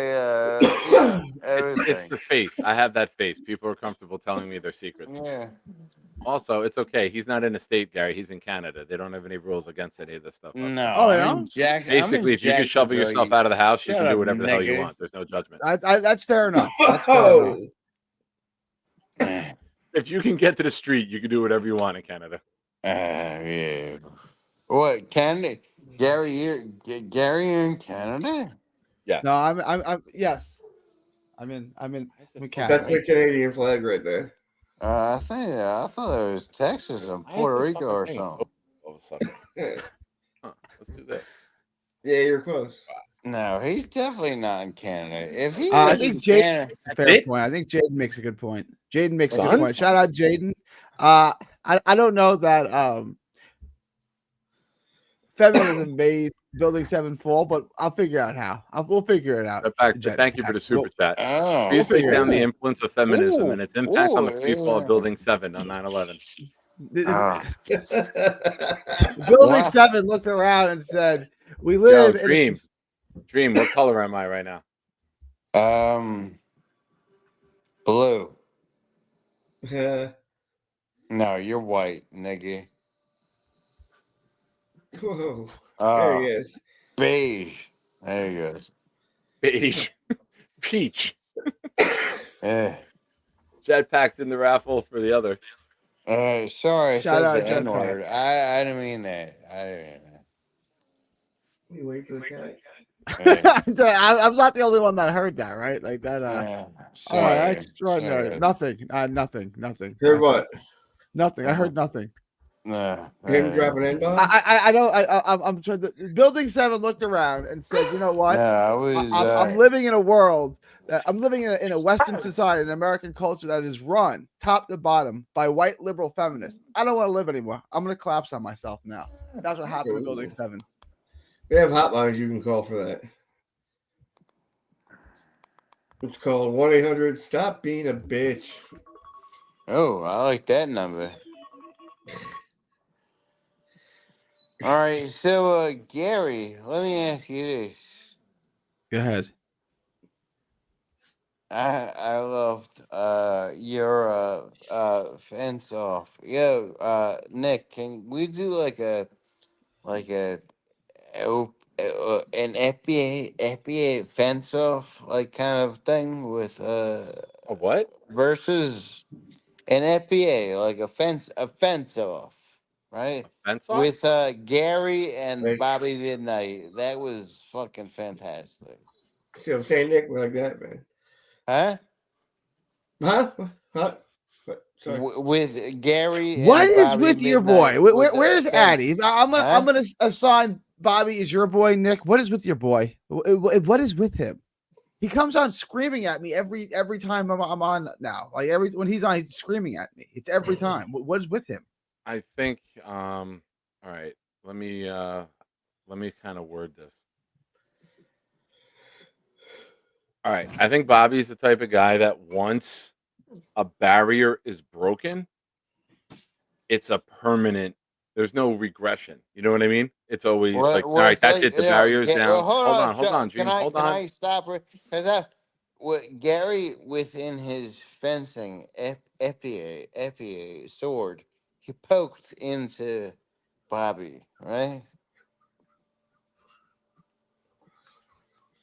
It's everything. the face. I have that face. People are comfortable telling me their secrets. Yeah. Also, it's okay. He's not in a state, Gary. He's in Canada. They don't have any rules against any of this stuff. No, Oh, they I'm in don't? Basically, if you can shovel yourself out of the house, you Shut can do up, whatever the hell you nigga. want. There's no judgment. That's fair enough. That's fair enough. If you can get to the street, you can do whatever you want in Canada. Yeah. What, Canada? Gary, you're in Canada? Yeah. No, I'm yes. I'm in Canada. That's the Canadian flag right there. I thought it was Texas and Why is Puerto this Rico fucking or thing something. open all of a sudden? Huh, let's do this. Yeah, you're close. No, he's definitely not in Canada. If he I was think in Jaden Canada, makes a fair point. I think Jaden makes a good point. Jaden makes a good Son? point. Shout out Jaden. I don't know that feminism made Building 7 fall, but I'll figure out how. We'll figure it out. Thank you for the super chat. oh, Please break figure it down the out. influence of feminism Ooh, and its impact on the ooh, free fall of yeah. Building 7 on 9/11. Building Wow. 7 looked around and said, "We Yo, live in a Dream, what color am I right now? Blue. Yeah. No, you're white, nigga. Whoa. There he is. Beige. There he goes. Beige. Peach. Yeah. Jetpack's in the raffle for the other. Sorry, I Shout said out the Jetpack. N-word. I didn't mean that. You wait for the cat. I'm not the only one that heard that, right? Like that. Sorry. Extraordinary. Sorry. Nothing. Nothing. Heard what? Nothing. I heard nothing. Him dropping N-bombs? I don't. I'm trying to. Building 7 looked around and said, "You know what? I'm living in a world that I'm living in a Western society, an American culture that is run top to bottom by white liberal feminists. I don't want to live anymore. I'm going to collapse on myself now." That's what happened to Building 7. They have hotlines you can call for that. It's called 1-800 Stop Being a Bitch. Oh, I like that number. All right, so Gary, let me ask you this. Go ahead. I loved your fence off. Yo, Nick, can we do like a an FBA fence off like kind of thing with A what? versus an FBA like a fence off, right? Fence off? With Gary and Like- Bobby Midnight. That was fucking fantastic. See what I'm saying, Nick? We're like that, man. Huh? Huh? What? Sorry. With Gary. What and is Bobby with your Midnight boy? with the Where's fence. Addy? I'm Huh? gonna assign Bobby as your boy. Nick, what is with your boy? What is with him? He comes on screaming at me every time I'm on now. Like when he's on, he's screaming at me. It's every time. What is with him? I think all right, let me kind of word this. All right, I think Bobby's the type of guy that once a barrier is broken, it's a permanent. There's no regression. You know what I mean? It's always like, all right, that's it. The barrier's down. Hold on, Gene. Hold on. Can I stop? Because Gary, within his fencing epee sword, he poked into Bobby, right?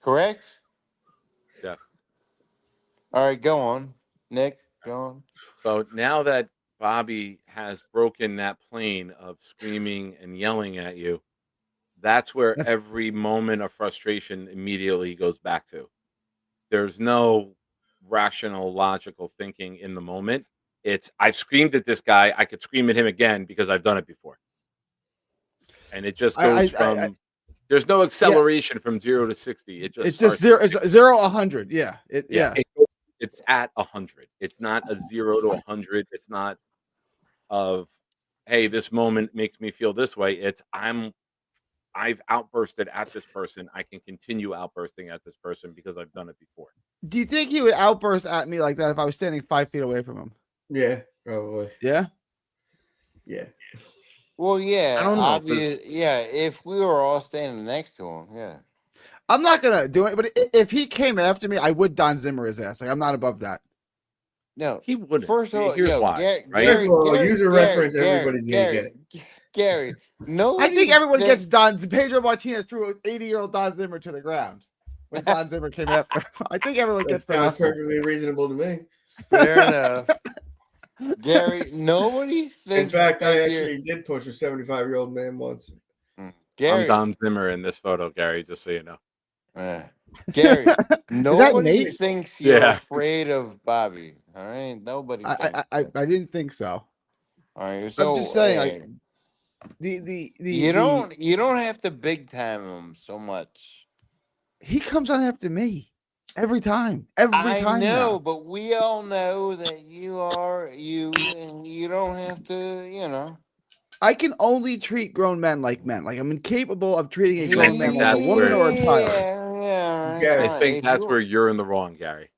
correct? Yes. All right, go on, Nick. Go on. So now that Bobby has broken that plane of screaming and yelling at you, that's where every moment of frustration immediately goes back to. There's no rational, logical thinking in the moment. It's I've screamed at this guy. I could scream at him again because I've done it before. And it just goes from there's no acceleration from 0 to 60. It just it's just zero, it's 0 100. Yeah. It's at 100. It's not a 0 to 100. It's not of hey, this moment makes me feel this way. It's I've outbursted at this person. I can continue outbursting at this person because I've done it before. Do you think he would outburst at me like that if I was standing 5 feet away from him? Yeah, probably. Yeah. Yeah. Well, yeah, I don't know, yeah, if we were all standing next to him, yeah. I'm not gonna do it, but if he came after me, I would Don Zimmer his ass. Like I'm not above that. No, he wouldn't. First of all, here's why. Right? First of all, use a reference everybody's gonna get. Gary, no, I think everyone gets Don. Pedro Martinez threw an 80-year-old Don Zimmer to the ground when Don Zimmer came after. I think everyone gets that. Sounds perfectly reasonable to me. Fair enough. Gary, nobody thinks. In fact, I actually did push a 75-year-old man once. Gary, I'm Don Zimmer in this photo, Gary, just so you know. Gary, nobody thinks you're afraid of Bobby. All right, nobody. I didn't think so. All right, so I'm just saying, like you don't have to big time him so much. He comes on after me every time. I know, now. But we all know that you are you, and you don't have to. You know. I can only treat grown men like men. Like I'm incapable of treating a grown man like a woman or a child. Yeah. I think that's where you're in the wrong, Gary.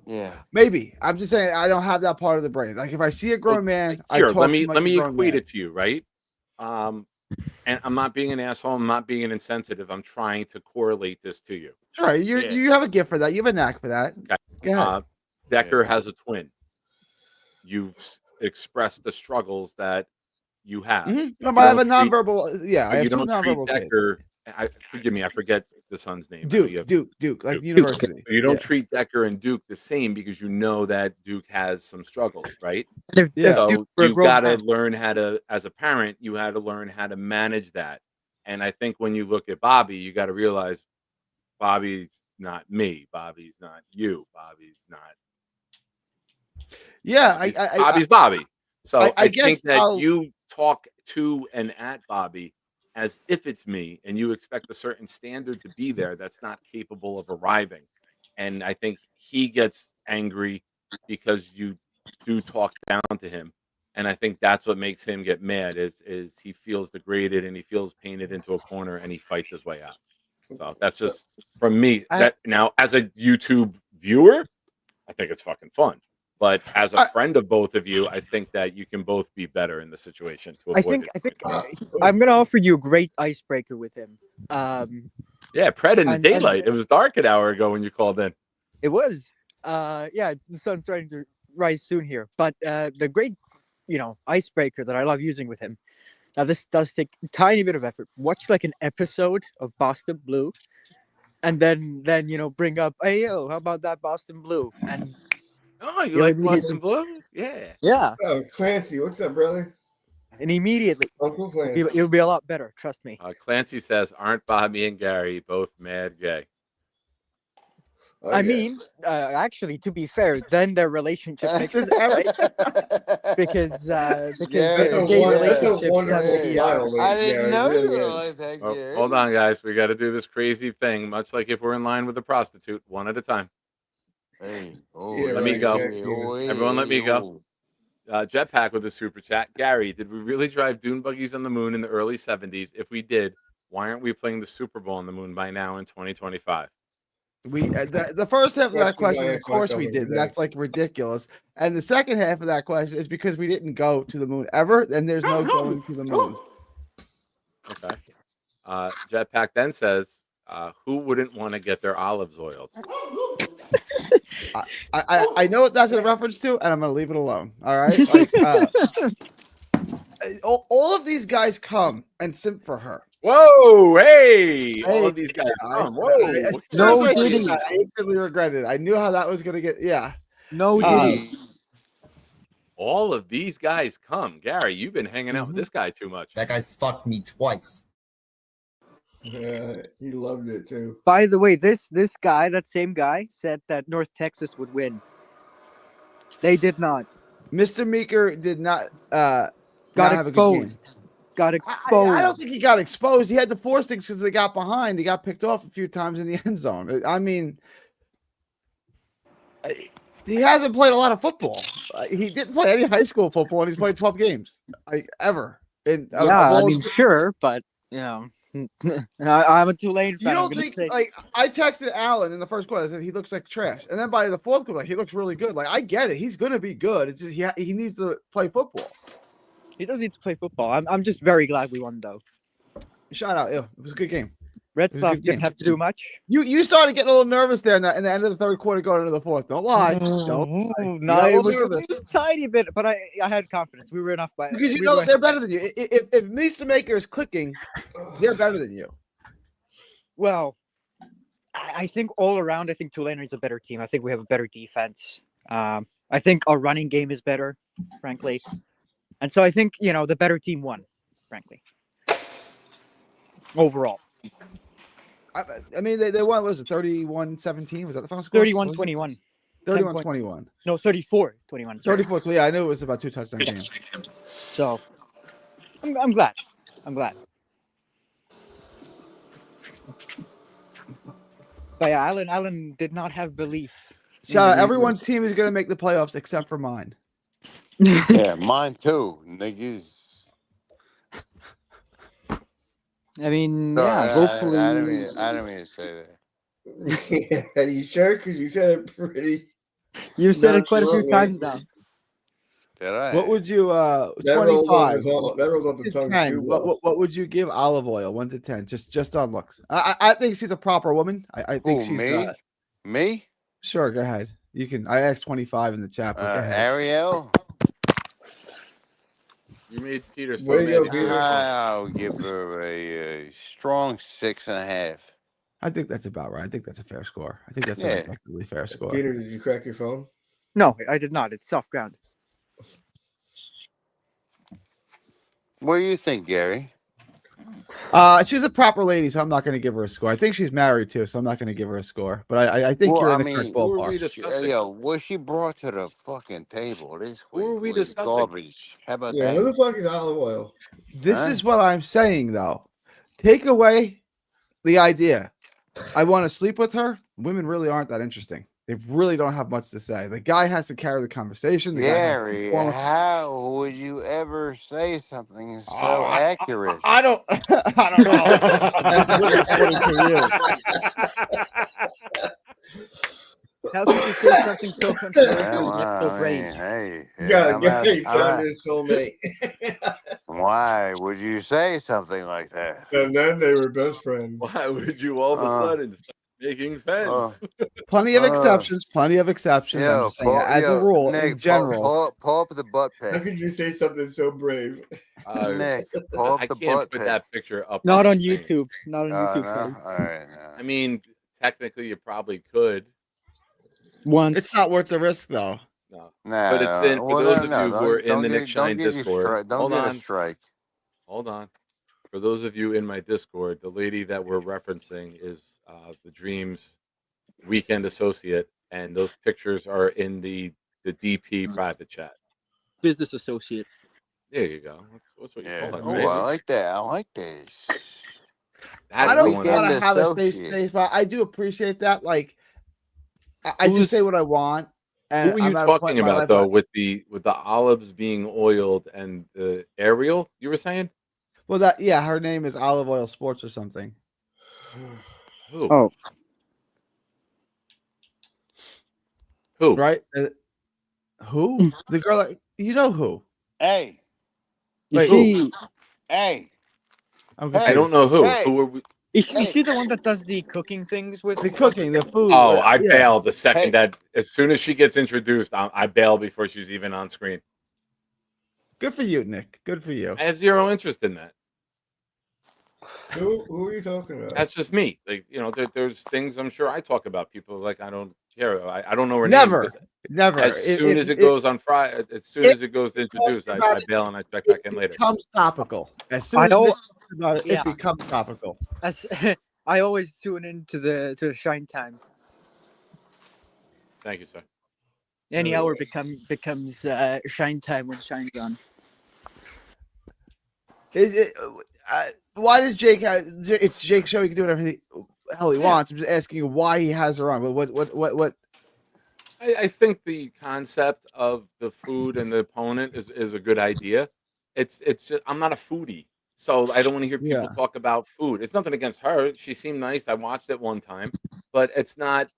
Yeah. Maybe. I'm just saying I don't have that part of the brain. Like if I see a grown man, Here, I talk let me to him like a grown equate man. it to you, right? And I'm not being an asshole. I'm not being insensitive. I'm trying to correlate this to you. Sure, you have a gift for that. You have a knack for that. Okay. Go ahead. Decker has a twin. You've expressed the struggles that you have. No, but I have a nonverbal. I have you two don't nonverbal treat Decker. Forgive me, I forget the son's name. Duke, like university. You don't treat Decker and Duke the same because you know that Duke has some struggles, right? Yeah. So you got to learn how to, as a parent, you had to learn how to manage that. And I think when you look at Bobby, you got to realize Bobby's not me. Bobby's not you. Bobby's not. Yeah, Bobby's Bobby. So I guess think that you talk to and at Bobby as if it's me, and you expect a certain standard to be there that's not capable of arriving. And I think he gets angry because you do talk down to him. And I think that's what makes him get mad is he feels degraded and he feels painted into a corner and he fights his way out. So that's just from me. Now, as a YouTube viewer, I think it's fucking fun. But as a friend of both of you, I think that you can both be better in the situation to avoid I think I'm gonna offer you a great icebreaker with him. Yeah, Pred in the daylight. It was dark an hour ago when you called in. It was. The sun's starting to rise soon here. But the great, icebreaker that I love using with him. Now this does take a tiny bit of effort. Watch like an episode of Boston Blue, and then bring up, hey yo, how about that Boston Blue? And oh, you like Boston Blue? Yeah. Yeah. Oh, Clancy, what's up, brother? And immediately, Uncle Clancy. it'll be a lot better. Trust me. Clancy says, "Aren't Bobby and Gary both mad gay?" Oh, I mean, actually, to be fair, then their relationship makes sense, right? because their gay relationships have I didn't know you were like that, Oh, Gary. hold on, guys. We got to do this crazy thing, much like if we're in line with a prostitute, one at a time. Hey, let me go. Everyone, let me go. Jetpack with a super chat. Gary, did we really drive dune buggies on the moon in the early 70s? If we did, why aren't we playing the Super Bowl on the moon by now in 2025? We the first half of that question, of course we did. That's like ridiculous. And the second half of that question is because we didn't go to the moon ever. Then there's no going to the moon. Okay. Jetpack then says, "Who wouldn't want to get their olives oiled?" I know what that's a reference to, and I'm gonna leave it alone. All right. Like, all of these guys come and simp for her. Whoa, hey, all Hey, of these guys I, come. I, Whoa, as soon No, as I did seen he? that, I instantly regretted it. I knew how that was gonna get. Yeah. No, Uh, did he? all of these guys come. Gary, you've been hanging out with this guy too much. That guy fucked me twice. Yeah, he loved it too. By the way, this guy, that same guy, said that North Texas would win. They did not. Mr. Meeker did not Got not have a good game. exposed. Got I exposed. don't think he got exposed. He had to force things because they got behind. He got picked off a few times in the end zone. I mean, he hasn't played a lot of football. He didn't play any high school football, and he's played 12 games ever. And Yeah, I mean, sure, but you know, I'm a Tulane you fan. I'm don't gonna think say, like I texted Allen in the first quarter. I said he looks like trash, and then by the fourth quarter, like, he looks really good. Like I get it, he's going to be good. It's just he needs to play football. he doesn't need to play football. I'm just very glad we won, though. Shout out, yeah, it was a good game. Red It was a Sox good didn't game. have to do much. You started getting a little nervous there in the end of the third quarter, going into the fourth. Don't lie. Don't lie. You No, got a it little was nervous. a tiny bit, but I had confidence. We were enough by Because you we know were- that they're better than you. If Mr. Maker is clicking, they're better than you. Well, I think all around, I think Tulane is a better team. I think we have a better defense. I think our running game is better, frankly. And so I think, the better team won, frankly. Overall. I mean, they won, what was it, 31-17? Was that the final score? 31-21. 31-21. No, 34-21. 34. So, yeah, I knew it was about 2 touchdown games. So, I'm glad. I'm glad. But yeah, Allen did not have belief. Shout out, everyone's team is going to make the playoffs except for mine. Yeah, mine too, niggas. I mean, Sorry, yeah, hopefully. I didn't mean to say that. Are you sure? Because you said it pretty. You said it quite a few nonchalantly. times now. Did I? What would you, That rolled off 25? the tongue 10. too well. What would you give Olive Oil? 1 to 10, just on looks. I think she's a proper woman. I think Who, she's me? Me? Sure, go ahead. You can. I asked 25 in the chat. But go ahead. Ariel? You made Peter so Way to go, mad. Peter. I'll give her a strong 6.5. I think that's about right. I think that's a fair score. I think that's Yeah. an objectively fair score. Peter, did you crack your phone? No, I did not. It's soft ground. What do you think, Gary? She's a proper lady, so I'm not going to give her a score. I think she's married too, so I'm not going to give her a score. But I think Well, you're I in the mean, correct who are we ballpark. discussing? Yo, what she brought to the fucking table this week Who are we was discussing? garbage. How about Yeah, who that? the fuck is olive oil? This Huh? is what I'm saying, though. Take away the idea. I want to sleep with her. Women really aren't that interesting. They really don't have much to say. The guy has to carry the conversation. The guy has to Gary, perform. how would you ever say something so Oh, accurate? I don't. I don't know. This is according to How could you say something so Yeah, controversial well, yet so I brave? mean, hey, You gotta I'm get not- him I'm found not- his soulmate. why would you say something like that? And then they were best friends. Why would you all of a sudden start making sense? Plenty of exceptions. Plenty of exceptions. I'm just saying, as a rule, in general. Pull up the butt How pic. could you say something so brave? Nick, pull up I the can't butt put pic. that picture up. Not the on screen. YouTube. Not on YouTube. No? Cody. All right, no. I mean, technically, you probably could. Once. It's not worth the risk, though. No, No, but it's in for well, those no, of you no, who are in don't the get- Nick Shine don't get Discord. don't Hold get on, a strike. hold on. For those of you in my Discord, the lady that we're referencing is the Dreams weekend associate, and those pictures are in the DP private chat. Business associate. There you go. That's what you Yeah. call it. Oh, Right? I like that. I like this. That's I don't the want one. to have a safe associate. space, but I do appreciate that. Like, I Who's- just say what I want. And Who were you I'm at a point talking in my about life though, where- with the olives being oiled and the Ariel? You were saying Well, her name is Olive Oil Sports or something. who? Oh, Who? Right? Who? The girl that you know who? Hey, is Wait, she? hey. I'm I don't confused. know who. Hey. Who are we? Is she the one that does the cooking things with The cooking, the food. Oh, I yeah. bail the second Hey. that as soon as she gets introduced, I bail before she's even on screen. Good for you, Nick. Good for you. I have zero interest in that. Who are you talking about? That's just me. Like, you know, there's things I'm sure I talk about. People like I don't care. I don't know her Never, name. never. As soon as it goes on Friday, as soon if as it goes to talking introduce, I about it, bail and I check back in it later. becomes topical. As soon I as know. Nick talks about it, Yeah. it becomes topical. I always tune into the Shine Time. Thank you, sir. Any hour becomes Shine Time when Shine's on. Why does Jake? It's Jake's show. He can do whatever the hell he wants. I'm just asking you why he has her on. What? I think the concept of the food and the opponent is a good idea. It's just I'm not a foodie, so I don't want to hear people talk about food. It's nothing against her. She seemed nice. I watched it one time, but it's not.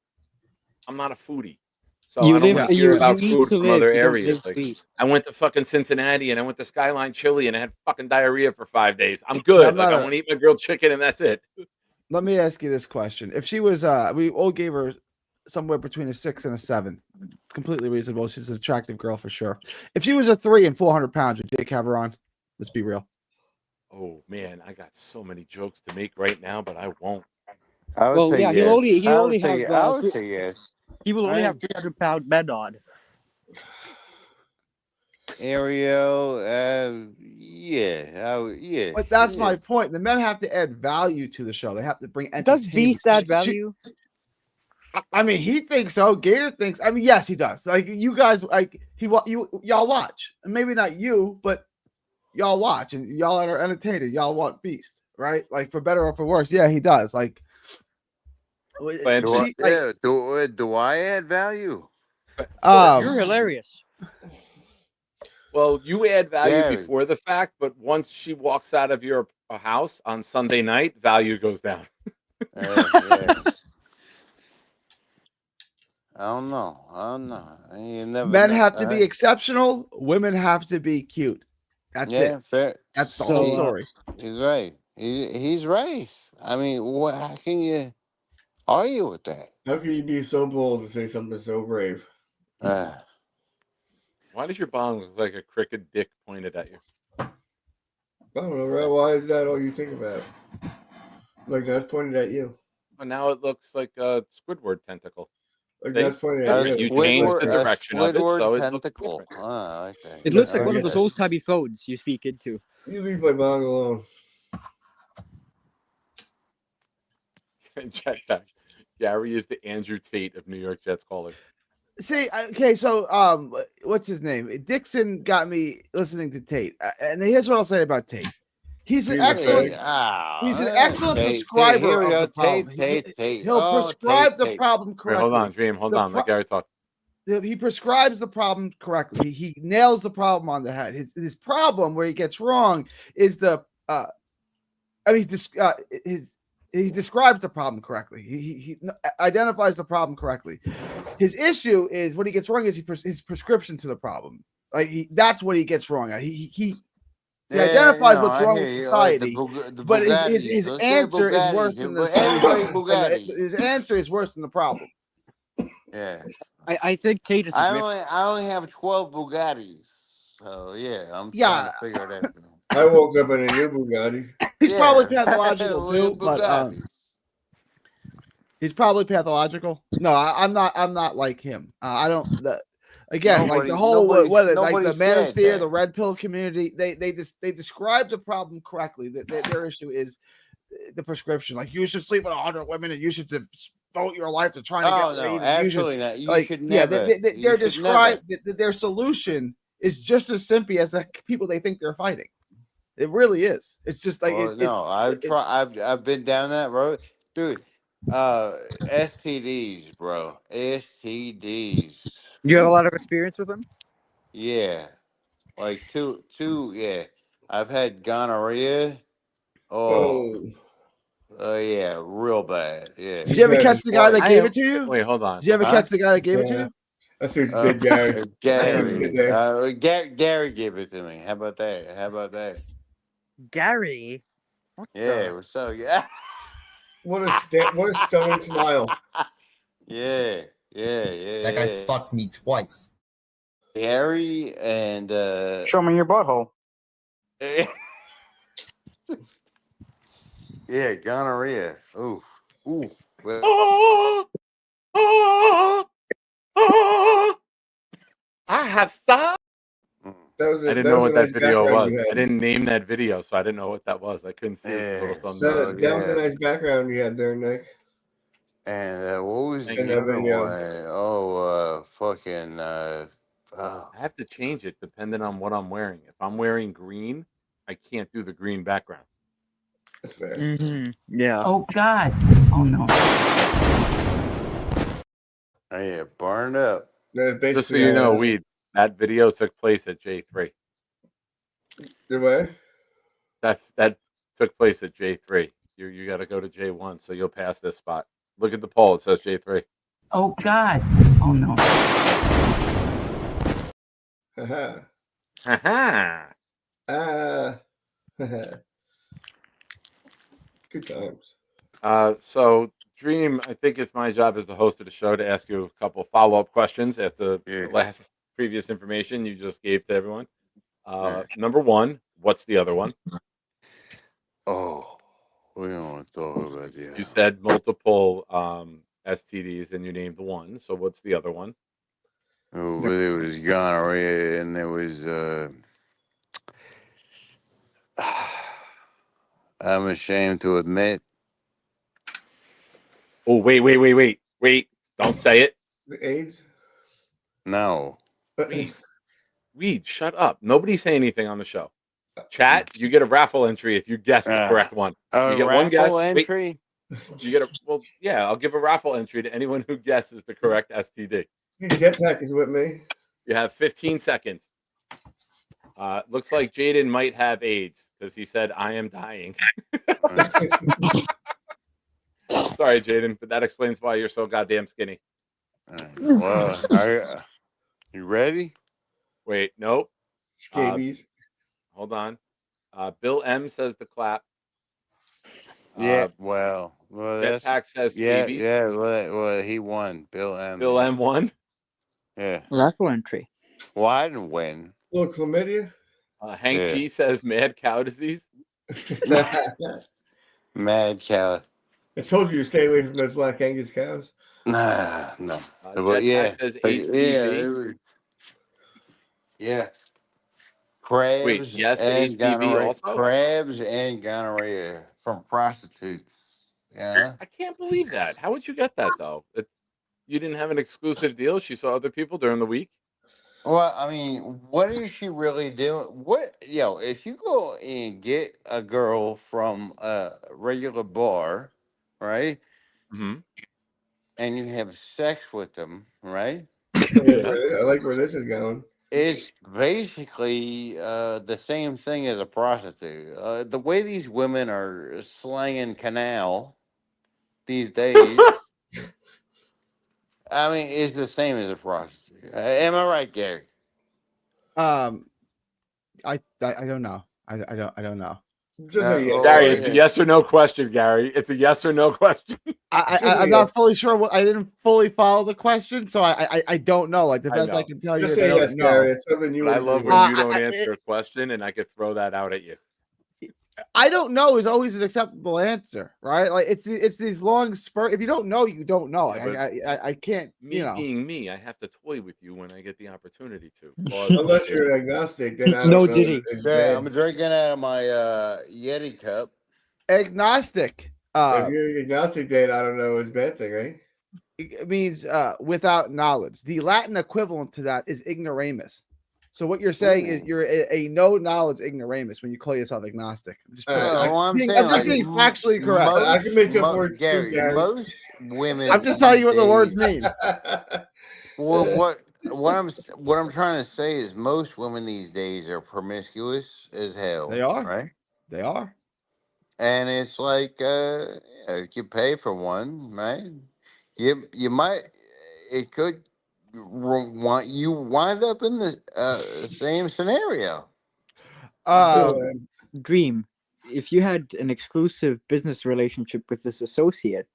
I'm not a foodie, so I don't want to hear about food from other areas. Like I went to fucking Cincinnati and I went to Skyline Chili and I had fucking diarrhea for 5 days. I'm good. Like I want to eat my grilled chicken and that's it. Let me ask you this question: if she was, we all gave her somewhere between a 6 and a 7. Completely reasonable. She's an attractive girl for sure. If she was a 3 and 400 pounds, would Jake have her on? Let's be real. Oh man, I got so many jokes to make right now, but I won't. He'll he will only have. I would say yes. He will only have 300-pound men on. Ariel, yeah. But that's my point. The men have to add value to the show. They have to bring. Does Beast add value? I mean, he thinks so. Gator thinks. I mean, yes, he does. Like you guys, like y'all watch, and maybe not you, but y'all watch, and y'all are entertained. Y'all want Beast, right? Like for better or for worse. Yeah, he does. Like, do I add value? You're hilarious. Well, you add value before the fact, but once she walks out of your house on Sunday night, value goes down. Yeah. I don't know. You never Men know. have to be exceptional. Women have to be cute. That's it. Fair. That's the whole story. He's right. He's right. I mean, how can you argue with that? How can you be so bold to say something so brave? Why does your bong look like a crooked dick pointed at you? I don't know, right? Why is that all you think about? Like that's pointed at you. Well, now it looks like a Squidward tentacle. Like that's pointed at you changed the direction of it, so tentacle. It looks like one of those old-timey phones you speak into. You leave my bong alone. Check back. Gary is the Andrew Tate of New York Jets caller. See, okay, so what's his name? Dixon got me listening to Tate, and here's what I'll say about Tate. He's an excellent. He's an excellent prescriber of the problem. He'll prescribe the problem correctly. Wait, hold on, Dream. Hold on. Let Gary talk. He prescribes the problem correctly. He nails the problem on the head. His problem where he gets wrong is he describes the problem correctly. He identifies the problem correctly. His issue is what he gets wrong is his prescription to the problem. Like that's what he gets wrong at. He identifies what's wrong with society, but his answer is worse than the solution. His answer is worse than the problem. Yeah, I think Tate is. I only have 12 Bugattis, so yeah, I'm trying to figure it out. I woke up in a new Bugatti. He's probably pathological too, but he's probably pathological. No, I'm not. I'm not like him. I don't. Like the whole like the manosphere, the red pill community. They describe the problem correctly. Their issue is the prescription. Like you should sleep with 100 women, and you should devote your life to trying to get laid. No, absolutely not. You should never. They're described. Their solution is just as simple as the people they think they're fighting. It really is. It's just like I've been down that road, dude. STDs, bro. STDs. You have a lot of experience with them? Yeah, like two. Yeah, I've had gonorrhea. Yeah, real bad. Yeah. Did you ever catch the guy that gave it to you? Wait, hold on. Did you ever catch the guy that gave it to you? That's what you did, Gary. Gary gave it to me. How about that? Gary? What's up? Yeah. What a stunning smile. Yeah. That guy fucked me twice. Gary and show me your butthole. Yeah, gonorrhea. Oof. Oof. Well, I have thought. That was I a didn't know what that nice video background was. you I had. didn't name that video, so I didn't know what that was. I couldn't see his little thumbnail. That was a nice background you had there, Nick. And what was Thank the you. other one? Oh, fucking. I have to change it depending on what I'm wearing. If I'm wearing green, I can't do the green background. That's fair. Yeah. Oh God. Oh no. Oh, yeah, burned up. Just so you know, that video took place at J3. The way? That took place at J3. You got to go to J1, so you'll pass this spot. Look at the poll; it says J3. Oh God. Oh no. Haha. Haha. Good times. So Dream, I think it's my job as the host of the show to ask you a couple follow-up questions after the last previous information you just gave to everyone. Number one, what's the other one? Oh, we don't want to talk about that. You said multiple STDs and you named one. So what's the other one? Oh, but it was gonorrhea, and there was. I'm ashamed to admit. Oh, wait. Don't say it. The AIDS? No. Weed, shut up. Nobody say anything on the show. Chat, you get a raffle entry if you guess the correct one. You get one guess. Entry? You get I'll give a raffle entry to anyone who guesses the correct STD. Jetpack is with me. You have 15 seconds. Looks like Jaden might have AIDS because he said, I am dying. Sorry, Jaden, but that explains why you're so goddamn skinny. Well, you ready? Wait, nope. Scabies. Hold on. Bill M says to clap. Well, that's Jetpack says scabies. Yeah. Well, he won. Bill M. Bill M won. Yeah. Raffle entry. Well, I didn't win. Little chlamydia. Hank G says mad cow disease. Mad cow. I told you to stay away from those black Angus cows. Nah, no. Jetpack says HPV. Yeah. Crabs. Wait, yes, and HPV gonorrhea. also? Crabs and gonorrhea from prostitutes. Yeah. I can't believe that. How would you get that though? You didn't have an exclusive deal. She saw other people during the week. Well, I mean, what is she really doing? If you go and get a girl from a regular bar, right? Mm-hmm. And you have sex with them, right? I like where this is going. It's basically the same thing as a prostitute. The way these women are slanging canal these days, I mean, it's the same as a prostitute. Am I right, Gary? I don't know. I don't know. Gary, it's a yes or no question, Gary. It's a yes or no question. I'm not fully sure what I didn't fully follow the question, so I don't know. Like the best I can tell you is I don't know. Gary. It's something you I would love do. when you don't answer a question and I could throw that out at you. I don't know is always an acceptable answer, right? Like it's these long spurt. If you don't know, you don't know. I can't. Being me, I have to toy with you when I get the opportunity to. Unless you're agnostic, then I don't No know. Diddy. Yeah, I'm drinking out of my Yeti cup. Agnostic. If you're agnostic, then I don't know. It's a bad thing, right? It means without knowledge. The Latin equivalent to that is ignoramus. So what you're saying is you're a no knowledge ignoramus when you call yourself agnostic. I'm just being factually correct. I can make up words Gary, too, Gary. Most women. I'm just telling you what the words mean. Well, what I'm trying to say is most women these days are promiscuous as hell. They are, right? They are. And it's like you pay for one, right? You might it could wind up in the same scenario. Dream, if you had an exclusive business relationship with this associate,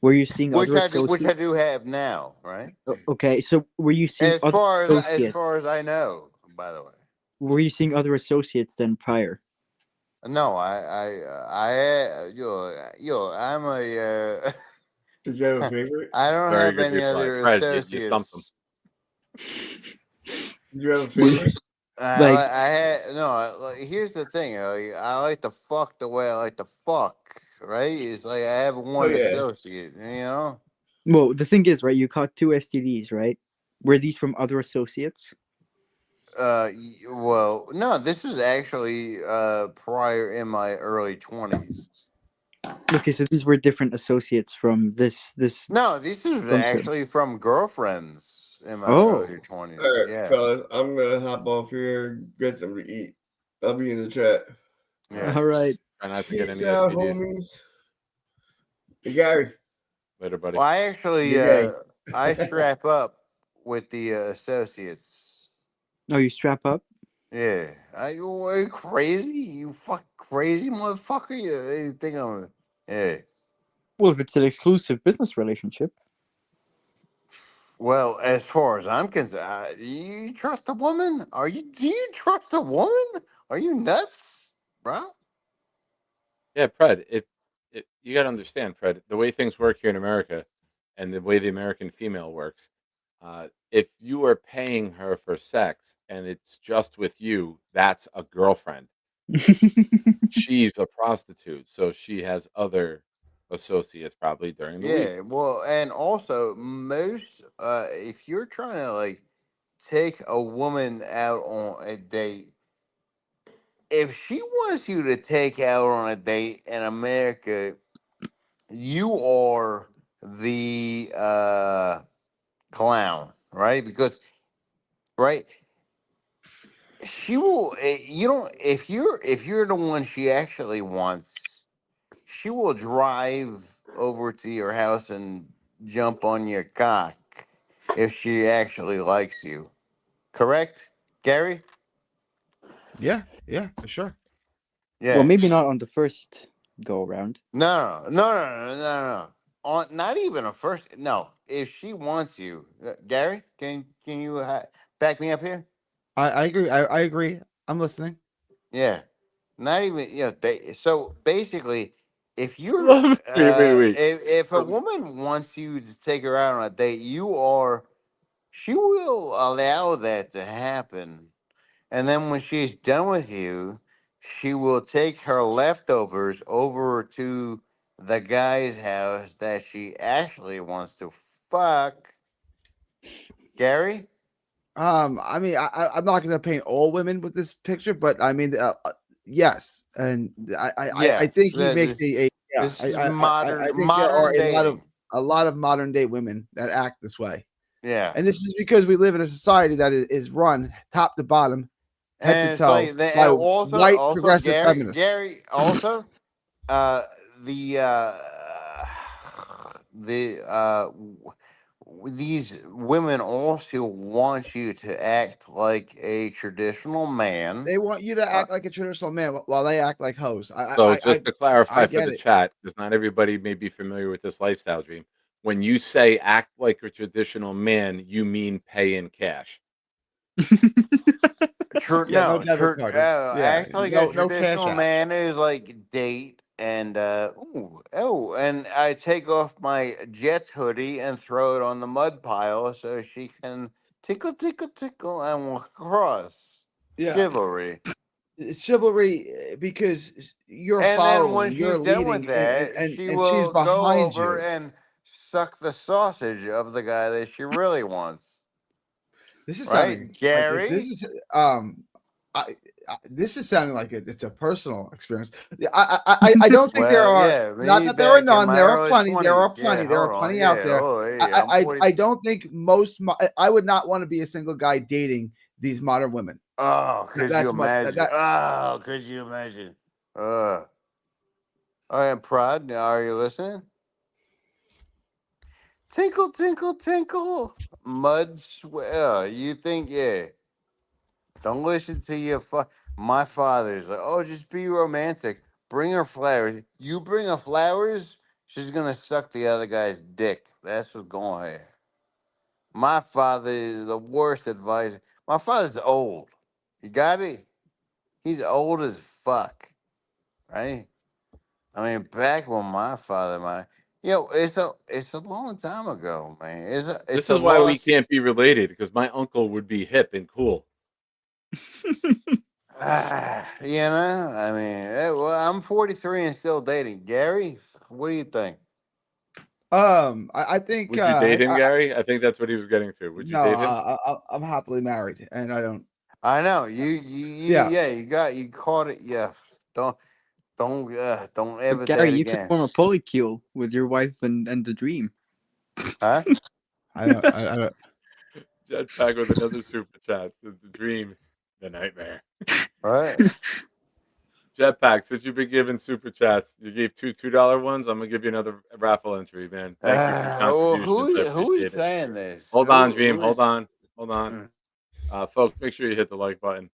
were you seeing other associates? Which I do have now, right? Okay, so were you seeing As other far as I know, by the way. Were you seeing other associates then prior? No, I'm a. Did you have a favorite? I don't Very have good any reply. other Fred, you stumped him. associates. Did you have a favorite? I had no. Here's the thing. I like to fuck the way I like to fuck. Right? It's like I have Oh one yeah. associate. You know. Well, the thing is, right? You caught 2 STDs, right? Were these from other associates? Well, no. This was actually prior in my early 20s. Okay, so these were different associates from this. No, this is bunker. actually from girlfriends in my Oh, early 20s. All right, Yeah. fellas, I'm gonna hop off here, get something to eat. I'll be in the chat. Yeah. all right. Try not to get Peace any out, STDs. homies. Hey, Gary. Later, buddy. Well, I actually Yeah. I strap up with the associates. Oh, you strap up? Yeah. Are you crazy? You fuck crazy motherfucker? You think I'm yeah. Well, if it's an exclusive business relationship. Well, as far as I'm concerned, you trust a woman? Do you trust a woman? Are you nuts, bro? Yeah, Fred. If you got to understand, Fred, the way things work here in America, and the way the American female works. If you are paying her for sex and it's just with you, that's a girlfriend. She's a prostitute, so she has other associates probably during the week. Yeah, well, and also most if you're trying to like take a woman out on a date, if she wants you to take out on a date in America, you are the clown, right? Because right, she will. You don't. If you're the one she actually wants, she will drive over to your house and jump on your cock if she actually likes you. Correct, Gary? Yeah, for sure. Well, Yeah. maybe not on the first go around. No. On not even a first. No, if she wants you, Gary, can you back me up here? I agree. I agree. I'm listening. Yeah, not even They, so basically, if you're Wait. if a woman wants you to take her out on a date, she will allow that to happen. And then when she's done with you, she will take her leftovers over to the guy's house that she actually wants to fuck. Gary? I mean, I'm not going to paint all women with this picture, but I mean, yes, and I Yeah. think he makes a yeah. This is I modern think there are modern dating. a lot of modern day women that act this way, Yeah. and this is because we live in a society that is run top to bottom, head to And it's toe like they by also white progressive feminists. Gary also the the these women also want you to act like a traditional man. They want you to act like a traditional man while they act like hoes. So just to clarify I for get the it. chat, because not everybody may be familiar with this lifestyle dream. When you say act like a traditional man, you mean pay in cash. True, Yeah, no no, debit true. card. Yeah, Actually, a no cash traditional app. man is like date and and I take off my Jets hoodie and throw it on the mud pile so she can tickle, tickle, tickle and walk across. Yeah. Chivalry. Chivalry because you're And then following, when you're she's done with leading, that, she and she's will go behind over you. and suck the sausage of the guy that she really wants. This is Right, sounding like this Gary? is this is sounding like it's a personal experience. I don't think there Well, are, yeah, not me that there are back in none. my There are early plenty. There 20s. are Yeah, plenty. There hold are on. plenty Yeah, out there. oh, hey, I'm 40. I don't think I would not want to be a single guy dating these modern women. Oh, could you That's much imagine? that Oh, could you imagine? All right, Prod, are you listening? Tinkle, tinkle, tinkle. Mud swear. You think, yeah. Don't listen to your my father's like, oh, just be romantic. Bring her flowers. You bring her flowers, she's gonna suck the other guy's dick. That's what's going on. My father is the worst advice. My father's old. You got it? He's old as fuck. right? I mean, back when my father, it's a long time ago, man. It's This a is why lot. we can't be related because my uncle would be hip and cool. I mean, well, I'm 43 and still dating. Gary, what do you think? I think Would you date him, I Gary? I think that's what he was getting to. Would you no, date him? I'm happily married, and I don't. I know Yeah. you caught it. Yeah, don't ever Gary, date you could again. form a polycule with your wife and the dream. Huh? I don't. Jetpack with another super chat. Says the dream, the nightmare. Right. Jetpack, since you've been giving super chats, you gave $2 ones. I'm gonna give you another raffle entry, man. Thank you for your Well, contributions. I who is appreciate it. saying this? Hold on, Dream. Who is? Hold on. Hold on. Folks, make sure you hit the like button.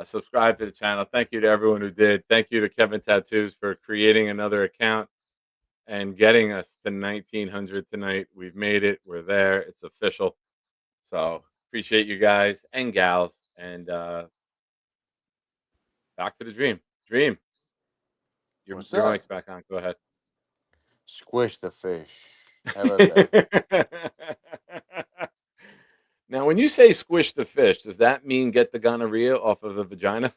Subscribe to the channel. Thank you to everyone who did. Thank you to Kevin Tattoos for creating another account and getting us to 1900 tonight. We've made it. We're there. It's official. So appreciate you guys and gals. And back to the dream. Dream. Your What's your up? mic's back on. Go ahead. Squish the fish. How about that? Now, when you say squish the fish, does that mean get the gonorrhea off of the vagina?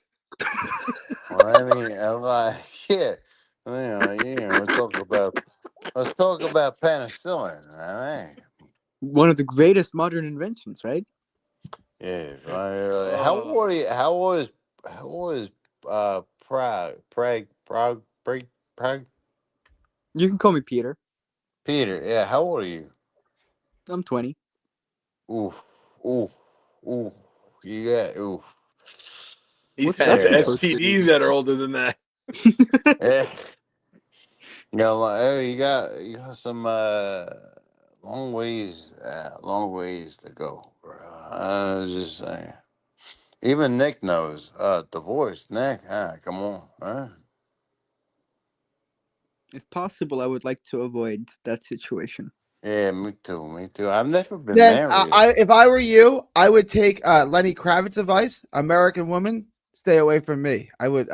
Well, I mean, I'm like, yeah. Let's talk about penicillin. All right. One of the greatest modern inventions, right? Yeah. How Oh. old are you? How old is Prague? You can call me Peter. Peter? Yeah. How old are you? I'm 20. Oof. Oof. Oof. Yeah. Oof. He's What's had that Yeah. supposed to STDs be? that are older than that. Yeah. You got some long ways to go, bro. I was just saying. Even Nick knows. Divorce, Nick. Come on, huh? If possible, I would like to avoid that situation. Yeah, me too. Me too. I've never been Then married. if I were you, I would take Lenny Kravitz's advice. American woman, stay away from me. I would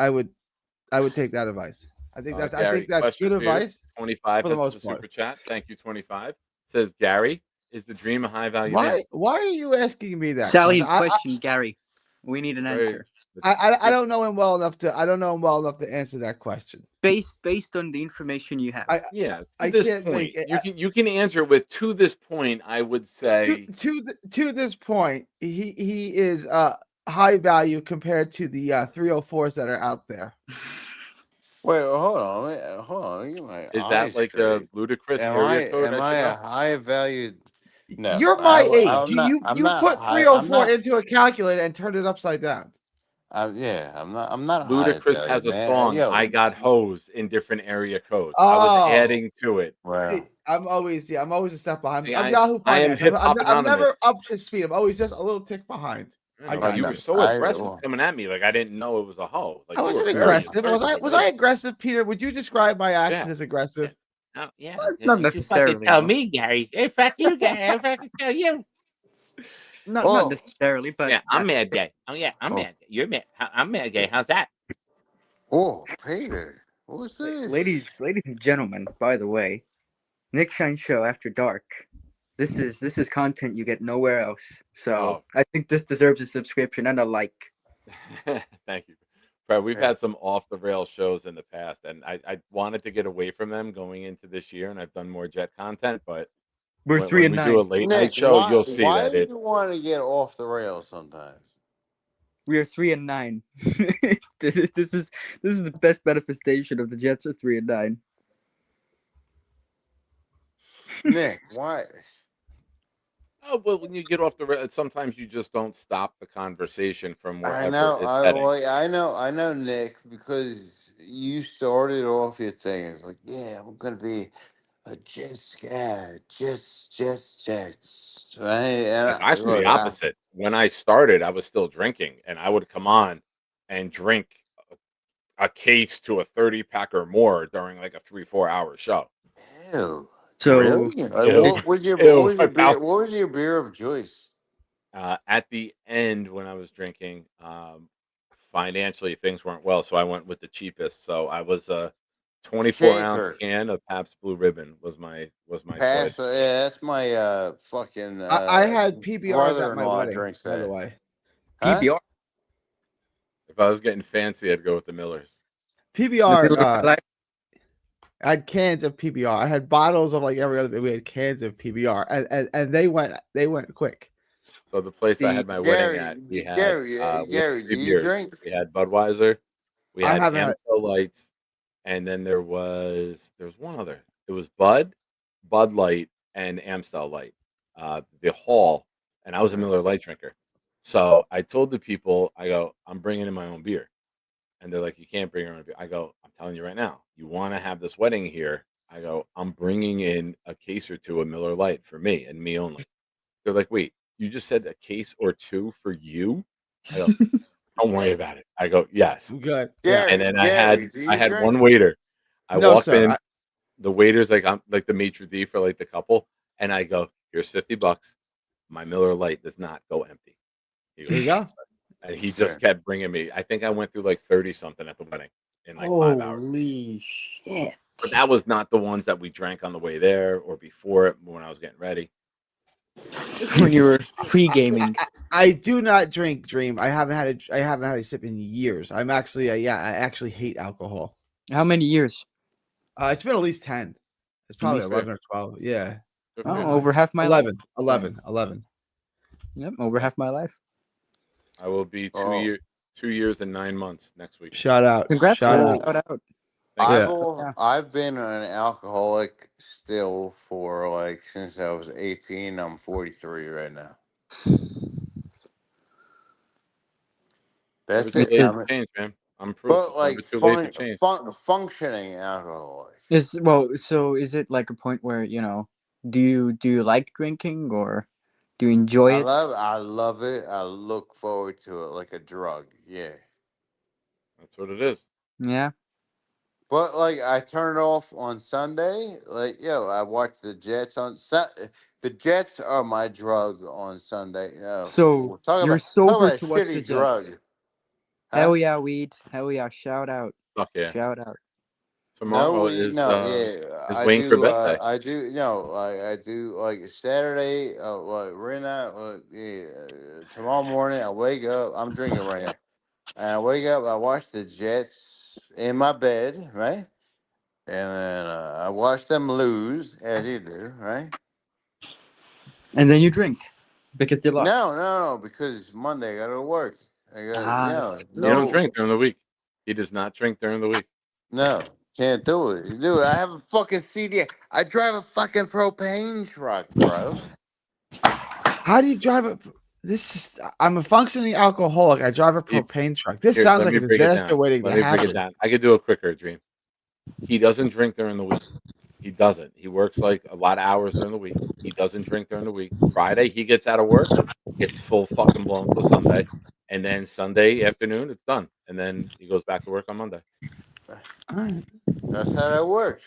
take that advice. I think Gary, that's question good for you. advice 25 for the has most the part. super chat. Thank you, 25. Says Gary, is the dream a high value man? Why are you asking me that? Salient question? question, Gary. We need an answer. I don't know him well enough to answer that question. Based on the information you have. To I this can't point, make it. you can answer it with to this point. I would say To this point, he is high value compared to the 304s that are out there. Wait, hold on. Get my is eyes that like straight. a ludicrous Am area I code? am I I should a know. high valued? No, You're my age. I'm not. I'm You not. put I'm 304 not. into a calculator and turned it upside down. Yeah, I'm not. I'm not a high Ludacris valued has a man. song, Yo, "I Got Hose" in different area codes. I was Oh, adding to it. well, I'm always a step behind. See, I'm Yahoo I am Finance. Hip Hop I'm Anonymous. never up to speed. I'm always just a little tick behind. I know, got you you. were so aggressive coming at me, like I didn't know it was a hoe. Like I you were wasn't very aggressive. Was assertive. I aggressive, Peter? Would you describe my actions Yeah. as aggressive? Oh, yeah. Not You fucking necessarily. tell No. me, Gary. Hey, fuck you, Gary. I fucking tell you. Not necessarily, but Yeah, I'm mad, Gay. Oh yeah, I'm mad. You're mad. I'm mad, Gay. How's that? oh, Peter, what's this? Ladies and gentlemen, by the way, Nick Shine Show After Dark. This is content you get nowhere else. So I think this deserves a subscription and a like. Thank you. Fred, we've had some off the rail shows in the past, and I wanted to get away from them going into this year, and I've done more Jet content, but We're when 3 and we 9. do a late night Nick, show, why? you'll see Why that do it. you want to get off the rails sometimes? We are 3 and 9. this is the best manifestation of the Jets are 3 and 9. Nick, why? Oh well, when you get off the rail, sometimes you just don't stop the conversation from I wherever know. it's heading. I know, Nick, because you started off your thing. It's like, yeah, I'm gonna be a Jets guy, Jets. Right? It's actually the opposite. When I started, I was still drinking, and I would come on and drink a case to a 30-pack or more during like a 3-4 hour show. Ew. So Really? What was your beer? What was your beer of choice? At the end when I was drinking, financially things weren't well, so I went with the cheapest. So I was a 24-ounce Shaker. can of Pabst Blue Ribbon was my choice. Pass. Yeah, that's my fucking I had PBRs at my brother-in-law wedding, drinks by the that. way. Huh? PBR. If I was getting fancy, I'd go with the Millers. PBR. I had cans of PBR. I had bottles of like every other. We had cans of PBR, and they went quick. So the place I had my wedding at, we had Gary, do three you beers. drink? We had Budweiser, we I had haven't had. Amstel Lights, and then there was one other. It was Bud Light, and Amstel Light. The Hall, and I was a Miller Light drinker. So I told the people, I go, I'm bringing in my own beer. And they're like, you can't bring your own beer. I go, I'm telling you right now, you want to have this wedding here? I go, I'm bringing in a case or two of Miller Lite for me and me only. They're like, wait, you just said a case or two for you? I go, don't worry about it. I go, yes. Good. Gary, And then Gary, do I you had drink? one waiter. I No, walked sir. in, the waiter's like, I'm like the maitre d' for like the couple, and I go, here's $50. My Miller Lite does not go empty. He There you goes, go. and he just kept bringing me. I think I went through like 30 something at the wedding in like 5 hours. Holy shit! But that was not the ones that we drank on the way there or before it when I was getting ready. When you were pre-gaming. I do not drink Dream. I haven't had a sip in years. I'm actually I actually hate alcohol. How many years? It's been at least 10. It's probably least 11 or 12. Yeah. Oh, over half my 11, life. 11. Yep, over half my life. I will be 2 years and 9 months next week. Shout out. Congrats, Shout man. out. Shout out. I've been an alcoholic still for like since I was 18. I'm 43 right now. That's Never too it. late I to mean, change, man. I'm proof. but It's like never too late to change. functioning alcoholic. So is it like a point where, do you like drinking or do you enjoy it? I love it. I look forward to it like a drug. Yeah. That's what it is. Yeah. But like I turn it off on Sunday. Like I watch the Jets on the Jets are my drug on Sunday. So talk you're about sober to a watch the shitty drug. Jets. Huh? Hell yeah, weed. Hell yeah. Shout out. Fuck yeah. Shout out. Tomorrow is Wayne do. Corbett Day. I do. I do like Saturday. Right now. Tomorrow morning, I wake up. I'm drinking right now, and I wake up. I watch the Jets in my bed, right, and then I watch them lose as you do, right. And then you drink because they lost. No, because it's Monday I gotta go to work. I got You don't drink during the week. He does not drink during the week. No, can't do it. Dude, I have a fucking CD. I drive a fucking propane truck, bro. How do you drive a? I'm a functioning alcoholic. I drive a propane truck. This Here, sounds let like me a break it disaster down. waiting Let to me break it happen. down. I could do a quicker, Dream. He doesn't drink during the week. He doesn't. He works like a lot of hours during the week. He doesn't drink during the week. Friday, he gets out of work, gets full fucking blown till Sunday. And then Sunday afternoon, it's done. And then he goes back to work on Monday. That's how that works.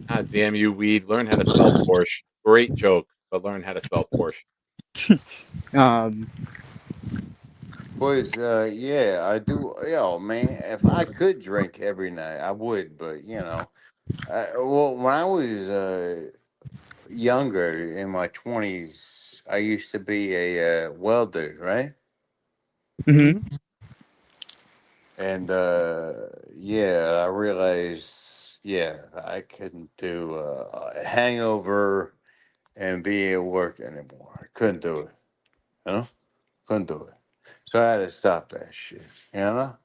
God damn you, weed. Learn how to spell Porsche. Great joke, but learn how to spell Porsche. Boys, I do. Man, if I could drink every night, I would. But when I was younger, in my 20s, I used to be a welder, right? Mm-hmm. And I realized, I couldn't do a hangover and be at work anymore. I couldn't do it. Couldn't do it. So I had to stop that shit. So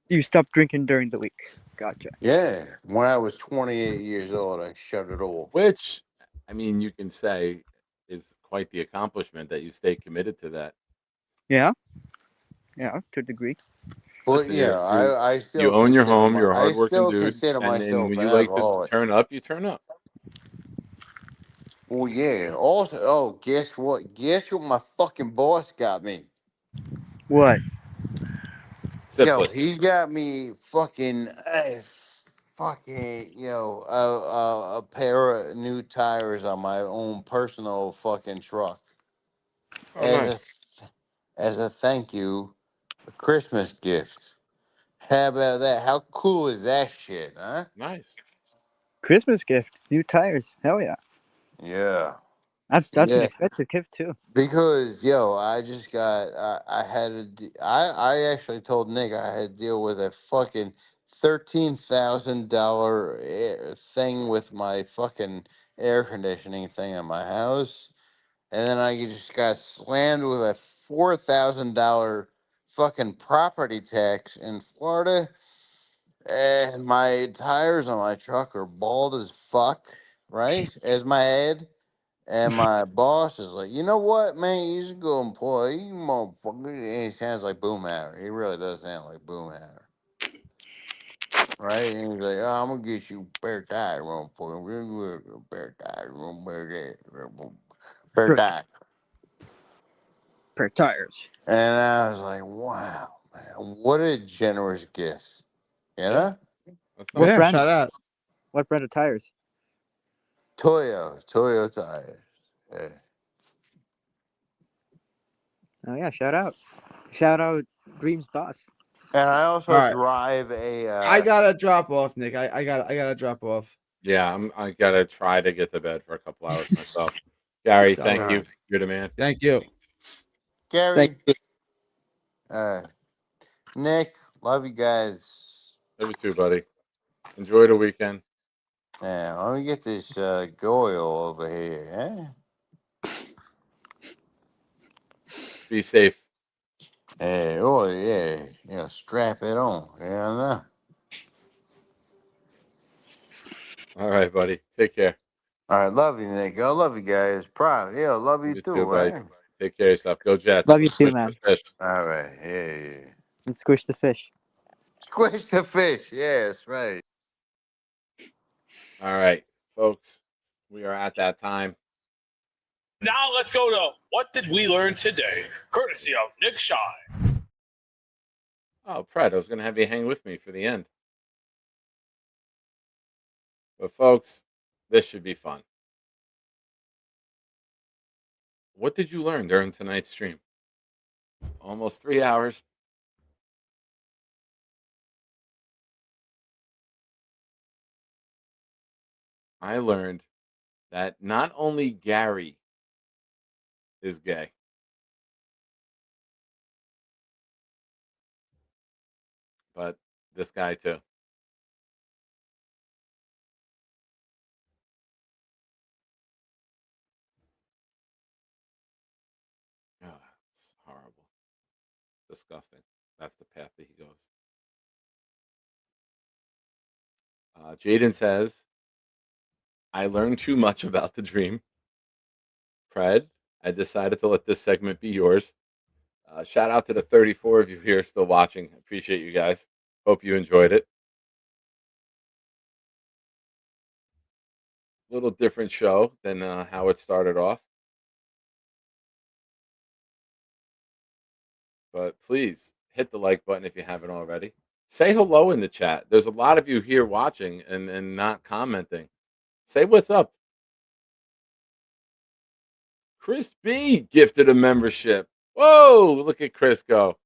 you stopped drinking during the week. Gotcha. Yeah. When I was 28 years old, I shut it off. Which, I mean, you can say is quite the accomplishment that you stay committed to that. Yeah. Yeah, to a degree. But Listen, I still you own your consider home. You're a I hardworking still dude, consider and then myself when an you like to alcoholic. turn up, you turn up. Well, yeah. Also, guess what? Guess what my fucking boss got me? What? Syphilis. He got me fucking, a pair of new tires on my own personal fucking truck. Oh, nice. as a thank you, a Christmas gift. How about that? How cool is that shit, huh? Nice. Christmas gift, new tires. Hell yeah. Yeah. That's an Yeah. expensive gift too. Because I just got I had I actually told Nick I had to deal with a fucking $13,000 thing with my fucking air conditioning thing in my house, and then I just got slammed with a $4,000 fucking property tax in Florida, and my tires on my truck are bald as fuck, right as my head. And my boss is like, you know what, man? He's a good employee, you motherfucker. And he sounds like Boomhauer. He really does sound like Boomhauer. Right? And he's like, oh, I'm going to get you bear tire, motherfucker. Bear tire, bear tire. Per tires. And I was like, wow, man, what a generous gift. You Yeah. know? What brand? Shout out. What brand of tires? Toyo tires. Yeah. Oh yeah, shout out. Shout out Dream's boss. And I All also right. drive a. I gotta drop off, Nick. I gotta drop off. Yeah, I gotta try to get to bed for a couple hours myself. Gary, So, thank you. You're the man. Thank you. Gary. Nick, love you guys. Love you too, buddy. Enjoy the weekend. Yeah, let me get this Goyle over here. Be safe. Hey, yeah, strap it on. Yeah, I know. All right, buddy. Take care. All right, love you, Nick. I love you guys. Proud. Yeah, love you too, buddy. right? Take care of yourself. Go Jets. Love you too, Squish man. the fish. All right, yeah. And squish the fish. Squish the fish. Yes, right. All right, folks. We are at that time. Now let's go to What Did We Learn Today? Courtesy of Nick Shine. Oh, Fred, I was going to have you hang with me for the end. But, folks, this should be fun. What did you learn during tonight's stream? Almost 3 hours. I learned that not only Gary is gay, but this guy too. Oh, it's horrible. Disgusting. That's the path that he goes. Jaden says, I learned too much about the dream. Fred, I decided to let this segment be yours. Shout out to the 34 of you here still watching. Appreciate you guys. Hope you enjoyed it. A little different show than how it started off. But please hit the like button if you haven't already. Say hello in the chat. There's a lot of you here watching and not commenting. Say what's up. Chris B gifted a membership. Whoa, look at Chris go.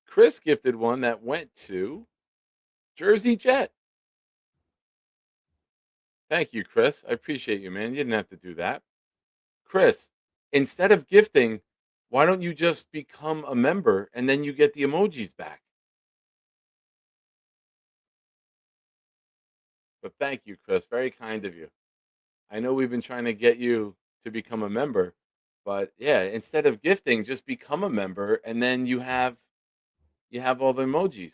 Chris gifted one that went to Jersey Jet. Thank you, Chris. I appreciate you, man. You didn't have to do that. Chris, instead of gifting, why don't you just become a member and then you get the emojis back? But thank you, Chris. Very kind of you. I know we've been trying to get you to become a member, but yeah, instead of gifting, just become a member and then you have all the emojis.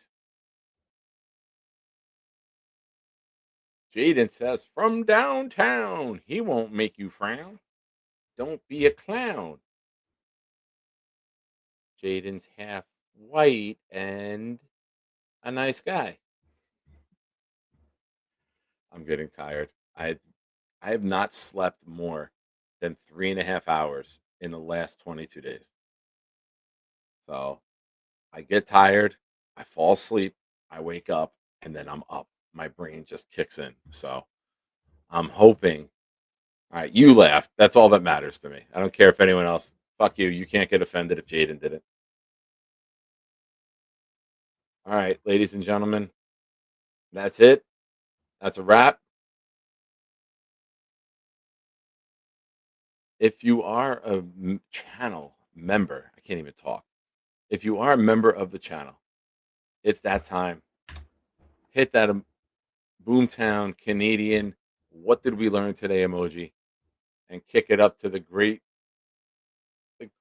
Jaden says, from downtown, he won't make you frown. Don't be a clown. Jaden's half white and a nice guy. I'm getting tired. I have not slept more than 3.5 hours in the last 22 days. So I get tired, I fall asleep, I wake up, and then I'm up. My brain just kicks in. So I'm hoping. All right, you laughed. That's all that matters to me. I don't care if anyone else Fuck you. You can't get offended if Jaden did it. All right, ladies and gentlemen, that's it. That's a wrap. If you are a channel member, I can't even talk. If you are a member of the channel, it's that time. Hit that Boomtown Canadian "What did we learn today" emoji and kick it up to the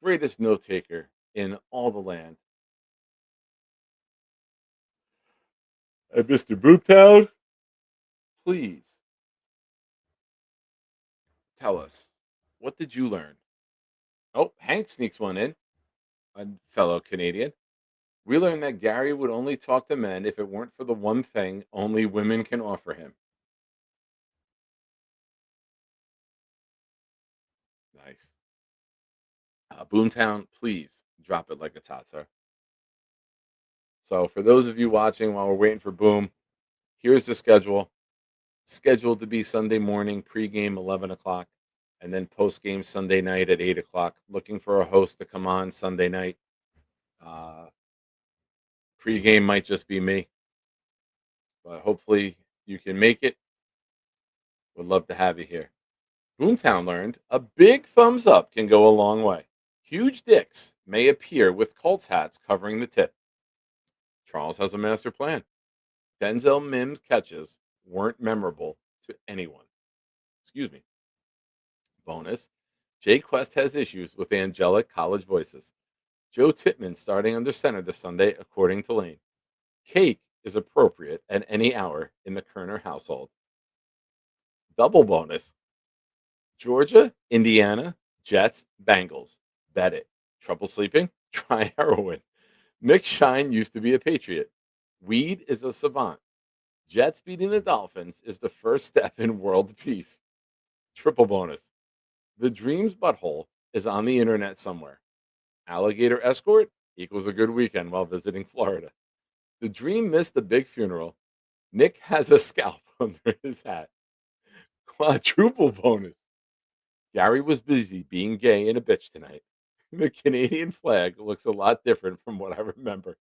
greatest note taker in all the land. And Mr. Boomtown, please tell us, what did you learn? Oh, Hank sneaks one in, a fellow Canadian. We learned that Gary would only talk to men if it weren't for the one thing only women can offer him. Nice. Boomtown, please drop it like a tot, sir. So for those of you watching while we're waiting for Boom, here's the schedule. Scheduled to be Sunday morning, pregame 11 o'clock, and then postgame Sunday night at 8 o'clock. Looking for a host to come on Sunday night. Pregame might just be me, but hopefully you can make it. Would love to have you here. Boomtown learned a big thumbs up can go a long way. Huge dicks may appear with Colts hats covering the tip. Charles has a master plan. Denzel Mims' catches weren't memorable to anyone. Excuse me. Bonus, Jay Quest has issues with angelic college voices. Joe Tittman starting under center this Sunday, according to Lane. Cake is appropriate at any hour in the Kerner household. Double bonus, Georgia, Indiana, Jets, Bengals. Bet it. Trouble sleeping? Try heroin. Nick Shine used to be a Patriot. Weed is a savant. Jets beating the Dolphins is the first step in world peace. Triple bonus. The Dream's butthole is on the internet somewhere. Alligator escort equals a good weekend while visiting Florida. The Dream missed a big funeral. Nick has a scalp under his hat. Quadruple bonus. Gary was busy being gay and a bitch tonight. The Canadian flag looks a lot different from what I remember.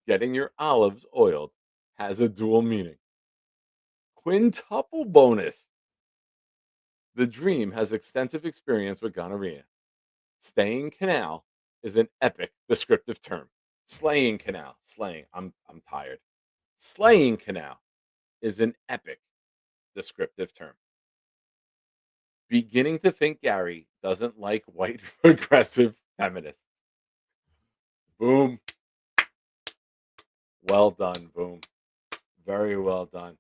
Getting your olives oiled has a dual meaning. Quintuple bonus. The Dream has extensive experience with gonorrhea. Staying canal is an epic descriptive term. Slaying canal. Slaying. I'm tired. Slaying canal is an epic descriptive term. Beginning to think Gary doesn't like white progressive feminists. Boom. Well done, Boom. Very well done.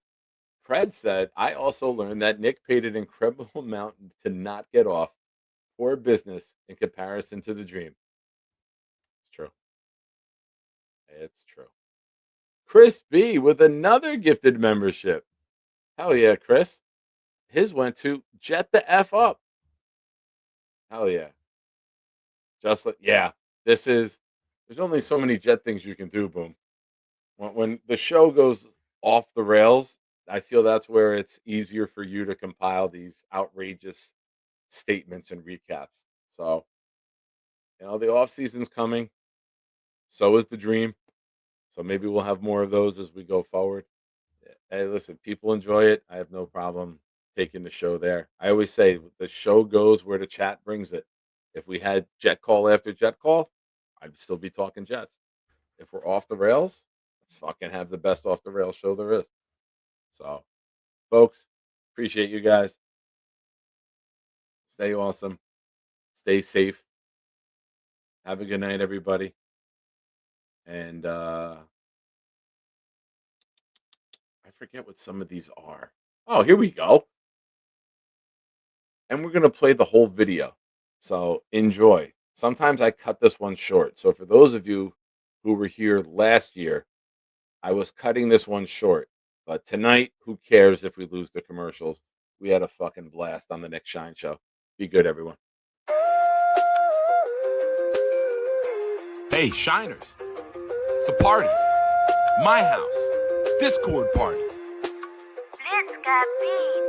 Fred said, I also learned that Nick paid an incredible amount to not get off. Poor business in comparison to the Dream. It's true. It's true. Chris B with another gifted membership. Hell yeah, Chris. His went to Jet the F Up. Hell yeah. Just like, yeah, there's only so many Jet things you can do, Boom. When the show goes off the rails, I feel that's where it's easier for you to compile these outrageous statements and recaps. So, the offseason's coming. So is the Dream. So maybe we'll have more of those as we go forward. Hey, listen, people enjoy it. I have no problem taking the show there. I always say the show goes where the chat brings it. If we had Jet Call after Jet Call, I'd still be talking Jets. If we're off the rails, let's fucking have the best off the rails show there is. So, folks, appreciate you guys. Stay awesome. Stay safe. Have a good night, everybody. And I forget what some of these are. Oh, here we go. And we're going to play the whole video. So enjoy. Sometimes I cut this one short. So for those of you who were here last year, I was cutting this one short. But tonight, who cares if we lose the commercials? We had a fucking blast on the Nick Shine Show. Be good, everyone. Hey, Shiners. It's a party. My house. Discord party. Let's get beat.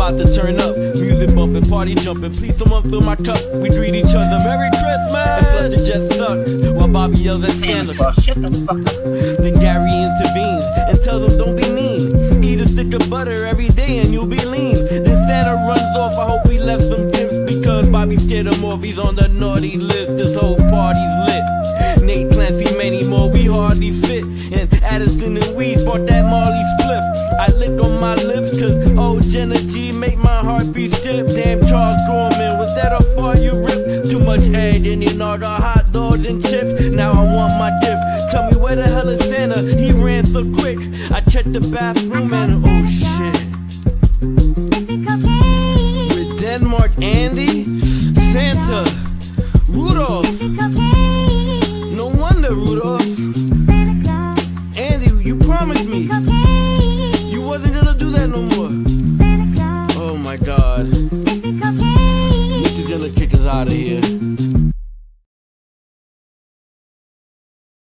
about to turn up. Music bumping, party jumping. Please someone fill my cup. We greet each other Merry Christmas. And let the Jets suck while Bobby yells at Scandal. Shut the fuck up. Then Gary intervenes and tells them don't be mean. Eat a stick of butter every day and you'll be lean. Then Santa runs off. I hope he left some gifts because Bobby scared him off. He's on the naughty list. This whole party's lit. Nate Clancy, many more, we hardly fit. And Addison and Weeds bought that Marley spliff. I lick on my lips cause old Jenna G make my heartbeat skip. Damn Charles Gorman, was that a far you ripped? Too much egg in your all the hot dogs and chips. Now I want my dip. Tell me where the hell is Santa? He ran so quick. I checked the bathroom and oh shit. With Denmark Andy, Santa, Rudolph. No wonder, Rudolph. Andy, you promised me.